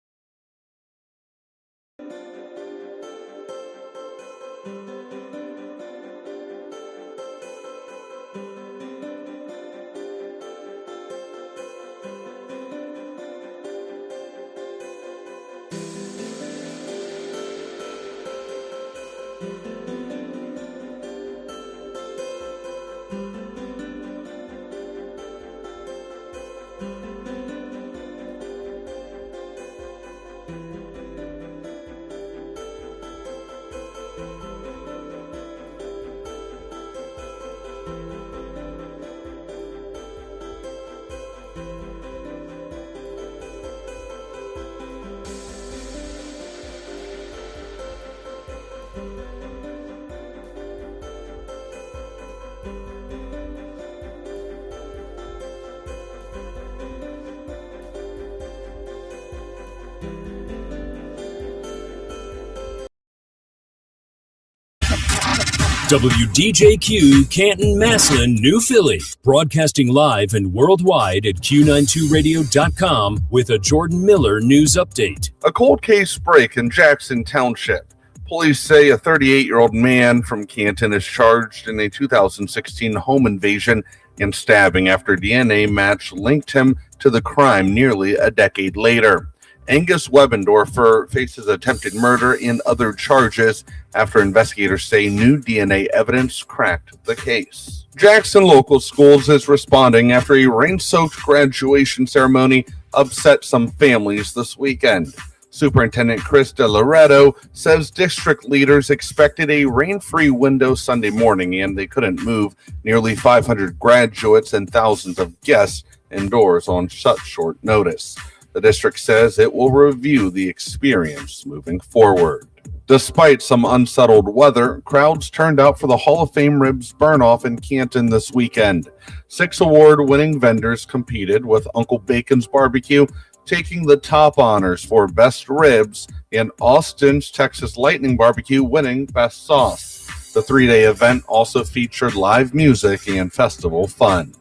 WDJQ Canton, Massillon, New Philly. Broadcasting live and worldwide at Q92Radio.com with a Jordan Miller news update. A cold case break in Jackson Township. Police say a 38-year-old man from Canton is charged in a 2016 home invasion and stabbing after DNA match linked him to the crime nearly a decade later. Angus Webendorfer faces attempted murder and other charges after investigators say new DNA evidence cracked the case. Jackson Local Schools is responding after a rain-soaked graduation ceremony upset some families this weekend. Superintendent Chris DeLoretto says district leaders expected a rain-free window Sunday morning, and they couldn't move nearly 500 graduates and thousands of guests indoors on such short notice. The district says it will review the experience moving forward. Despite some unsettled weather, crowds turned out for the Hall of Fame Ribs Burn-Off in Canton this weekend. 6 award-winning vendors competed, with Uncle Bacon's Barbecue taking the top honors for Best Ribs and Austin's Texas Lightning Barbecue winning Best Sauce. The 3-day event also featured live music and festival fun.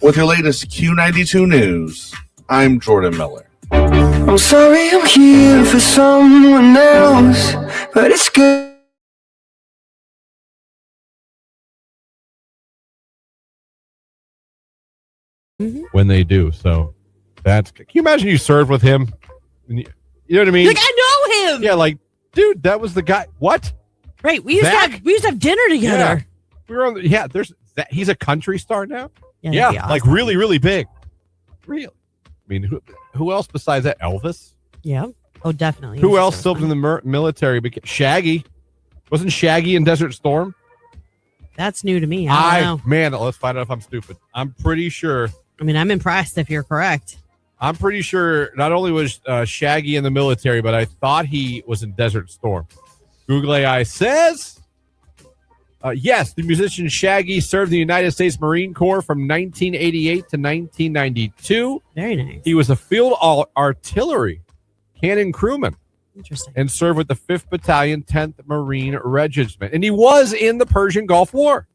With your latest Q92 news, I'm Jordan Miller. I'm sorry I'm here for someone else, but it's good. When they do. So that's, can you imagine you served with him? You know what I mean? Like, I know him. Yeah, like, dude, that was the guy. What? Right. We used to have dinner together. Yeah. We were on the, there's that. He's a country star now. Yeah, Awesome. Like really, really big. Really. I mean, who else besides that? Elvis? Yeah. Oh, definitely. Who else served in the military? Shaggy. Wasn't Shaggy in Desert Storm? That's new to me. I don't know. Man, let's find out if I'm stupid. I'm pretty sure. I mean, I'm impressed if you're correct. I'm pretty sure not only was Shaggy in the military, but I thought he was in Desert Storm. Google AI says, yes, the musician Shaggy served the United States Marine Corps from 1988 to 1992. Very nice. He was a field artillery cannon crewman. Interesting. And served with the 5th Battalion, 10th Marine Regiment. And he was in the Persian Gulf War.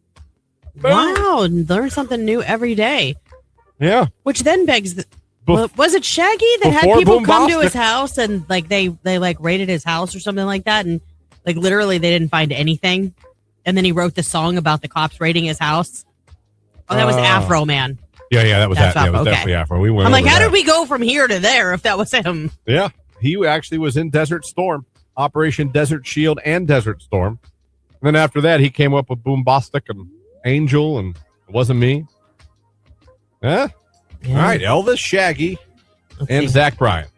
Wow, learn something new every day. Yeah. Which then begs, was it Shaggy that had people come to his house and like they like raided his house or something like that, and like literally they didn't find anything, and then he wrote the song about the cops raiding his house? Oh, that was Afro Man. Yeah, that was that. Yeah, it was definitely Afro. We went. I'm like, how did we go from here to there if that was him? Yeah, he actually was in Desert Storm, Operation Desert Shield, and Desert Storm. And then after that, he came up with Boombastic and Angel, and It Wasn't Me. Yeah. All right, Elvis, Shaggy, and Zach Bryan.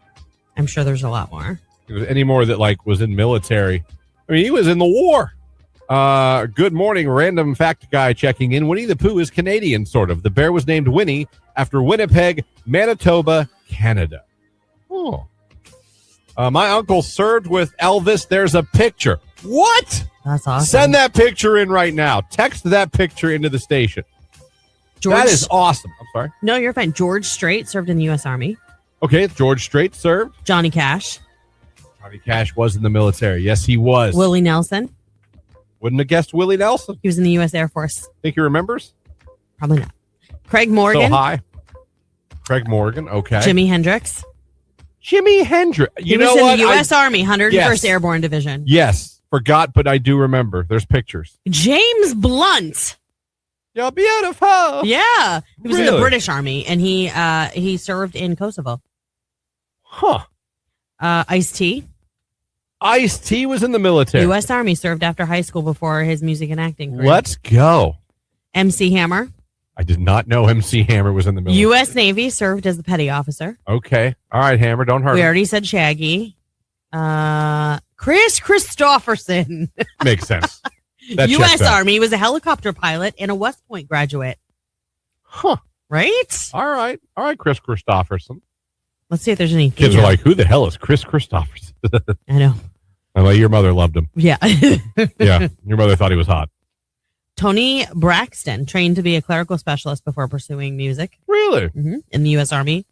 I'm sure there's a lot more. Any more that like was in military? I mean, he was in the war. Good morning, random fact guy checking in. Winnie the Pooh is Canadian, sort of. The bear was named Winnie after Winnipeg, Manitoba, Canada. Oh. My uncle served with Elvis. There's a picture. What? That's awesome. Send that picture in right now. Text that picture into the station. That is awesome. I'm sorry. No, you're fine. George Strait served in the U.S. Army. Okay, George Strait served. Johnny Cash. Johnny Cash was in the military. Yes, he was. Willie Nelson. Wouldn't have guessed Willie Nelson. He was in the U.S. Air Force. Think he remembers? Probably not. Craig Morgan. So high. Craig Morgan. Okay. Jimi Hendrix. Jimi Hendrix. He was in the U.S. Army, 101st Airborne Division. Yes. Forgot, but I do remember. There's pictures. James Blunt. You're beautiful. Yeah. He was in the British Army, and he served in Kosovo. Huh. Ice-T. Ice-T was in the military. U.S. Army, served after high school before his music and acting career. Let's go. MC Hammer. I did not know MC Hammer was in the military. U.S. Navy, served as the petty officer. Okay. All right, Hammer, don't hurt We him. already said Shaggy. Chris Christopherson. Makes sense. That U.S. Army, was a helicopter pilot and a West Point graduate. Huh. Right? All right, Chris Christopherson. Let's see if there's any. Kids are like, who the hell is Chris Christopherson? I know. I'm like, your mother loved him. Yeah. Yeah, your mother thought he was hot. Tony Braxton, trained to be a clerical specialist before pursuing music. Really? Mm-hmm. In the U.S. Army.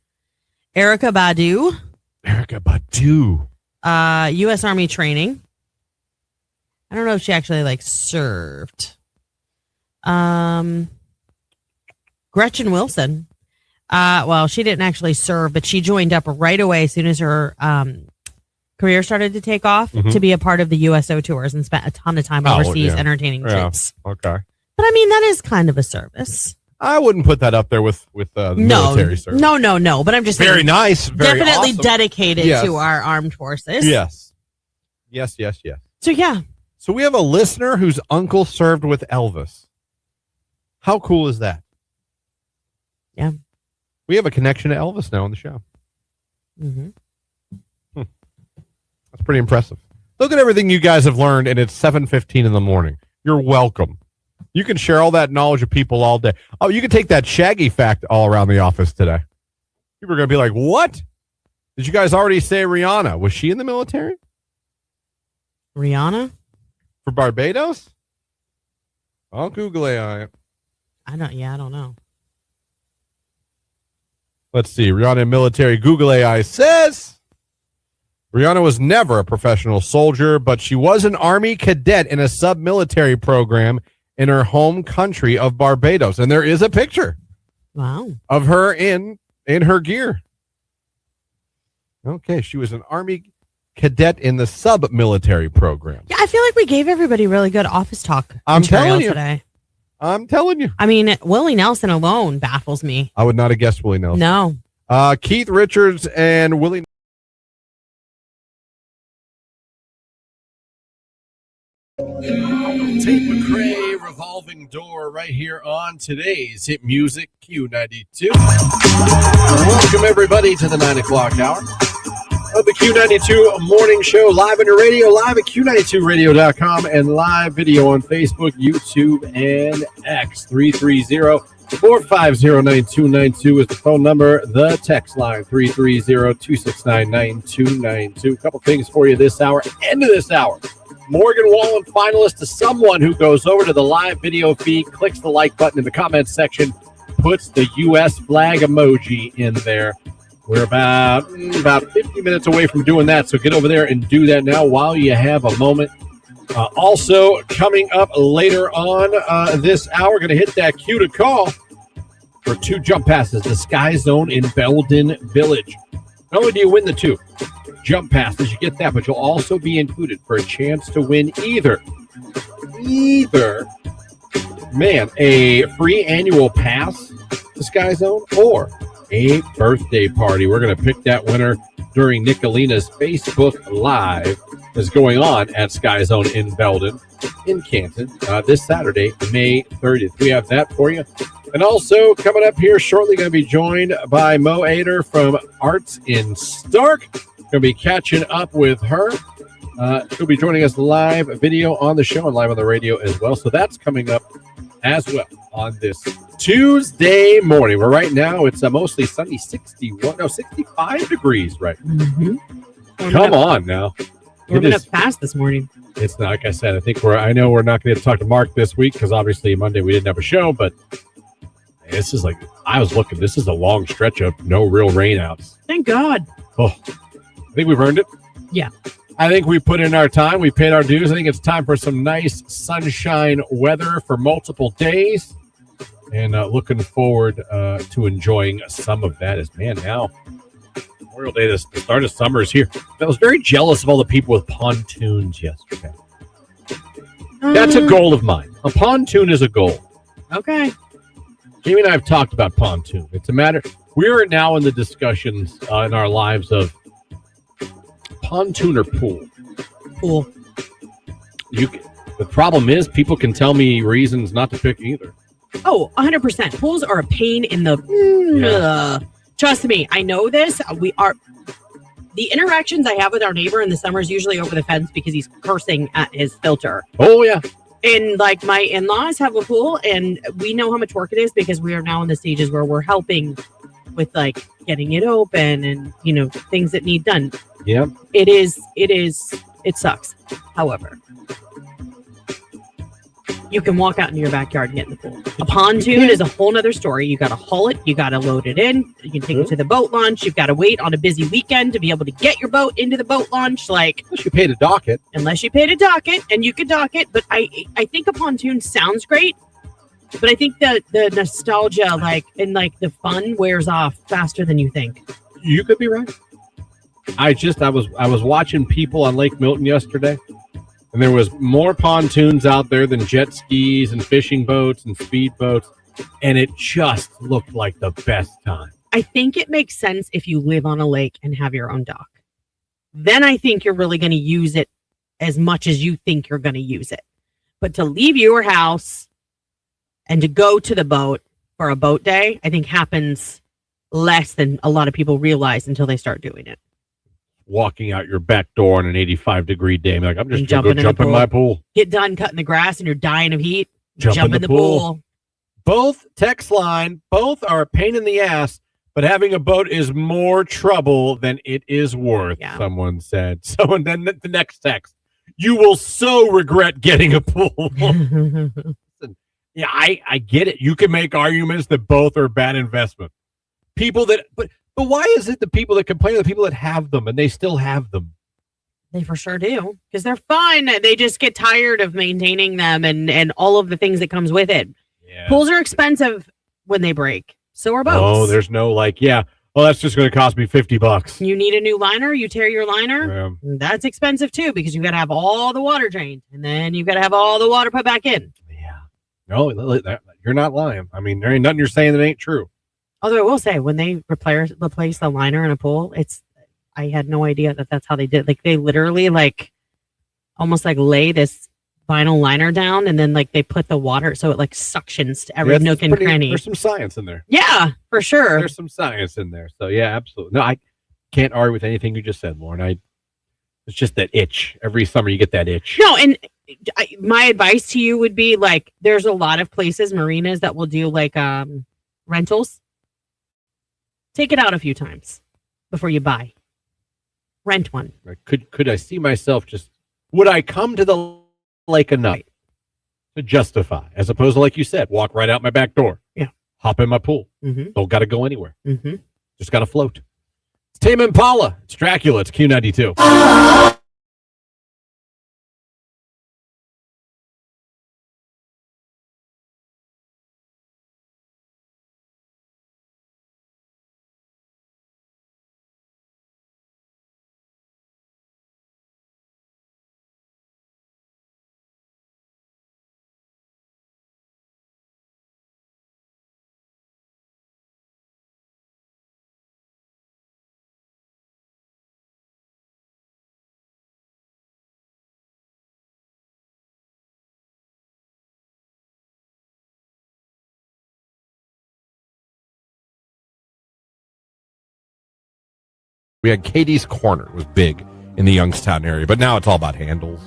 Erykah Badu. U.S. Army training. I don't know if she actually served. Gretchen Wilson. Well, she didn't actually serve, but she joined up right away as soon as her career started to take off to be a part of the USO tours and spent a ton of time overseas entertaining troops. Okay. But I mean, that is kind of a service. I wouldn't put that up there with military service. No. But I'm just saying, very nice, very definitely awesome. Dedicated to our armed forces. Yes. So yeah. So we have a listener whose uncle served with Elvis. How cool is that? Yeah. We have a connection to Elvis now on the show. Mm-hmm. That's pretty impressive. Look at everything you guys have learned, and it's 7:15 in the morning. You're welcome. You can share all that knowledge with people all day. Oh, you can take that Shaggy fact all around the office today. People are going to be like, what? Did you guys already say Rihanna? Was she in the military? Rihanna? For Barbados? I'll Google AI it. I don't know. Let's see. Rihanna military. Google AI says Rihanna was never a professional soldier, but she was an Army cadet in a sub-military program in her home country of Barbados. And there is a picture of her in her gear. Okay, she was an Army cadet in the sub-military program. Yeah, I feel like we gave everybody really good office talk material today. I'm telling you. I mean, Willie Nelson alone baffles me. I would not have guessed Willie Nelson. No. Keith Richards and Willie. Tate McRae, Revolving Door, right here on today's Hit Music Q92. Welcome everybody to the 9 o'clock hour of the Q92 morning show, live on your radio, live at Q92radio.com, and live video on Facebook, YouTube, and X. 330-450-9292 is the phone number. The text line, 330-269-9292. A couple things for you this hour. End of this hour. Morgan Wallen finalist to someone who goes over to the live video feed, clicks the like button in the comments section, puts the U.S. flag emoji in there. We're about 50 minutes away from doing that, so get over there and do that now while you have a moment. Also, coming up later on this hour, we're going to hit that cue to call for 2 jump passes, the Sky Zone in Belden Village. Not only do you win the 2 jump passes, you get that, but you'll also be included for a chance to win either, a free annual pass to Sky Zone or a birthday party. We're going to pick that winner during Nicolina's Facebook Live that's going on at Sky Zone in Belden, in Canton, this Saturday, May 30th. We have that for you. And also coming up here shortly, going to be joined by Mo Ader from Arts in Stark. Going to be catching up with her. She'll be joining us live video on the show and live on the radio as well. So that's coming up as well on this Tuesday morning. Where right now it's mostly sunny, 65 degrees right now. Mm-hmm. Come on now. Warming up fast this morning. It's not, like I said, I know we're not going to talk to Mark this week because obviously Monday we didn't have a show, but this is this is a long stretch of no real rainouts. Thank God. Oh, I think we've earned it. Yeah. I think we put in our time. We paid our dues. I think it's time for some nice sunshine weather for multiple days. And looking forward to enjoying some of that now Memorial Day, the start of summer is here. I was very jealous of all the people with pontoons yesterday. That's a goal of mine. A pontoon is a goal. Okay. Jamie and I have talked about pontoon. It's a matter. We are now in the discussions in our lives of pontoon or pool. Pool. The problem is people can tell me reasons not to pick either. Oh, 100%. Pools are a pain in the... Trust me, I know this. The interactions I have with our neighbor in the summer is usually over the fence because he's cursing at his filter. Oh, yeah. And my in-laws have a pool, and we know how much work it is because we are now in the stages where we're helping with getting it open and, things that need done. Yeah. It sucks. However, you can walk out into your backyard and get in the pool. A pontoon is a whole nother story. You got to haul it. You got to load it in. You can take it to the boat launch. You've got to wait on a busy weekend to be able to get your boat into the boat launch. Unless you pay to dock it. Unless you pay to dock it, and you could dock it. But I think a pontoon sounds great. But I think the nostalgia, and the fun wears off faster than you think. You could be right. I was watching people on Lake Milton yesterday. And there was more pontoons out there than jet skis and fishing boats and speed boats. And it just looked like the best time. I think it makes sense if you live on a lake and have your own dock. Then I think you're really going to use it as much as you think you're going to use it. But to leave your house and to go to the boat for a boat day, I think happens less than a lot of people realize until they start doing it. Walking out your back door on an 85-degree day. I'm just going to go jump in my pool. Get done cutting the grass and you're dying of heat. Jump in the pool. Both text line, both are a pain in the ass, but having a boat is more trouble than it is worth, someone said. Then the next text, you will so regret getting a pool. Yeah, I get it. You can make arguments that both are bad investment. But why is it the people that complain are the people that have them and they still have them? They for sure do because they're fun. They just get tired of maintaining them and all of the things that comes with it. Yeah. Pools are expensive when they break. So are boats. Oh, there's no that's just going to cost me $50. You need a new liner. You tear your liner. Yeah. That's expensive too because you've got to have all the water drained and then you've got to have all the water put back in. Yeah. No, you're not lying. I mean, there ain't nothing you're saying that ain't true. Although I will say, when they replace the liner in a pool, I had no idea that's how they did. They literally almost lay this vinyl liner down, and then they put the water so it suctions to every nook and cranny. There's some science in there. Yeah, for sure. There's some science in there. So yeah, absolutely. No, I can't argue with anything you just said, Lauren. It's just that itch. Every summer you get that itch. No, and my advice to you would be there's a lot of places, marinas that will do rentals. Take it out a few times before you buy. Rent one. Could I see myself would I come to the lake enough to justify, as opposed to, like you said, walk right out my back door. Yeah. Hop in my pool. Mm-hmm. Don't got to go anywhere. Mm-hmm. Just got to float. Tame Impala. It's Dracula. It's Q92. We had Katie's Corner. It was big in the Youngstown area, but now it's all about handles.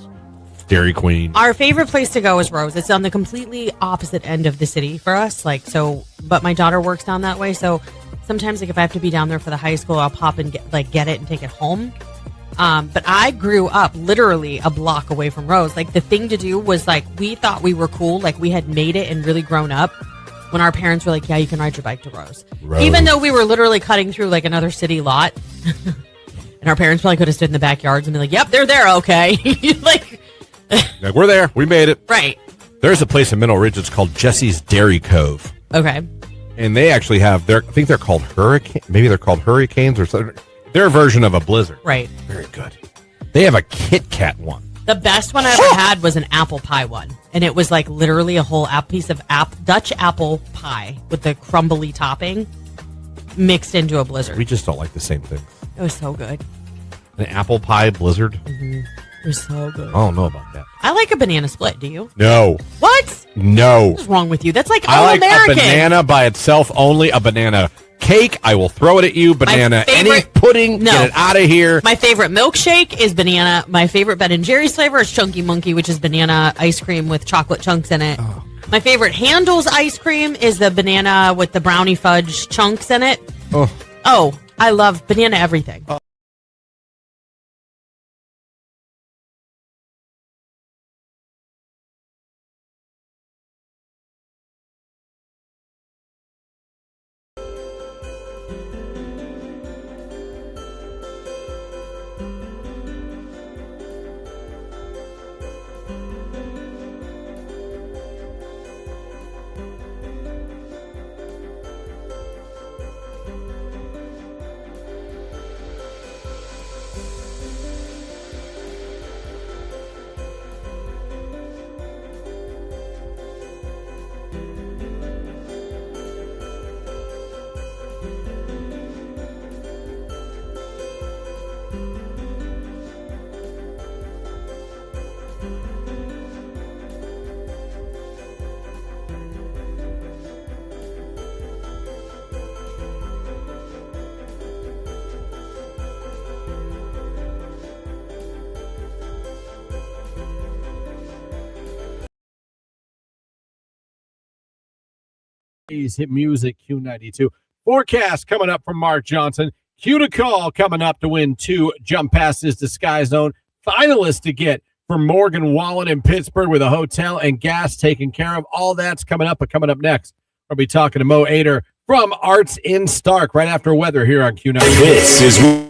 Dairy Queen. Our favorite place to go is Rose. It's on the completely opposite end of the city for us. But my daughter works down that way, so sometimes if I have to be down there for the high school, I'll pop and get it and take it home. But I grew up literally a block away from Rose. The thing to do was we thought we were cool, we had made it and really grown up. When our parents were like, yeah, you can ride your bike to Rose. Even though we were literally cutting through another city lot. And our parents probably could have stood in the backyards and be like, yep, they're there, okay. We're there. We made it. Right. There's a place in Mineral Ridge. It's called Jesse's Dairy Cove. Okay. And they actually have I think they're called hurricanes or something. Their version of a blizzard. Right. Very good. They have a Kit Kat one. The best one I ever had was an apple pie one. And it was literally a whole piece of Dutch apple pie with the crumbly topping mixed into a blizzard. We just don't like the same thing. It was so good. An apple pie blizzard? Mm-hmm. It was so good. I don't know about that. I like a banana split. Do you? No. What? No. What's wrong with you? That's all I like American. a banana by itself only. A banana cake, I will throw it at you. Banana, any pudding, no. Get it out of here. My favorite milkshake is banana. My favorite Ben & Jerry's flavor is Chunky Monkey, which is banana ice cream with chocolate chunks in it. Oh. My favorite Handel's ice cream is the banana with the brownie fudge chunks in it. Oh, I love banana everything. Hit music Q92. Forecast coming up from Mark Johnson. Q to call coming up to win 2 jump passes to Sky Zone. Finalists to get from Morgan Wallen in Pittsburgh with a hotel and gas taken care of. All that's coming up. But coming up next, we'll be talking to Mo Ader from Arts in Stark right after weather here on Q92. This is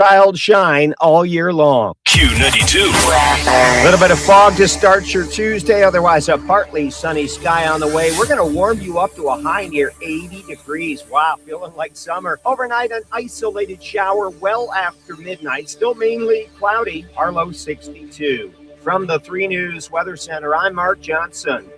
Child shine all year long. Q92. A little bit of fog to start your Tuesday, otherwise a partly sunny sky on the way. We're going to warm you up to a high near 80 degrees. Wow, feeling like summer. Overnight, an isolated shower well after midnight. Still mainly cloudy, our low 62. From the 3 News Weather Center, I'm Mark Johnson.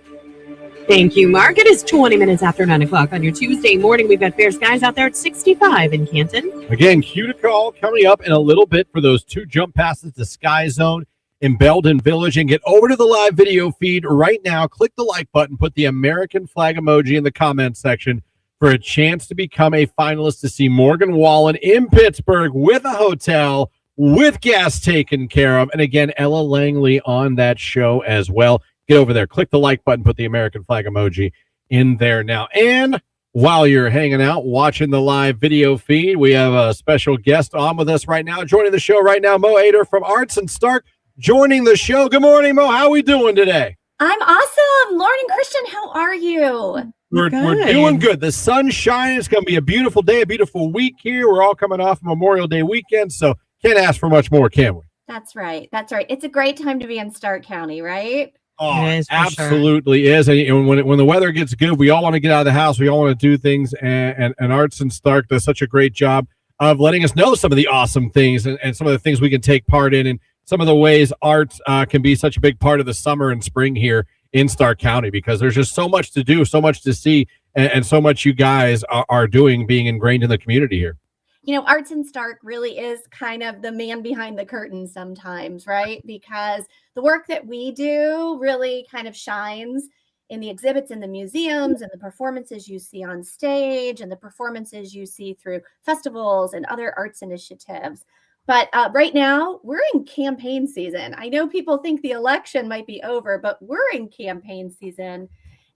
Thank you, Mark. It is 20 minutes after 9 o'clock on your Tuesday morning. We've got fair skies out there at 65 in Canton. Again, Q to call coming up in a little bit for those 2 jump passes to Sky Zone in Belden Village. And get over to the live video feed right now. Click the like button. Put the American flag emoji in the comment section for a chance to become a finalist to see Morgan Wallen in Pittsburgh with a hotel, with gas taken care of. And again, Ella Langley on that show as well. Get over there, click the like button, put the American flag emoji in there now. And while you're hanging out, watching the live video feed, we have a special guest on with us right now. Joining the show right now, Mo Ader from Arts and Stark, joining the show. Good morning, Mo. How are we doing today? I'm awesome. Lauren and Christian, how are you? We're doing good. The sun's shining. It's going to be a beautiful day, a beautiful week here. We're all coming off Memorial Day weekend, so can't ask for much more, can we? That's right. That's right. It's a great time to be in Stark County, right? Oh, it absolutely is. And when the weather gets good, we all want to get out of the house. We all want to do things. And Arts and Stark does such a great job of letting us know some of the awesome things and some of the things we can take part in, and some of the ways art can be such a big part of the summer and spring here in Stark County, because there's just so much to do, so much to see, and so much you guys are doing, being ingrained in the community here. You know, Arts and Stark really is kind of the man behind the curtain sometimes, right? Because the work that we do really kind of shines in the exhibits in the museums and the performances you see on stage and the performances you see through festivals and other arts initiatives. But right now, we're in campaign season. I know people think the election might be over, but we're in campaign season.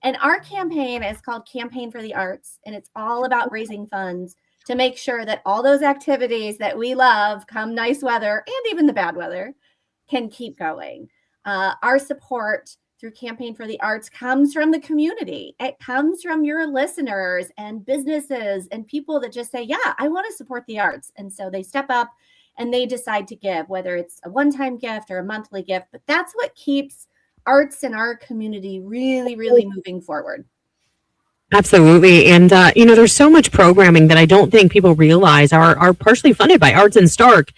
And our campaign is called Campaign for the Arts, and it's all about raising funds to make sure that all those activities that we love, come nice weather and even the bad weather, can keep going. Our support through Campaign for the Arts comes from the community. It comes from your listeners and businesses and people that just say, yeah, I want to support the arts. And so they step up and they decide to give, whether it's a one-time gift or a monthly gift. But that's what keeps arts in our community really, really moving forward. Absolutely. And, there's so much programming that I don't think people realize are partially funded by Arts and Stark,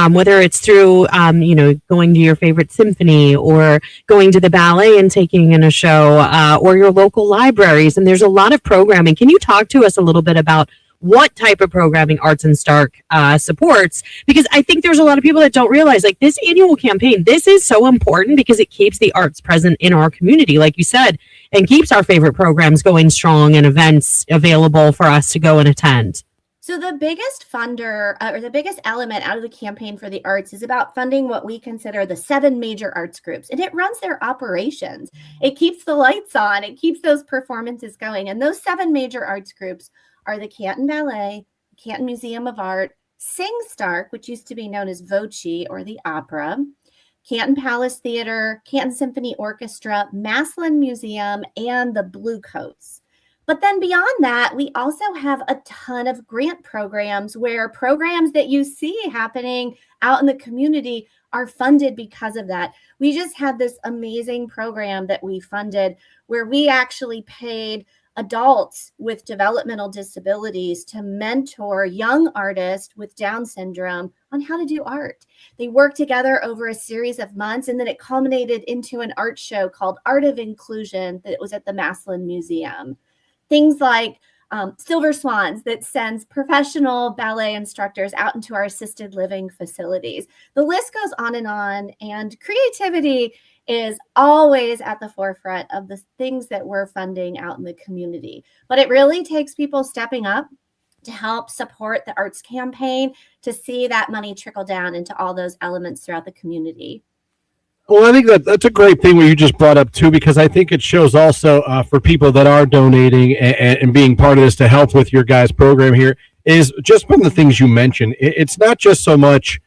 whether it's through, going to your favorite symphony or going to the ballet and taking in a show or your local libraries. And there's a lot of programming. Can you talk to us a little bit about what type of programming Arts and Stark supports? Because I think there's a lot of people that don't realize, like, this annual campaign, this is so important because it keeps the arts present in our community, like you said, and keeps our favorite programs going strong and events available for us to go and attend. So the biggest funder or the biggest element out of the Campaign for the Arts is about funding what we consider the 7 major arts groups, and it runs their operations. It keeps the lights on, it keeps those performances going. And those 7 major arts groups are the Canton Ballet, Canton Museum of Art, Sing Stark, which used to be known as Voci or the Opera, Canton Palace Theater, Canton Symphony Orchestra, Massillon Museum, and the Bluecoats. But then beyond that, we also have a ton of grant programs where programs that you see happening out in the community are funded because of that. We just had this amazing program that we funded where we actually paid adults with developmental disabilities to mentor young artists with Down syndrome on how to do art. They worked together over a series of months, and then it culminated into an art show called Art of Inclusion that was at the Massillon Museum. Things like Silver Swans that sends professional ballet instructors out into our assisted living facilities. The list goes on, and creativity is always at the forefront of the things that we're funding out in the community. But it really takes people stepping up to help support the arts campaign to see that money trickle down into all those elements throughout the community. Well, I think that's a great thing what you just brought up, too, because I think it shows also for people that are donating and being part of this to help with your guys' program here is just one of the things you mentioned. It's not just so much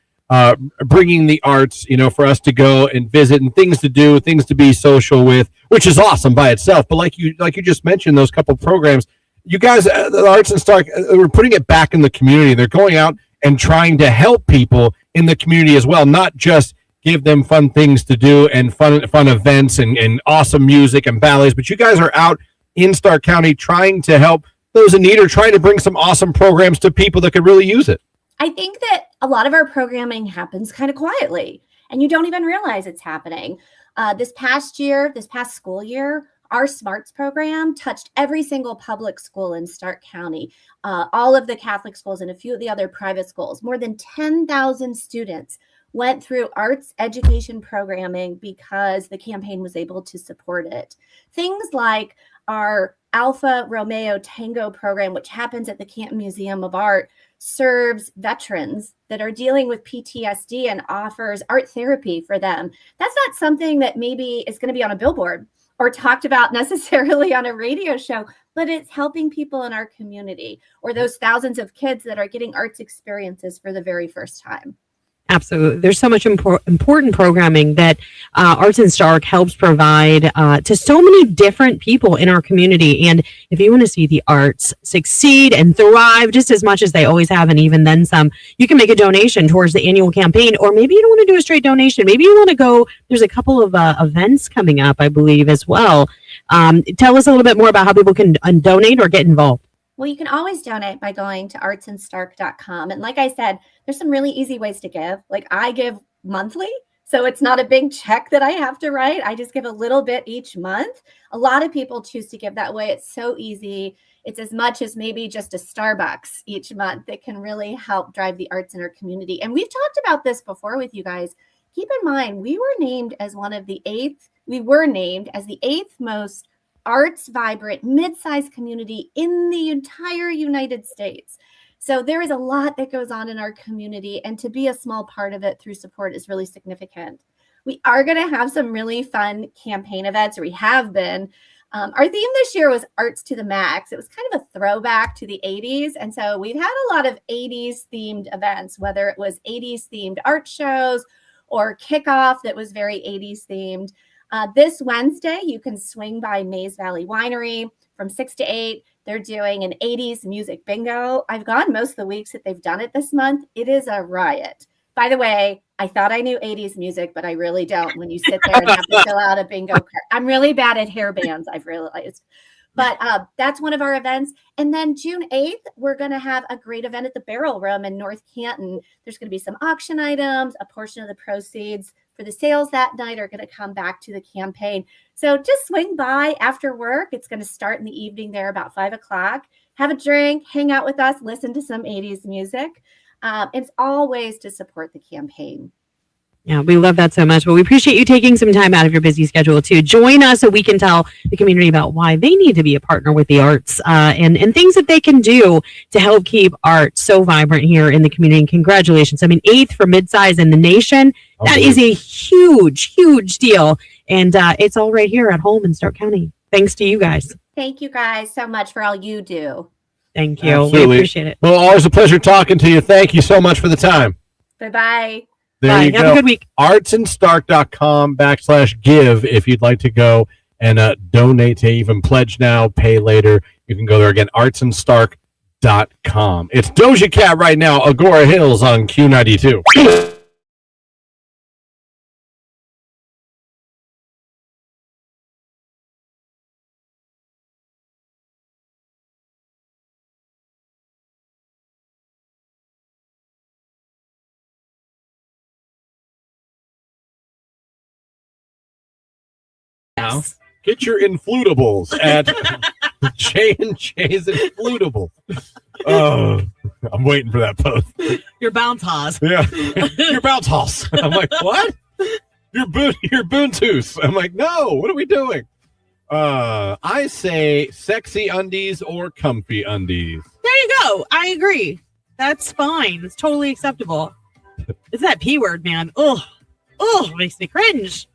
bringing the arts, for us to go and visit and things to do, things to be social with, which is awesome by itself. But like you just mentioned, those couple programs, you guys, the Arts and Stark, we're putting it back in the community. They're going out and trying to help people in the community as well, not just give them fun things to do and fun events and awesome music and ballets, but you guys are out in Stark County trying to help those in need or trying to bring some awesome programs to people that could really use it. I think that a lot of our programming happens kind of quietly, and you don't even realize it's happening. This past school year, our SMARTS program touched every single public school in Stark County, all of the Catholic schools and a few of the other private schools. More than 10,000 students went through arts education programming because the campaign was able to support it. Things like our Alpha Romeo Tango program, which happens at the Canton Museum of Art, serves veterans that are dealing with PTSD and offers art therapy for them. That's not something that maybe is going to be on a billboard or talked about necessarily on a radio show, but it's helping people in our community or those thousands of kids that are getting arts experiences for the very first time. Absolutely. There's so much important programming that Arts in Stark helps provide to so many different people in our community. And if you want to see the arts succeed and thrive just as much as they always have, and even then some, you can make a donation towards the annual campaign. Or maybe you don't want to do a straight donation. Maybe you want to go, there's a couple of events coming up, I believe, as well. Tell us a little bit more about how people can donate or get involved. Well, you can always donate by going to artsandstark.com. And like I said, there's some really easy ways to give. Like I give monthly, so it's not a big check that I have to write. I just give a little bit each month. A lot of people choose to give that way. It's so easy. It's as much as maybe just a Starbucks each month that can really help drive the arts in our community. And we've talked about this before with you guys. Keep in mind, we were named as the eighth most arts vibrant mid-sized community in the entire United States. So there is a lot that goes on in our community, and to be a small part of it through support is really significant. We are going to have some really fun campaign events, or we have been. Our theme this year was Arts to the Max. It was kind of a throwback to the 80s. And so we've had a lot of 80s themed events, whether it was 80s themed art shows or kickoff that was very 80s themed. This Wednesday, you can swing by Mays Valley Winery from 6 to 8. They're doing an 80s music bingo. I've gone most of the weeks that they've done it this month. It is a riot. By the way, I thought I knew 80s music, but I really don't when you sit there and have to fill out a bingo card. I'm really bad at hair bands, I've realized. But that's one of our events. And then June 8th, we're going to have a great event at the Barrel Room in North Canton. There's going to be some auction items. A portion of the proceeds for the sales that night are going to come back to the campaign. So just swing by after work. It's going to start in the evening there about 5 o'clock. Have a drink, hang out with us, listen to some 80s music. It's all ways to support the campaign. Yeah, we love that so much. But we appreciate you taking some time out of your busy schedule to join us so we can tell the community about why they need to be a partner with the arts and things that they can do to help keep art so vibrant here in the community. And congratulations. I mean, 8th for midsize in the nation. That is a huge, huge deal. And it's all right here at home in Stark County. Thanks to you guys. Thank you guys so much for all you do. Thank you. Absolutely. We appreciate it. Well, always a pleasure talking to you. Thank you so much for the time. Bye-bye. There Bye. you Have go. a good week. artsandstark.com/give if you'd like to go and donate to even pledge now, pay later. You can go there again, artsandstark.com. It's Doja Cat right now, Agora Hills on Q92. Yes. Get your influtables at J&J's Influtables. Oh, I'm waiting for that post. Your bounce house. Yeah, your bounce house. I'm like, what? Your Boontoos. I'm like, no. What are we doing? I say sexy undies or comfy undies. There you go. I agree. That's fine. It's totally acceptable. It's that P word, man. Ugh. Ugh, makes me cringe.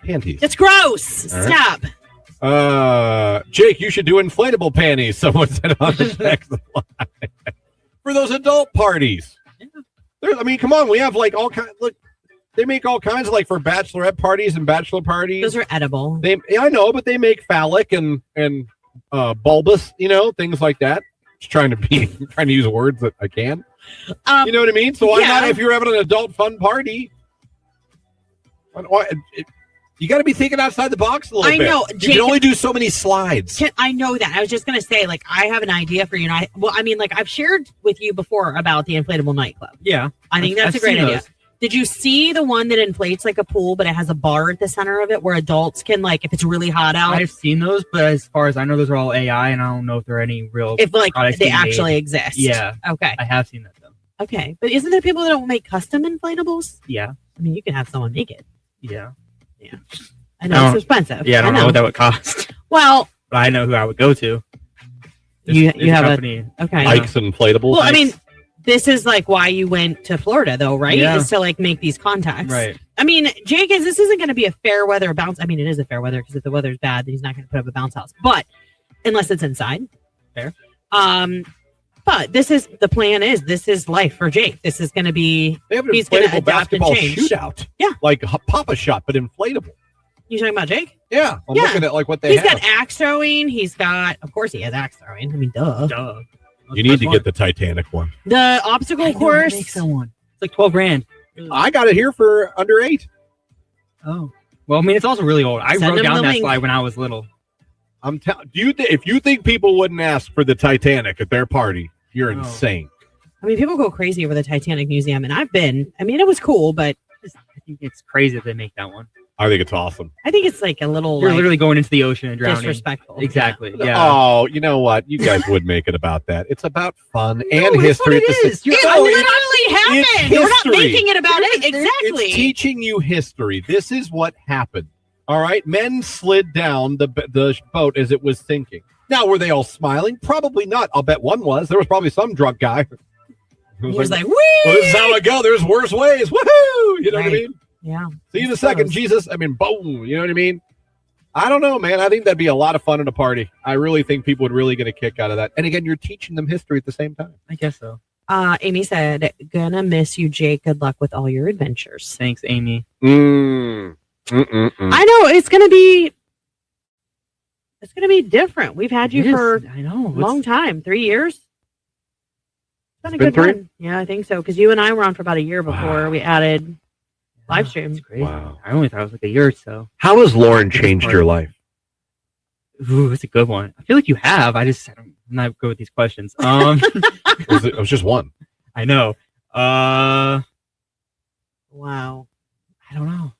Panties. It's gross. All Stop. Right. Jake, you should do inflatable panties. Someone said on the text line. For those adult parties. I mean, come on. We have like all kinds. Look, they make all kinds of like for bachelorette parties and bachelor parties. Those are edible. I know, but they make phallic and bulbous, things like that. Just trying to use words that I can. You know what I mean? So why yeah. not if you're having an adult fun party? You got to be thinking outside the box a little bit. I know. You can only do so many slides. I know that. I was just going to say, like, I have an idea for you. And I've shared with you before about the inflatable nightclub. Yeah. I think that's a great idea. Did you see the one that inflates like a pool, but it has a bar at the center of it where adults can, like, if it's really hot out? I've seen those, but as far as I know, those are all AI, and I don't know if there are any real. If, like, they actually exist. Yeah. Okay. I have seen that, though. Okay. But isn't there people that don't make custom inflatables? Yeah. I mean, you can have someone make it. Yeah. Yeah. I know it's expensive. Yeah, I don't know what that would cost. Well, but I know who I would go to. You have a company. Okay. Ike's inflatables. Well, I mean, this is like why you went to Florida, though, right? Yeah. Is to like make these contacts, right? I mean, Jake, this isn't going to be a fair weather bounce. I mean, it is a fair weather because if the weather's bad, then he's not going to put up a bounce house. But unless it's inside, fair. But this is the plan. This is life for Jake. This is going to be. They have an he's going to inflatable adapt and basketball change. shootout. Yeah, like Papa Shot, but inflatable. You talking about Jake? Yeah, I'm looking at like what they He's have. got axe throwing. He's got, of course, he has axe throwing. I mean, duh. You need to get the Titanic one. The obstacle course. It's like $12,000. I got it here for under $8. Oh, well, I mean, it's also really old. I Send rode him down the that link. slide when I was little. I'm telling you, if you think people wouldn't ask for the Titanic at their party, you're insane. I mean, people go crazy over the Titanic Museum, and I've been. I mean, it was cool, but I think it's crazy that they make that one. I think it's awesome. I think it's like a little. You're like, literally going into the ocean and drowning. disrespectful. Exactly. Yeah. Oh, you know what? You guys would make it about that. It's about fun and that's history. what it is. It literally happened. We're not making it about it. Exactly. It's teaching you history. This is what happened. All right. Men slid down the boat as it was sinking. Now, were they all smiling? Probably not. I'll bet one was. There was probably some drunk guy. He was like, "Wee!" Well, this is how I go. There's worse ways. Woohoo! You know what I mean? Yeah. See you in a second, Jesus. I mean, boom. You know what I mean? I don't know, man. I think that'd be a lot of fun at a party. I really think people would really get a kick out of that. And again, you're teaching them history at the same time. I guess so. Amy said, "Gonna miss you, Jake. Good luck with all your adventures." Thanks, Amy. I know it's gonna be different. We've had you for a long time, 3 years. It's been a good run. Yeah, I think so. Because you and I were on for about a year before we added live stream. That's crazy. Wow. I only thought it was like a year or so. How has Lauren changed your life? Ooh, that's a good one. I feel like you have. I'm not good with these questions. It was just one. I know. Wow. I don't know.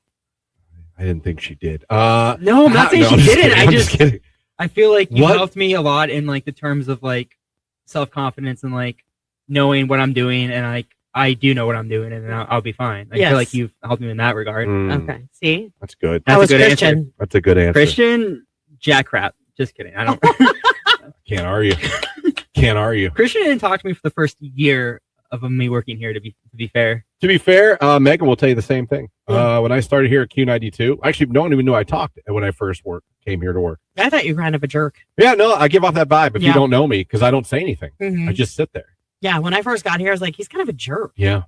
I didn't think she did. No, I'm not saying she didn't. I'm just kidding. I feel like you What? helped me a lot in like the terms of like self-confidence and like knowing what I'm doing, and like I do know what I'm doing, and I'll be fine. I feel like you've helped me in that regard. Okay. See? That's good. That was a good Christian. answer. That's a good answer. Christian, jack crap. Just kidding. I don't. Can't argue. Can't argue. Christian didn't talk to me for the first year of me working here. To be fair. To be fair, Megan will tell you the same thing. When I started here at Q92, actually, no one even knew I talked when I first came here to work. I thought you were kind of a jerk. Yeah, no, I give off that vibe if you Yeah. don't know me because I don't say anything. Mhm. I just sit there. Yeah, when I first got here, I was like, he's kind of a jerk. Yeah.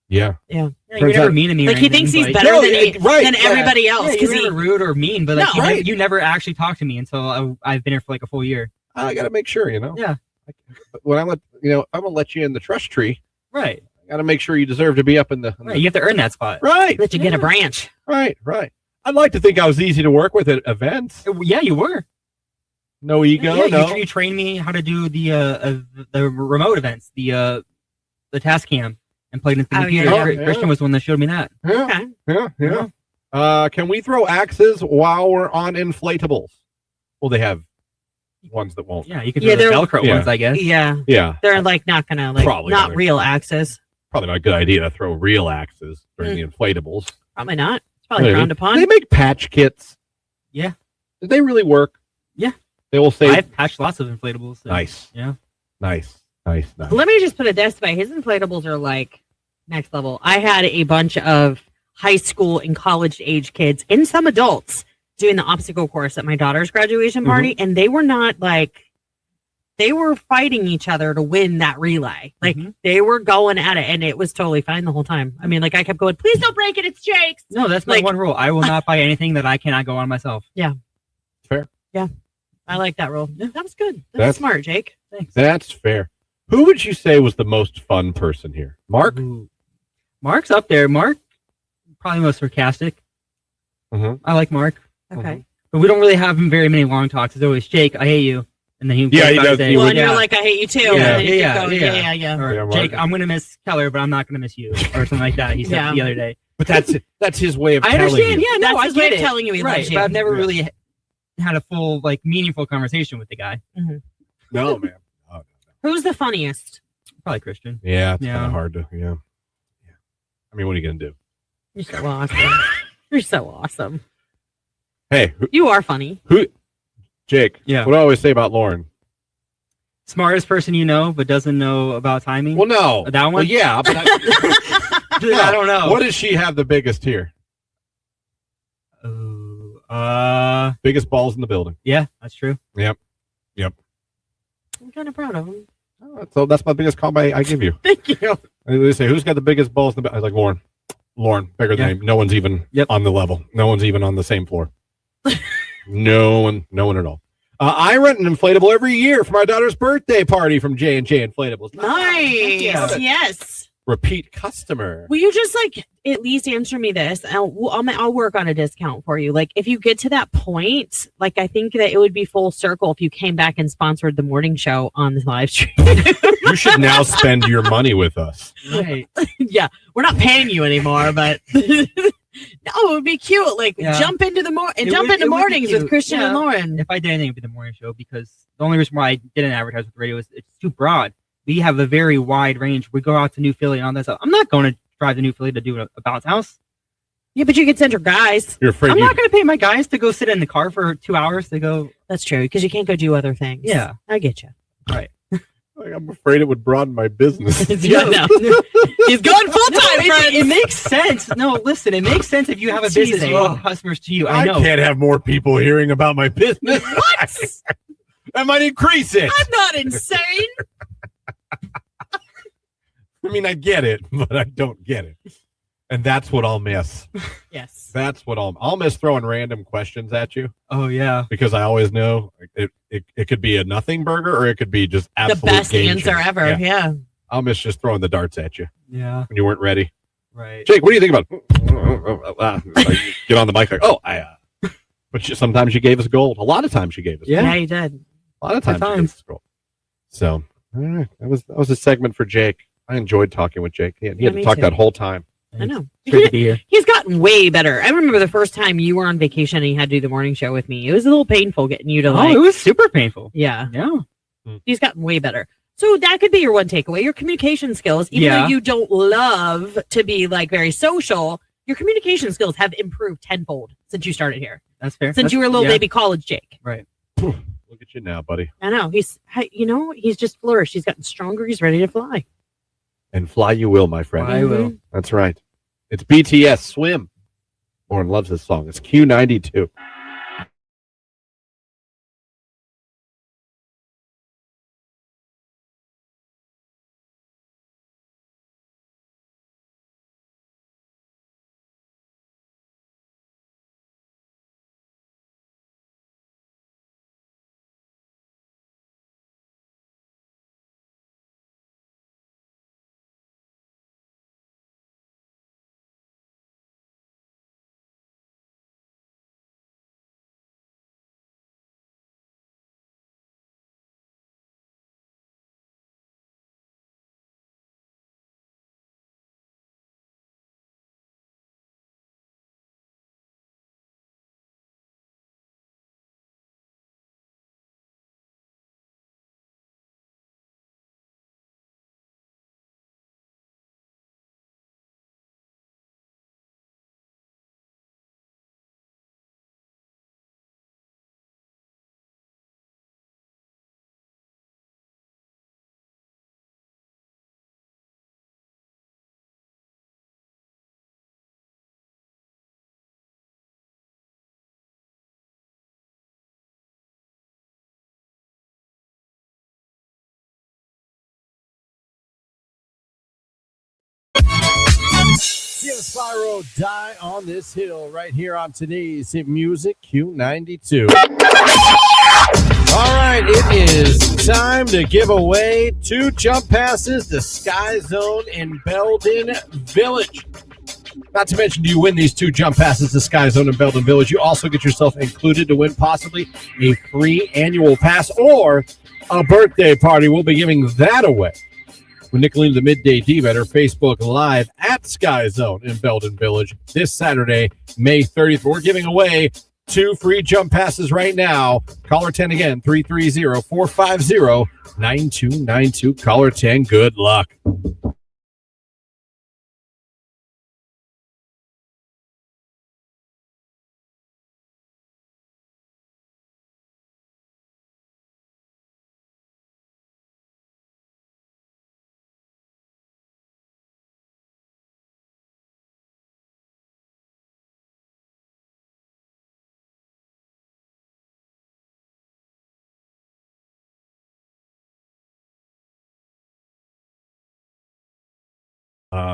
Yeah. Yeah. Yeah, you're never mean to me. Like, or he anything, thinks he's but- better No, than everybody else. Yeah, Because you're never rude or mean, but like No. you never actually talked to me until I've been here for like a full year. I got to make sure, Yeah. When I'm going to let you in the trust tree, Right. I got to make sure you deserve to be up in the. Right. You have to earn that spot. Right. Let you get a branch. Right. I'd like to think I was easy to work with at events. Yeah, you were. No ego. Yeah, no. you trained me how to do the remote events, the task cam, and played into the computer. yeah. Christian was the one that showed me that. Okay. Yeah. Can we throw axes while we're on inflatables? Well, they have ones that won't. Yeah, you can do the Velcro ones, I guess. Yeah. Yeah. They're like not gonna like Probably not not. real axes. Probably not a good idea to throw real axes during the inflatables. Probably not. It's probably Maybe. frowned upon. They make patch kits. Yeah. Did they really work? Yeah. They will say I've patched lots of inflatables. So, nice. Yeah. Nice. Let me just put it this way: his inflatables are like next level. I had a bunch of high school and college age kids and some adults doing the obstacle course at my daughter's graduation party, and they were not like. They were fighting each other to win that relay. Like they were going at it, and it was totally fine the whole time. I mean, like I kept going, "Please don't break it. It's Jake's." No, that's my one rule. I will not buy anything that I cannot go on myself. Yeah. Fair. Yeah. I like that rule. Yeah, that was good. That's smart, Jake. Thanks. That's fair. Who would you say was the most fun person here? Mark? Ooh. Mark's up there. Mark, probably most sarcastic. Mm-hmm. I like Mark. Okay. But we don't really have him very many long talks. It's always, Jake, I hate you. And then he does. Say, well, and you're like, I hate you too. Yeah, And yeah. Or, Jake, I'm going to miss Keller, but I'm not going to miss you. Or something like that. He said the other day. But that's his way of telling you. I understand. Yeah, no, that's his way of telling you he loves you. But I've never really had a full, meaningful conversation with the guy. Mm-hmm. No, man. Who's the funniest? Probably Christian. Yeah, it's kind of hard to, yeah. I mean, what are you going to do? You're so awesome. You're so awesome. Hey. You are funny. Jake, yeah. What do I always say about Lauren? Smartest person you know, but doesn't know about timing? Well, no. That one? Well, yeah, but I don't know. What does she have the biggest here? Biggest balls in the building. Yeah, that's true. Yep. I'm kind of proud of him. So that's my biggest comment I give you. Thank you. They say, who's got the biggest balls in the building? I was like, Lauren, bigger than him. No one's even on the level. No one's even on the same floor. No one at all. I rent an inflatable every year for my daughter's birthday party from J&J Inflatables. Nice. Yes. Repeat customer. Will you just at least answer me this? I'll work on a discount for you. If you get to that point, I think that it would be full circle if you came back and sponsored the morning show on the live stream. You should now spend your money with us. Right. Yeah, we're not paying you anymore, but no, it would be cute. Jump into mornings with Christian and Lauren. If I did anything, it would be the morning show, because the only reason why I didn't advertise with radio is it's too broad. We have a very wide range. We go out to New Philly and all that stuff. I'm not going to drive to New Philly to do a bounce house. Yeah, but you can send your guys. You're afraid I'm not going to pay my guys to go sit in the car for 2 hours to go. That's true, because you can't go do other things. Yeah. I get you. Right. I'm afraid it would broaden my business. Yeah, no. He's going full time, friends. It makes sense. No, listen, it makes sense if you have a business and you want customers to you. I know. I can't have more people hearing about my business. What? I might increase it. I'm not insane. I mean, I get it, but I don't get it. And that's what I'll miss. Yes. That's what I'll miss throwing random questions at you. Oh, yeah. Because I always know it could be a nothing burger or it could be just absolute the best game answer changer. ever. Yeah. I'll miss just throwing the darts at you. Yeah. When you weren't ready. Right. Jake, what do you think about get on the mic but sometimes you gave us gold. A lot of times you gave us gold. Yeah, you did. A lot of times you gave us gold. So, all right. That was a segment for Jake. I enjoyed talking with Jake. He had to talk that whole time. I know. Great to be here. He's gotten way better. I remember the first time you were on vacation and you had to do the morning show with me. It was a little painful getting you to it was super painful. Yeah. Yeah. He's gotten way better. So that could be your one takeaway. Your communication skills, even though you don't love to be very social, your communication skills have improved tenfold since you started here. That's fair. Since you were a little baby college Jake. Right. Look at you now, buddy. I know. He's just flourished. He's gotten stronger. He's ready to fly. And fly you will, my friend. I will. That's right. It's BTS Swim. Lauren loves this song. It's Q92. Spyro, Die on This Hill, right here on today's Hit Music Q92. All right, it is time to give away 2 jump passes to Sky Zone in Belden Village. Not to mention, do you win these 2 jump passes to Sky Zone in Belden Village, you also get yourself included to win possibly a free annual pass or a birthday party. We'll be giving that away with Nicolene the Midday D-Better Facebook Live at Sky Zone in Belden Village this Saturday, May 30th. We're giving away 2 free jump passes right now. Caller 10 again, 330-450-9292. Caller 10, good luck.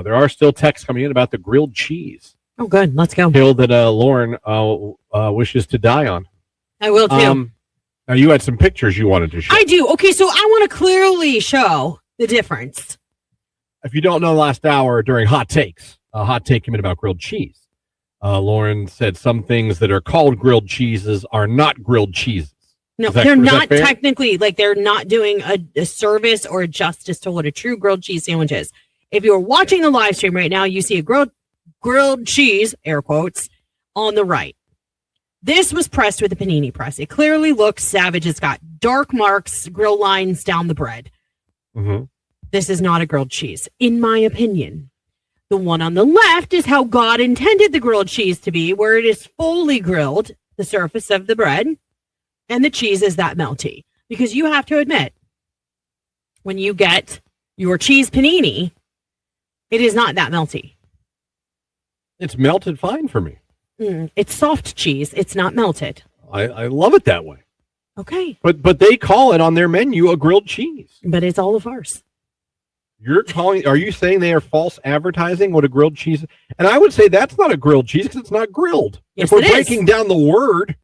There are still texts coming in about the grilled cheese. Oh, good. Let's go. Hill that Lauren wishes to die on. I will too. Now, you had some pictures you wanted to show. I do. Okay, so I want to clearly show the difference. If you don't know, last hour during Hot Takes, a hot take came in about grilled cheese. Lauren said some things that are called grilled cheeses are not grilled cheeses. No, they're not technically, like they're not doing a service or a justice to what a true grilled cheese sandwich is. If you're watching the live stream right now, you see a grilled cheese, air quotes, on the right. This was pressed with a panini press. It clearly looks savage. It's got dark marks, grill lines down the bread. Mm-hmm. This is not a grilled cheese, in my opinion. The one on the left is how God intended the grilled cheese to be, where it is fully grilled, the surface of the bread, and the cheese is that melty. Because you have to admit, when you get your cheese panini, it is not that melty. It's melted fine for me. It's soft cheese. It's not melted. I love it that way. Okay. But they call it on their menu a grilled cheese. But it's all a farce. Are you saying they are false advertising what a grilled cheese is? And I would say that's not a grilled cheese because it's not grilled. Yes, if we're breaking down the word,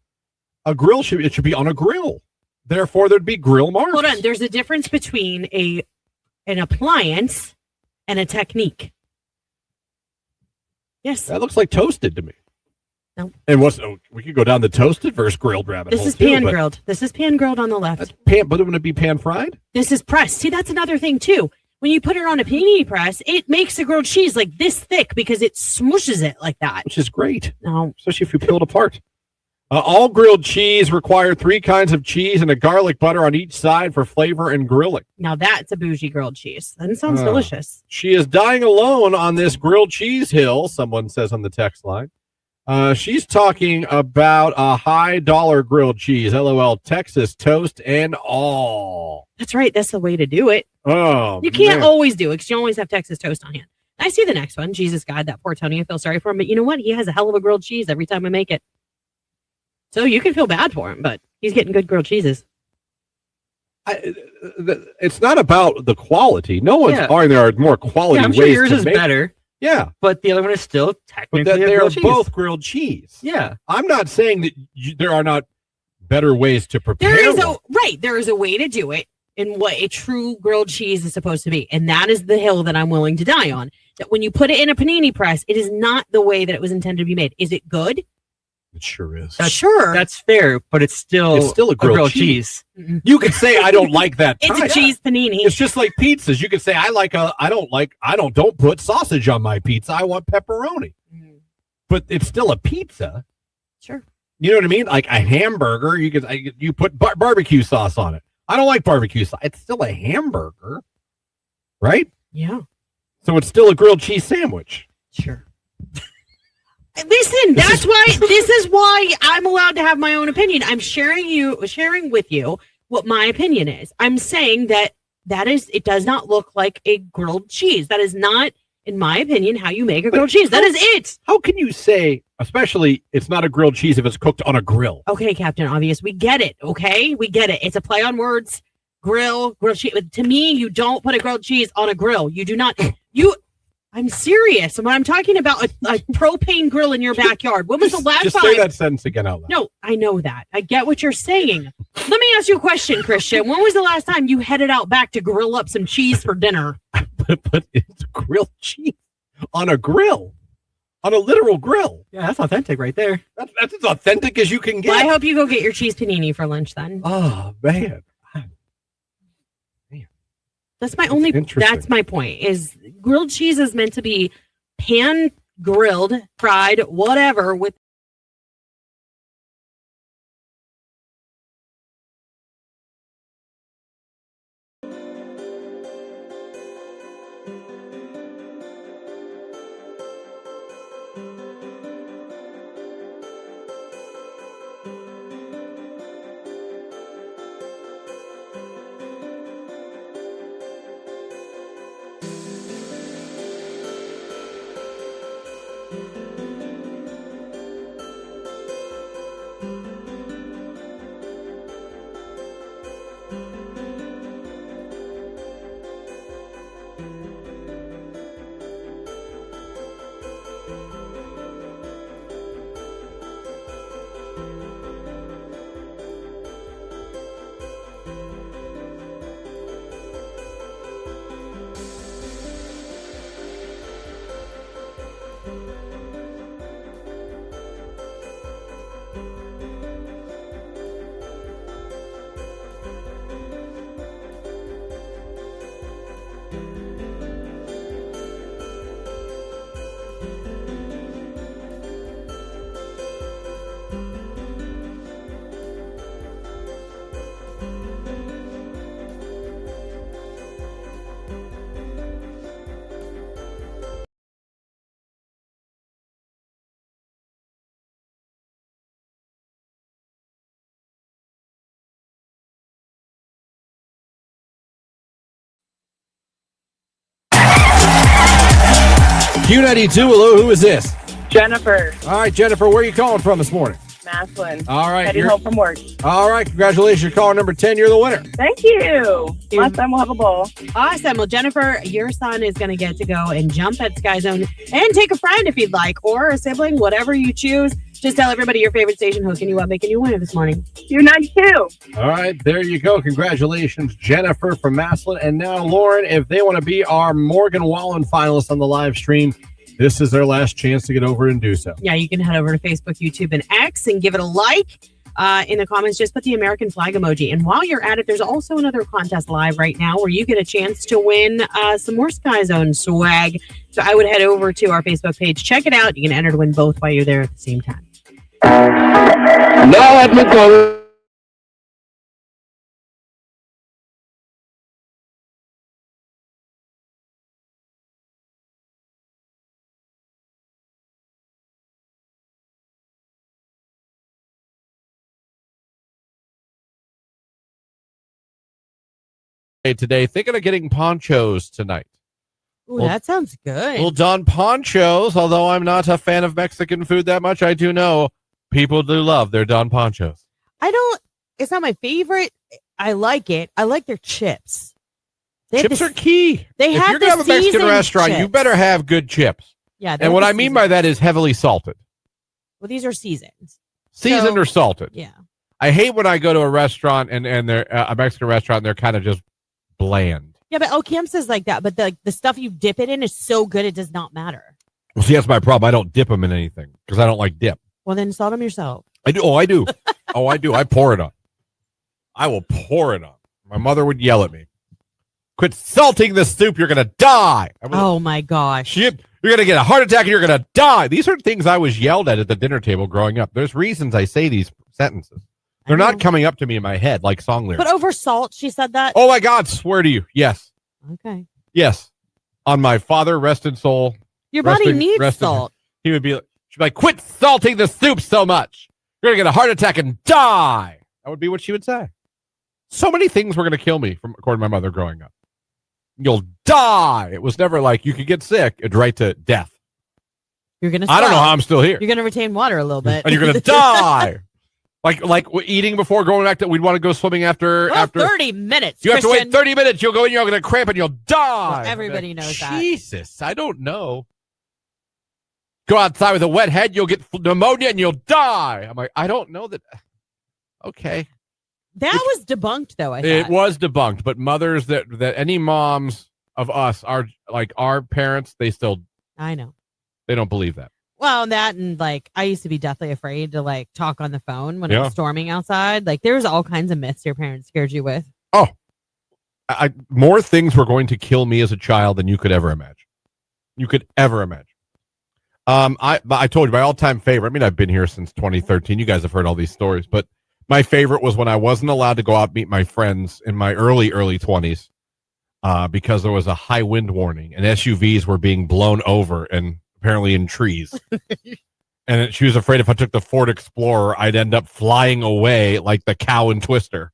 a grill should be on a grill. Therefore, there'd be grill marks. Hold on. There's a difference between an appliance and a technique. Yes. That looks like toasted to me. No. And we could go down the toasted versus grilled rabbit hole. This is pan grilled. This is pan grilled on the left. That's pan, but wouldn't it be pan fried? This is pressed. See, that's another thing too. When you put it on a panini press, it makes the grilled cheese like this thick because it smooshes it like that. Which is great. No. Especially if you peel it apart. All grilled cheese require 3 kinds of cheese and a garlic butter on each side for flavor and grilling. Now that's a bougie grilled cheese. That sounds delicious. She is dying alone on this grilled cheese hill, someone says on the text line. She's talking about a high dollar grilled cheese. LOL, Texas toast and all. That's right. That's the way to do it. Oh, you can't always do it because you always have Texas toast on hand. I see the next one. Jesus God, that poor Tony. I feel sorry for him. But you know what? He has a hell of a grilled cheese every time I make it. So you can feel bad for him, but he's getting good grilled cheeses. It's not about the quality. No one's arguing there are more quality I'm ways sure yours to is make better. Yeah. But the other one is still technically but they're grilled cheese. both grilled cheese. Yeah. I'm not saying that there are not better ways to prepare There is a way to do it in what a true grilled cheese is supposed to be. And that is the hill that I'm willing to die on. That when you put it in a panini press, it is not the way that it was intended to be made. Is it good? It sure is. That's fair, but it's still a grilled cheese. Mm-mm. You could say I don't like that. It's a cheese panini. It's just like pizzas. You could say don't put sausage on my pizza. I want pepperoni. But it's still a pizza. Sure. You know what I mean? Like a hamburger, you put barbecue sauce on it. I don't like barbecue sauce. It's still a hamburger, right? Yeah. So it's still a grilled cheese sandwich. Sure. Listen, this is why I'm allowed to have my own opinion. I'm sharing with you what my opinion is. I'm saying that it does not look like a grilled cheese. That is not, in my opinion, how you make a grilled cheese. That is it. How can you say, especially, it's not a grilled cheese if it's cooked on a grill? Okay, Captain Obvious, we get it. Okay, we get it. It's a play on words. Grilled cheese. To me, you don't put a grilled cheese on a grill. You do not. I'm serious. When I'm talking about a propane grill in your backyard, when was the last just time? Say that sentence again out loud. No, I know that. I get what you're saying. Let me ask you a question, Christian. When was the last time you headed out back to grill up some cheese for dinner? but it's grilled cheese on a grill. On a literal grill. Yeah, that's authentic right there. That's as authentic as you can get. Well, I hope you go get your cheese panini for lunch then. Oh, man. That's my point, is grilled cheese is meant to be pan grilled, fried, whatever, with Q92, hello, who is this? Jennifer. All right, Jennifer, where are you calling from this morning? Maslin. All right. Heading home from work. All right, congratulations. You're caller number 10. You're the winner. Thank you. My son will have a ball. Awesome. Well, Jennifer, your son is going to get to go and jump at Sky Zone and take a friend if you'd like, or a sibling, whatever you choose. Just tell everybody your favorite station hooking you up, making you winner this morning. Q92. All right, there you go. Congratulations, Jennifer from Maslin. And now, Lauren, if they want to be our Morgan Wallen finalists on the live stream, this is their last chance to get over and do so. Yeah, you can head over to Facebook, YouTube, and X and give it a like. In the comments, just put the American flag emoji. And while you're at it, there's also another contest live right now where you get a chance to win some more Sky Zone swag. So I would head over to our Facebook page, check it out. You can enter to win both while you're there at the same time. Now let me go. Today, thinking of getting ponchos tonight. Ooh, that sounds good. Well, Don Ponchos, although I'm not a fan of Mexican food that much, I do know people do love their Don Ponchos. It's not my favorite. I like it. I like their chips. Chips are key. If you're going to have a Mexican restaurant, you better have good chips. Yeah. And what I mean by that is heavily salted. Well, these are seasoned. Seasoned or salted. Yeah. I hate when I go to a restaurant and they're a Mexican restaurant and they're kind of just bland. Yeah, but Cam's is like that. But the stuff you dip it in is so good it does not matter. Well, see, that's my problem. I don't dip them in anything because I don't like dip. Well, then salt them yourself. I do. Oh, I do. I pour it on. I will pour it on. My mother would yell at me. Quit salting the soup. You're going to die. Oh, my gosh. You're going to get a heart attack and you're going to die. These are things I was yelled at the dinner table growing up. There's reasons I say these sentences. They're not coming up to me in my head like song lyrics. But over salt, she said that? Oh, my God. Swear to you. Yes. Okay. Yes. On my father, rest in soul. Your body needs salt. She'd be like, quit salting the soup so much. You're going to get a heart attack and die. That would be what she would say. So many things were going to kill me, according to my mother growing up. You'll die. It was never like you could get sick. It's right to death. You're going to I don't know how I'm still here. You're going to retain water a little bit. And you're going to die. Like eating before going back to, we'd want to go swimming after. 30 minutes. You have to wait 30 minutes. You'll go in, you're going to cramp and you'll die. Well, everybody knows that. Jesus, I don't know. Go outside with a wet head, you'll get pneumonia and you'll die. I'm like, I don't know that. Okay. That was debunked, though, I thought. It was debunked, but mothers that any moms of us are like our parents, they still. I know. They don't believe that. Well, that and like I used to be deathly afraid to like talk on the phone when it was storming outside. Like there's all kinds of myths your parents scared you with. Oh, more things were going to kill me as a child than you could ever imagine. You could ever imagine. I told you my all-time favorite. I mean, I've been here since 2013. You guys have heard all these stories, but my favorite was when I wasn't allowed to go out and meet my friends in my early 20s because there was a high wind warning and SUVs were being blown over and apparently in trees. And she was afraid if I took the Ford Explorer, I'd end up flying away like the cow in Twister.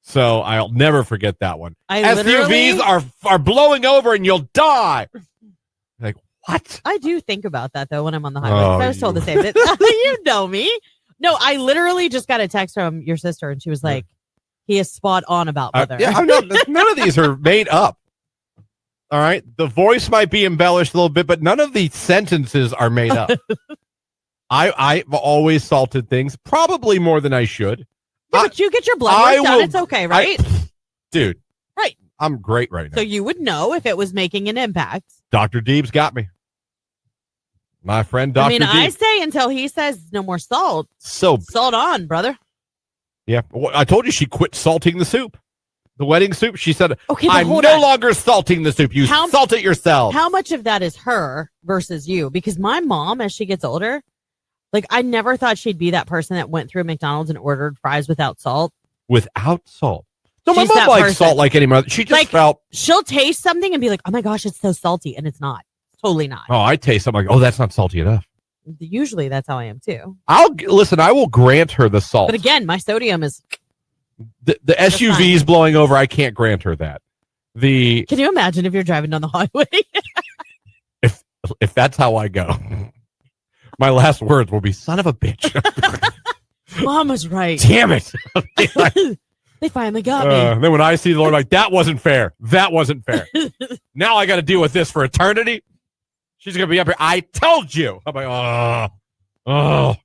So I'll never forget that one. SUVs are blowing over and you'll die. Like, what? I do think about that, though, when I'm on the highway. I was told the same thing. You know me. No, I literally just got a text from your sister, and she was like, he is spot on about mother. None of these are made up. All right? The voice might be embellished a little bit, but none of these sentences are made up. I've always salted things, probably more than I should. Yeah, but you get your blood work done. It's okay, right? Dude. Right. I'm great right now. So you would know if it was making an impact. Dr. Deeb's got me. My friend Dr. Deeb. I say until he says no more salt. Salt on, brother. Yeah. Well, I told you she quit salting the soup. The wedding soup. She said, I'm no longer salting the soup. You salt it yourself. How much of that is her versus you? Because my mom, as she gets older, like I never thought she'd be that person that went through McDonald's and ordered fries without salt. Without salt? No, my mom likes salt like any mother. She just felt. She'll taste something and be like, oh my gosh, it's so salty. And it's not. Totally not. Oh, I taste something like, that's not salty enough. Usually that's how I am too. I will grant her the salt. But again, my sodium is. The SUVs blowing over, I can't grant her that. Can you imagine if you're driving down the highway? if that's how I go, my last words will be, son of a bitch. Mom was right. Damn it. They finally got me. Then when I see the Lord, like, that wasn't fair. That wasn't fair. Now I got to deal with this for eternity. She's going to be up here. I told you. I'm like, oh.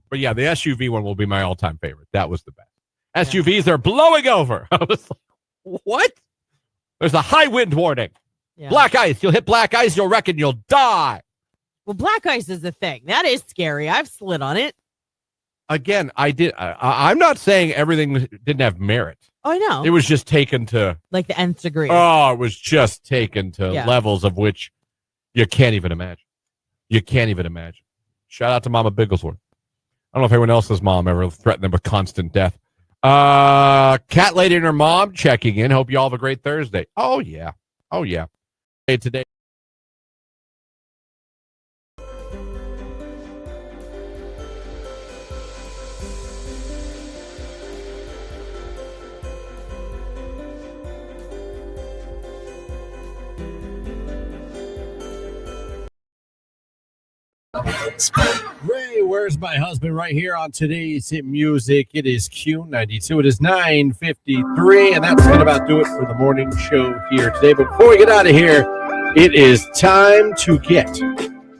But yeah, the SUV one will be my all-time favorite. That was the best. SUVs are blowing over. I was like, what? There's a high wind warning. Yeah. Black ice. You'll hit black ice. You'll wreck and you'll die. Well, black ice is the thing. That is scary. I've slid on it. Again, I did. I'm not saying everything didn't have merit. Oh, I know. It was just taken to like the nth degree. Oh, it was just taken to levels of which you can't even imagine. You can't even imagine. Shout out to Mama Bigglesworth. I don't know if anyone else's mom ever threatened them with constant death. Cat Lady and her mom checking in. Hope you all have a great Thursday. Oh yeah. Hey, today. Ray, where's my husband? Right here on today's hit music. It is Q92. It is 9:53, and that's going to about do it for the morning show here today. But before we get out of here, it is time to get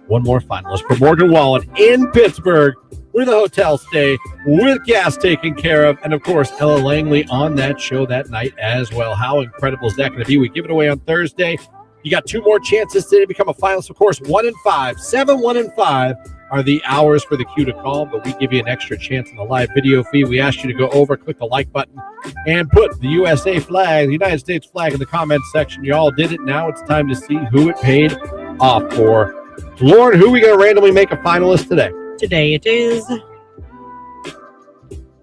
one more finalist for Morgan Wallen in Pittsburgh with a hotel stay, with gas taken care of, and of course, Ella Langley on that show that night as well. How incredible is that going to be? We give it away on Thursday. You got 2 more chances today to become a finalist. Of course, 1 in 5, 7, 1 in 5 are the hours for the queue to call, but we give you an extra chance in the live video feed. We ask you to go over, click the like button, and put the USA flag, the United States flag in the comments section. You all did it. Now it's time to see who it paid off for. Lauren, who are we going to randomly make a finalist today? Today it is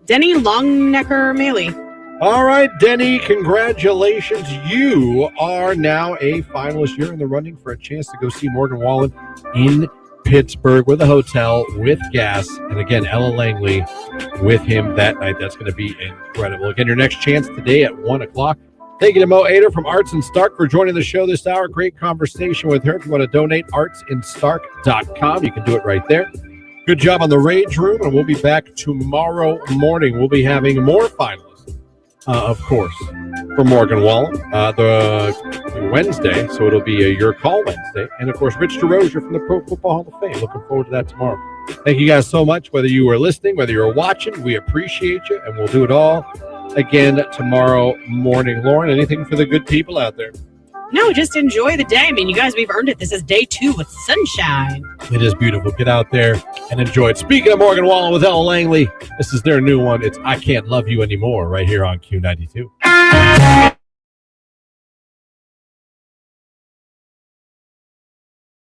Denny Longnecker-Maley. All right, Denny, congratulations. You are now a finalist. You're in the running for a chance to go see Morgan Wallen in Pittsburgh with a hotel, with gas, and again, Ella Langley with him that night. That's going to be incredible. Again, your next chance today at 1 o'clock. Thank you to Mo Ader from Arts in Stark for joining the show this hour. Great conversation with her. If you want to donate, artsinstark.com. You can do it right there. Good job on the Rage Room, and we'll be back tomorrow morning. We'll be having more finalists, of course, for Morgan Wallen, the Wednesday, so it'll be a Your Call Wednesday. And, of course, Rich DeRozier from the Pro Football Hall of Fame. Looking forward to that tomorrow. Thank you guys so much, whether you were listening, whether you're watching. We appreciate you, and we'll do it all again tomorrow morning. Lauren, anything for the good people out there? No, just enjoy the day. I mean, you guys, we've earned it. This is day 2 with sunshine. It is beautiful. Get out there and enjoy it. Speaking of Morgan Wallen with Ella Langley, this is their new one. It's I Can't Love You Anymore right here on Q92.